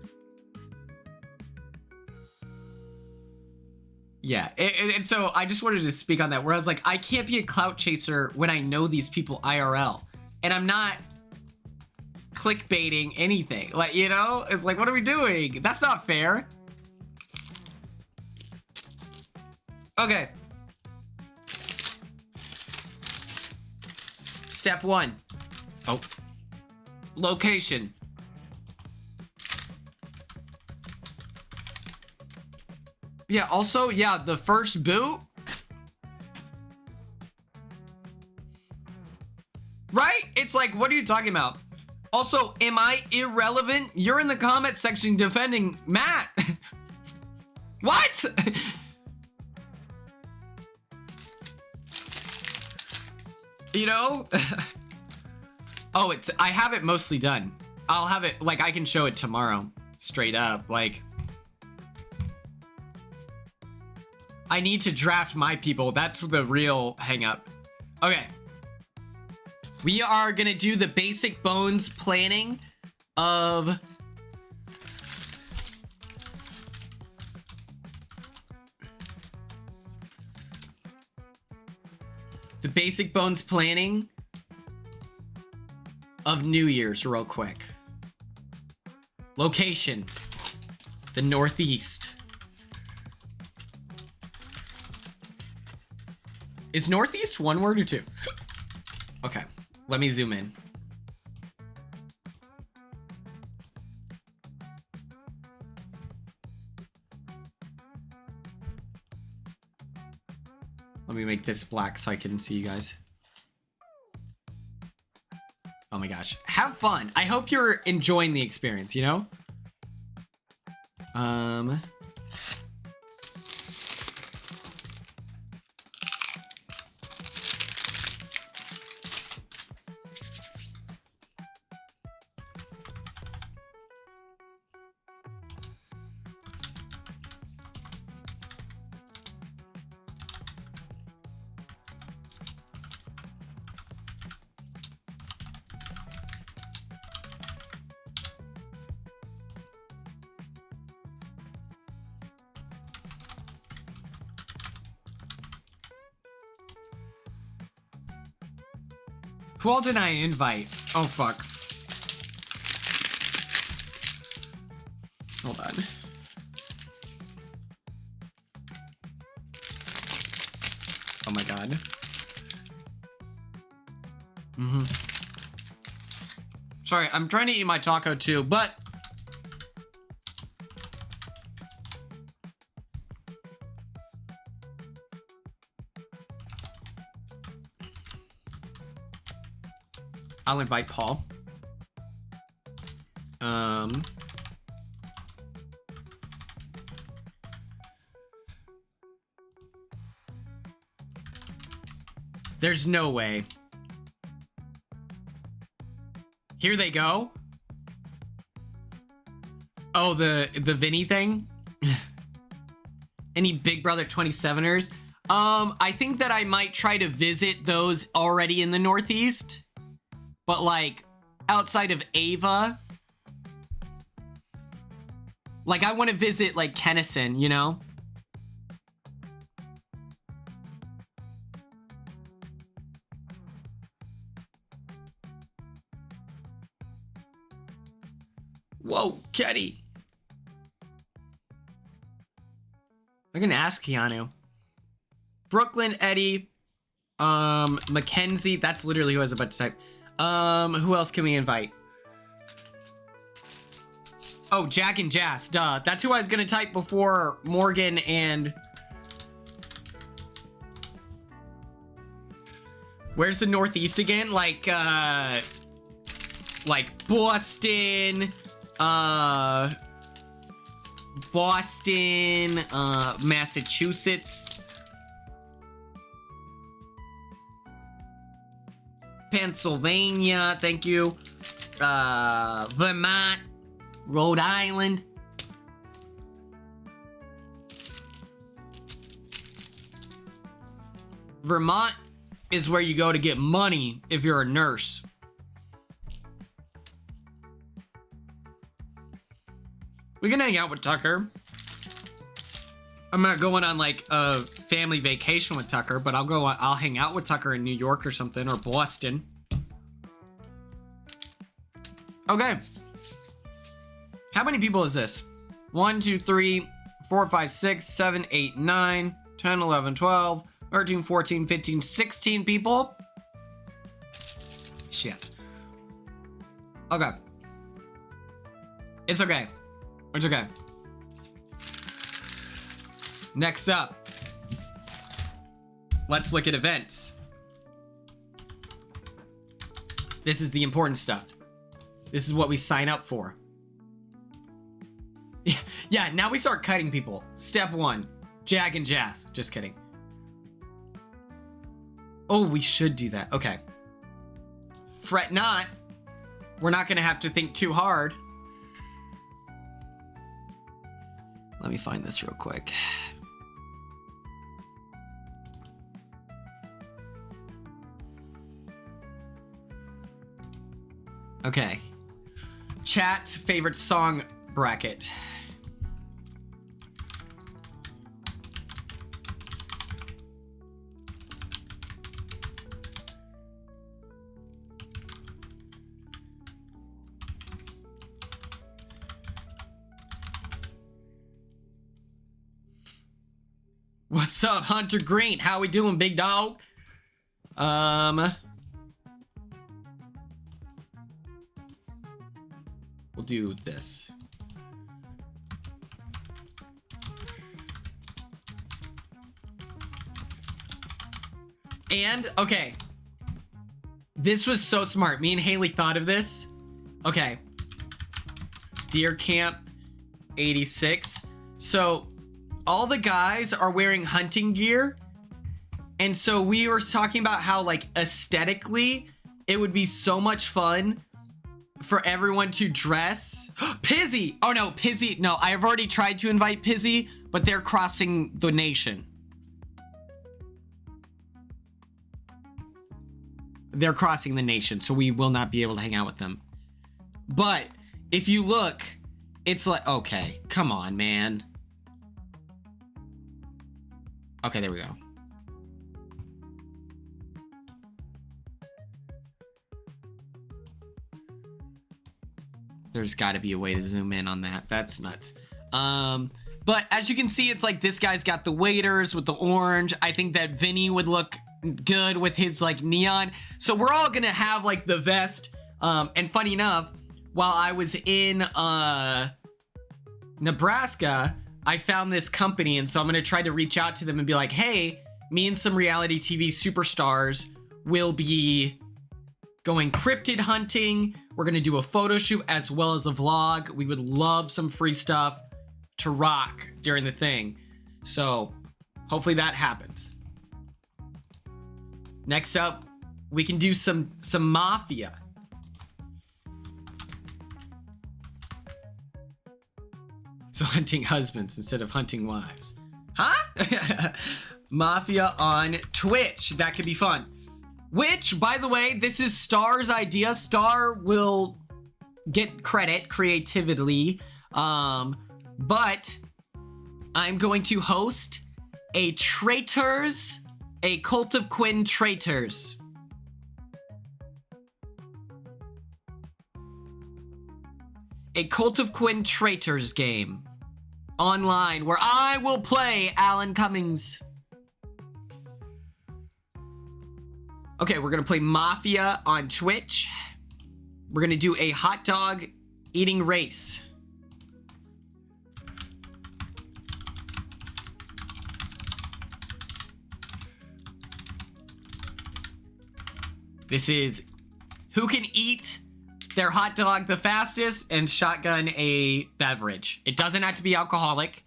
Yeah, and so I just wanted to speak on that, where I was like, I can't be a clout chaser when I know these people IRL, and I'm not clickbaiting anything. Like, you know, it's like, what are we doing? That's not fair. Okay. Step 1. Oh. Location. Yeah, also, yeah, the first boot. Right? It's like, what are you talking about? Also, am I irrelevant? You're in the comment section defending Matt. What? You know? Oh, I have it mostly done. I'll have it, like, I can show it tomorrow. Straight up, like. I need to draft my people. That's the real hang up. Okay. We are gonna do the basic bones planning of New Year's real quick. Location, the Northeast. Is Northeast one word or two? Okay, let me zoom in. Let me make this black so I can see you guys. Oh my gosh, have fun. I hope you're enjoying the experience, you know? Who all did I invite? Oh, fuck. Hold on. Oh my god. Sorry, I'm trying to eat my taco too, but I'll invite Paul. There's no way. Here they go. Oh, the Vinny thing. Any Big Brother 27ers? I think that I might try to visit those already in the Northeast. But like outside of Ava, like I want to visit like Kennison, you know? Whoa, Ketty. I can ask Keanu. Brooklyn, Eddie, Mackenzie. That's literally who I was about to type. Who else can we invite? Oh, Jack and Jazz, duh. That's who I was gonna type before Morgan and... Where's the Northeast again? Like Boston, Massachusetts, Pennsylvania, thank you, Vermont, Rhode Island. Vermont is where you go to get money if you're a nurse. We can hang out with Tucker. I'm not going on like a family vacation with Tucker, but I'll hang out with Tucker in New York or something, or Boston. Okay. How many people is this? 1, 2, 3, 4, 5, 6, 7, 8, 9, 10, 11, 12, 13, 14, 15, 16 people. Shit. Okay. It's okay. It's okay. Next up, let's look at events. This is the important stuff. This is what we sign up for. Yeah, now we start cutting people. Step 1, Jag and Jazz. Just kidding. Oh, we should do that. Okay. Fret not. We're not gonna have to think too hard. Let me find this real quick. Okay. Chat's favorite song bracket. What's up, Hunter Green? How we doing, big dog? We'll do this. And, okay. This was so smart. Me and Haley thought of this. Okay. Deer Camp 86. So, all the guys are wearing hunting gear. And so we were talking about how, like, aesthetically, it would be so much fun for everyone to dress. Pizzy! Oh no, Pizzy. No, I have already tried to invite Pizzy, but they're crossing the nation. They're crossing the nation, so we will not be able to hang out with them. But if you look, it's like, okay, come on, man. Okay, there we go. There's got to be a way to zoom in on that. That's nuts. But as you can see, it's like this guy's got the waders with the orange. I think that Vinny would look good with his like neon. So we're all gonna have like the vest. And funny enough, while I was in Nebraska, I found this company, and so I'm gonna try to reach out to them and be like, hey, me and some reality TV superstars will be going cryptid hunting. We're gonna do a photo shoot as well as a vlog. We would love some free stuff to rock during the thing. So hopefully that happens. Next up, we can do some mafia. So hunting husbands instead of hunting wives. Huh? Mafia on Twitch. That could be fun. Which, by the way, this is Star's idea. Star will get credit creatively. But I'm going to host a Cult of Quinn Traitors. A Cult of Quinn Traitors game online where I will play Alan Cummings. Okay, we're gonna play Mafia on Twitch. We're gonna do a hot dog eating race. This is who can eat their hot dog the fastest and shotgun a beverage. It doesn't have to be alcoholic.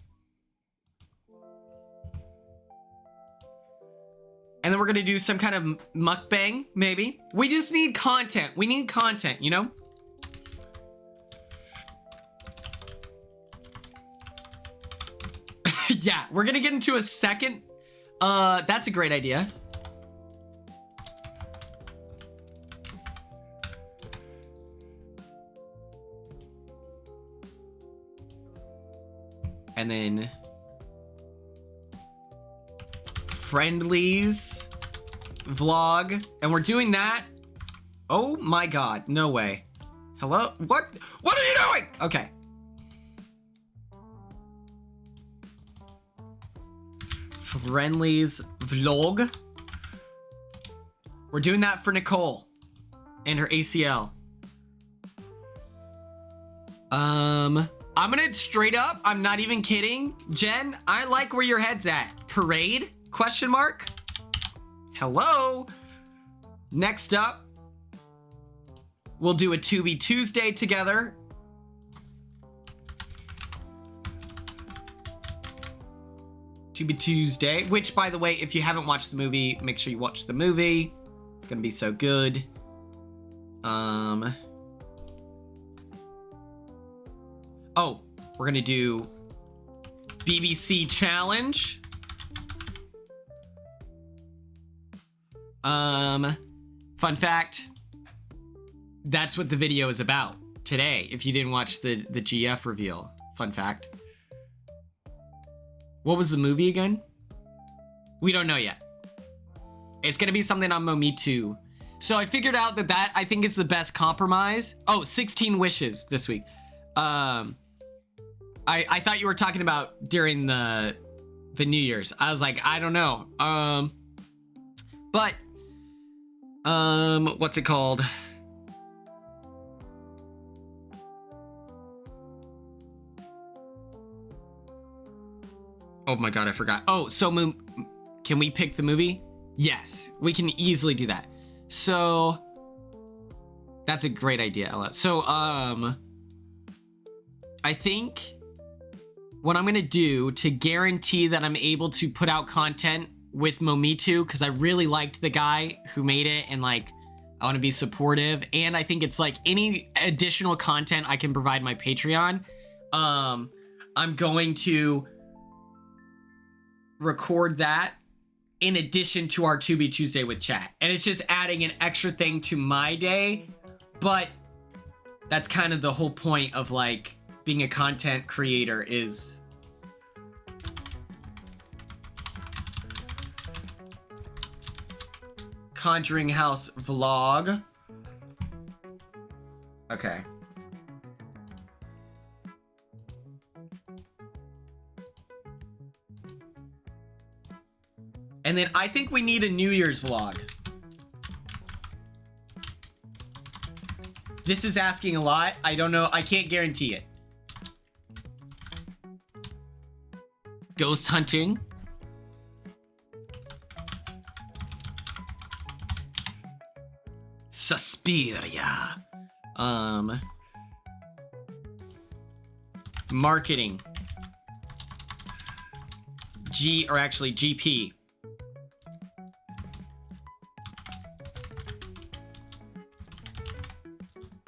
And then we're gonna do some kind of mukbang, maybe. We just need content. We need content, you know? Yeah, we're gonna get into a second. That's a great idea. And then Friendlies vlog, and we're doing that. Oh my god, no way. Hello? What are you doing? Okay. Friendlies vlog. We're doing that for Nicole and her ACL. I'm gonna straight up, I'm not even kidding. Jen, I like where your head's at. Parade? Question mark? Hello? Next up, we'll do a 2B Tuesday together. Tuesday, which, by the way, if you haven't watched the movie, make sure you watch the movie. It's gonna be so good. Oh, we're gonna do BBC challenge. Fun fact, that's what the video is about today. If you didn't watch the GF reveal, fun fact. What was the movie again? We don't know yet. It's gonna be something on Momitu. So I figured out that I think is the best compromise. Oh, 16 wishes this week. I thought you were talking about during the New Year's. I was like, I don't know. But what's it called? Oh my god, I forgot. Oh, so can we pick the movie? Yes, we can easily do that. So that's a great idea, Ella. So I think what I'm gonna do to guarantee that I'm able to put out content with Momitu, because I really liked the guy who made it, and like I want to be supportive, and I think it's like any additional content I can provide my Patreon, I'm going to record that in addition to our 2B Tuesday with chat, and it's just adding an extra thing to my day. But that's kind of the whole point of like being a content creator, is Conjuring House vlog. Okay. And then I think we need a New Year's vlog. This is asking a lot. I don't know. I can't guarantee it. Ghost hunting. Suspiria. Marketing. GP.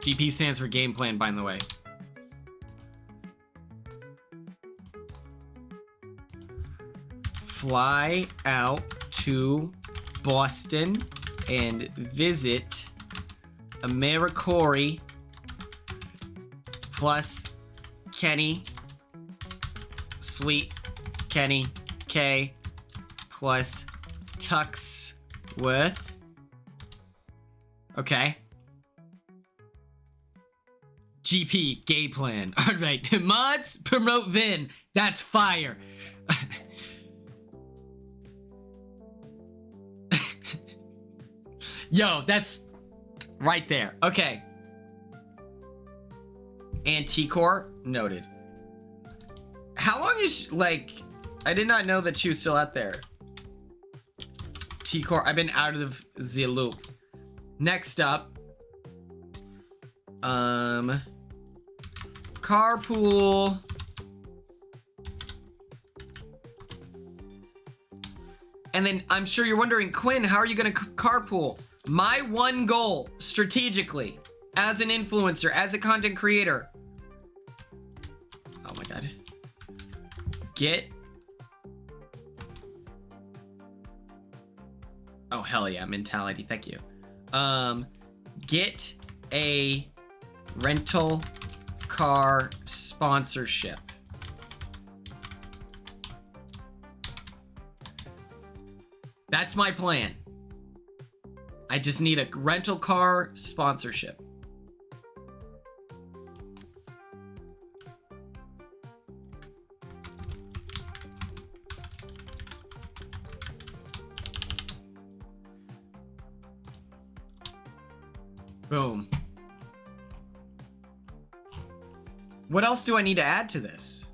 GP stands for game plan, by the way. Fly out to Boston and visit AmeriCorey plus Kenny, Sweet Kenny K plus Tuxworth. Okay. GP, gay plan. All right, mods promote Vin. That's fire. Yo, that's right there. Okay. Anticore, noted. How long is she, like, I did not know that she was still out there. T-Core, I've been out of the loop. Next up, carpool. And then I'm sure you're wondering, Quinn, how are you gonna carpool? My one goal, strategically, as an influencer, as a content creator. Oh my god. Get. Oh hell yeah, mentality, thank you. Get a rental car sponsorship. That's my plan. I just need a rental car sponsorship. Boom. What else do I need to add to this?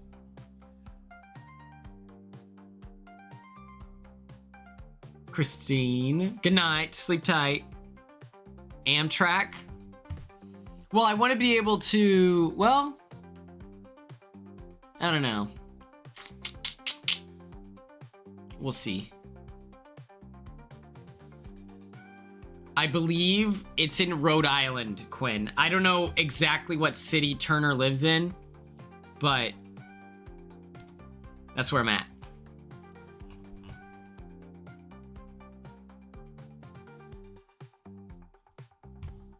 Christine, good night, sleep tight. Amtrak. Well, I want to be able to, well, I don't know. We'll see. I believe it's in Rhode Island, Quinn. I don't know exactly what city Turner lives in, but that's where I'm at.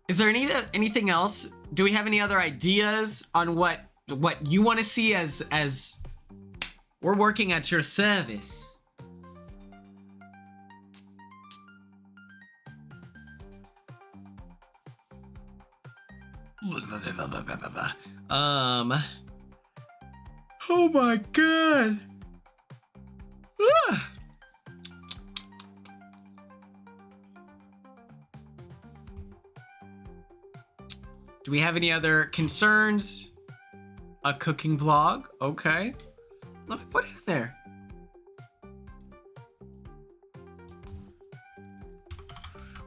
Is there anything else? Do we have any other ideas on what you want to see as we're working at your service? Oh my god. Ah. Do we have any other concerns? A cooking vlog? Okay. Let me put it in there.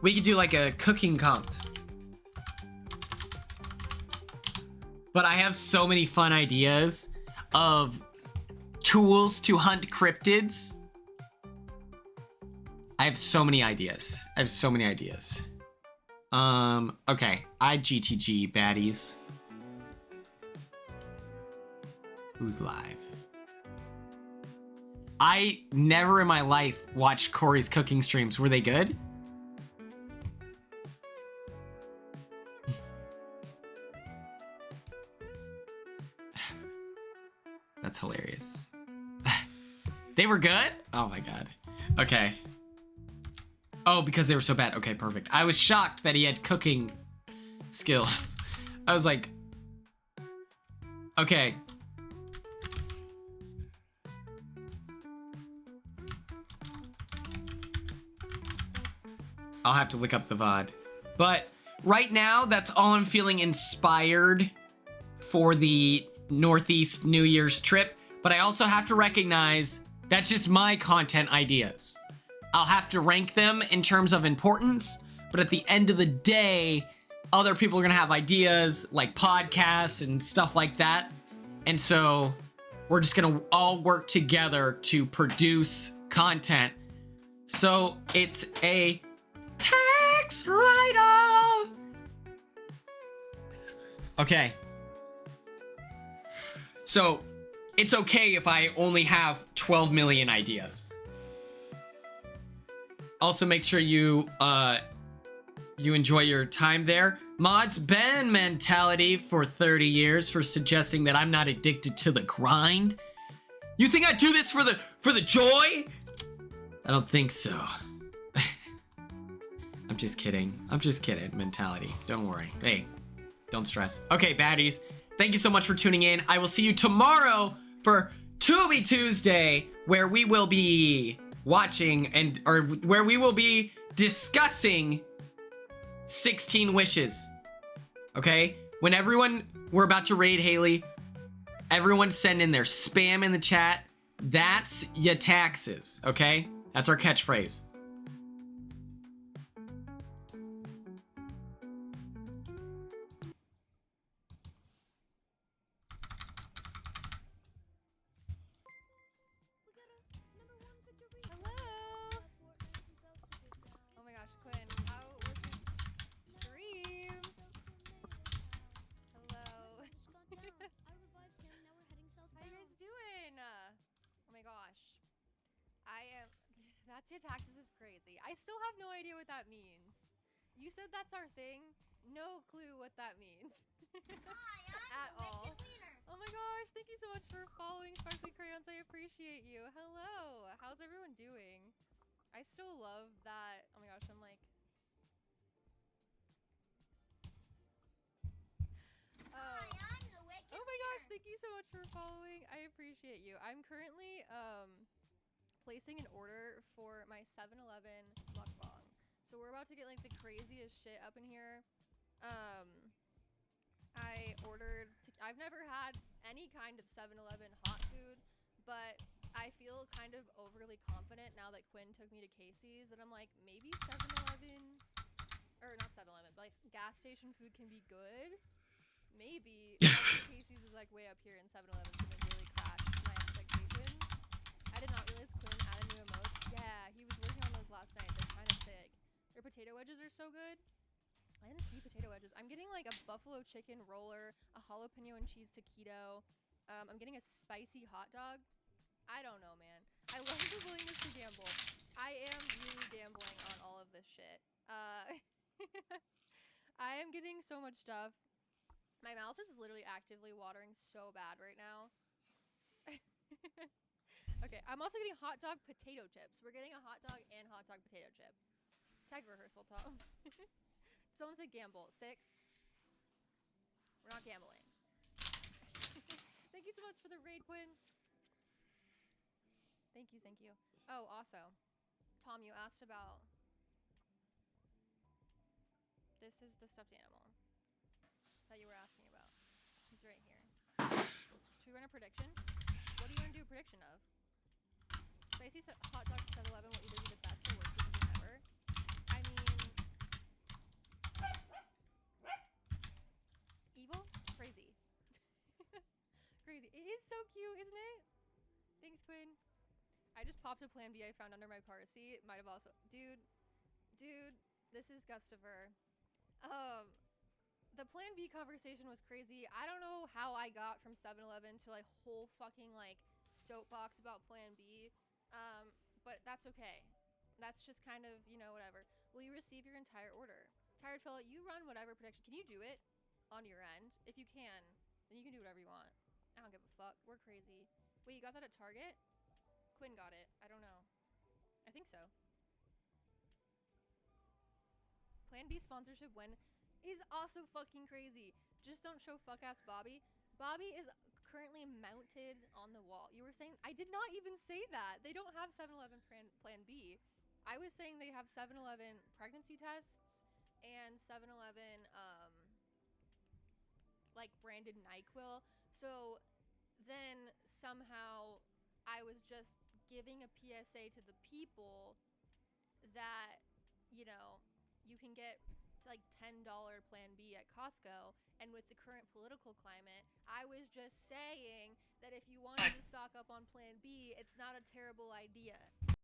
We could do like a cooking comp. But I have so many fun ideas of tools to hunt cryptids. I have so many ideas. Okay. IGTG baddies. Who's live? I never in my life watched Corey's cooking streams. Were they good? That's hilarious. They were good? Oh my god. Okay. Oh, because they were so bad. Okay, perfect. I was shocked that he had cooking skills. I was like, okay. I'll have to look up the VOD. But right now, that's all I'm feeling inspired for the Northeast New Year's trip. But I also have to recognize that's just my content ideas. I'll have to rank them in terms of importance, but at the end of the day, other people are gonna have ideas like podcasts and stuff like that. And so we're just gonna all work together to produce content. So it's a tax write-off. Okay. So it's okay if I only have 12 million ideas. Also, make sure you enjoy your time there. Mods Ben mentality for 30 years for suggesting that I'm not addicted to the grind. You think I do this for the joy? I don't think so. I'm just kidding. Mentality. Don't worry. Hey, don't stress. Okay, baddies. Thank you so much for tuning in. I will see you tomorrow for Tubi Tuesday, where we will be watching or where we will be discussing 16 wishes. Okay? When we're about to raid Haley, everyone send in their spam in the chat. That's ya taxes, okay? That's our catchphrase. That's your taxes is crazy. I still have no idea what that means. You said that's our thing. No clue what that means. Hi, at all. Oh my gosh, thank you so much for following Sparkly Crayons. I appreciate you. Hello. How's everyone doing? I still love that. Oh my gosh, I'm like, oh my gosh, thank you so much for following. I appreciate you. I'm currently placing an order for my 7-Eleven mukbang. So we're about to get like the craziest shit up in here. I ordered, I've never had any kind of 7-Eleven hot food, but I feel kind of overly confident now that Quinn took me to Casey's, and I'm like, maybe 7-Eleven, or not 7-Eleven, but like gas station food can be good. Maybe. Casey's is like way up here, and 7-Eleven's gonna really crash my expectations. I did not realize Quinn added new emotes. Yeah, he was working on those last night. They're kind of sick. Their potato wedges are so good. I didn't see potato wedges. I'm getting like a buffalo chicken roller, a jalapeno and cheese taquito. I'm getting a spicy hot dog. I don't know, man. I love the willingness to gamble. I am really gambling on all of this shit. I am getting so much stuff. My mouth is literally actively watering so bad right now. Okay, I'm also getting hot dog potato chips. We're getting a hot dog and hot dog potato chips. Tag rehearsal, Tom. Someone said gamble. 6. We're not gambling. Thank you so much for the raid, Quinn. Thank you, thank you. Oh, also, Tom, you asked about... This is the stuffed animal that you were asking about. He's right here. Should we run a prediction? What do you want to do a prediction of? Spicy hot dog 7-Eleven will either be the best or worst decision ever. I mean... Evil? Crazy. Crazy. It is so cute, isn't it? Thanks, Quinn. I just popped a Plan B I found under my car seat. Might have also... Dude, this is Gustaver. The Plan B conversation was crazy. I don't know how I got from 7-Eleven to like whole fucking like soapbox about Plan B. But that's okay. That's just kind of, you know, whatever. Will you receive your entire order? Tired fella, you run whatever prediction. Can you do it on your end? If you can, then you can do whatever you want. I don't give a fuck. We're crazy. Wait, you got that at Target? Quinn got it. I don't know. I think so. Plan B sponsorship win is also fucking crazy. Just don't show fuck ass Bobby. Bobby is currently mounted on the wall. You were saying, I did not even say that. They don't have 7-Eleven Plan B. I was saying they have 7-Eleven pregnancy tests and 7-Eleven like branded NyQuil. So then somehow I was just giving a PSA to the people that, you know, you can get like $10 Plan B at Costco, and with the current political climate, I was just saying that if you wanted to stock up on Plan B, it's not a terrible idea.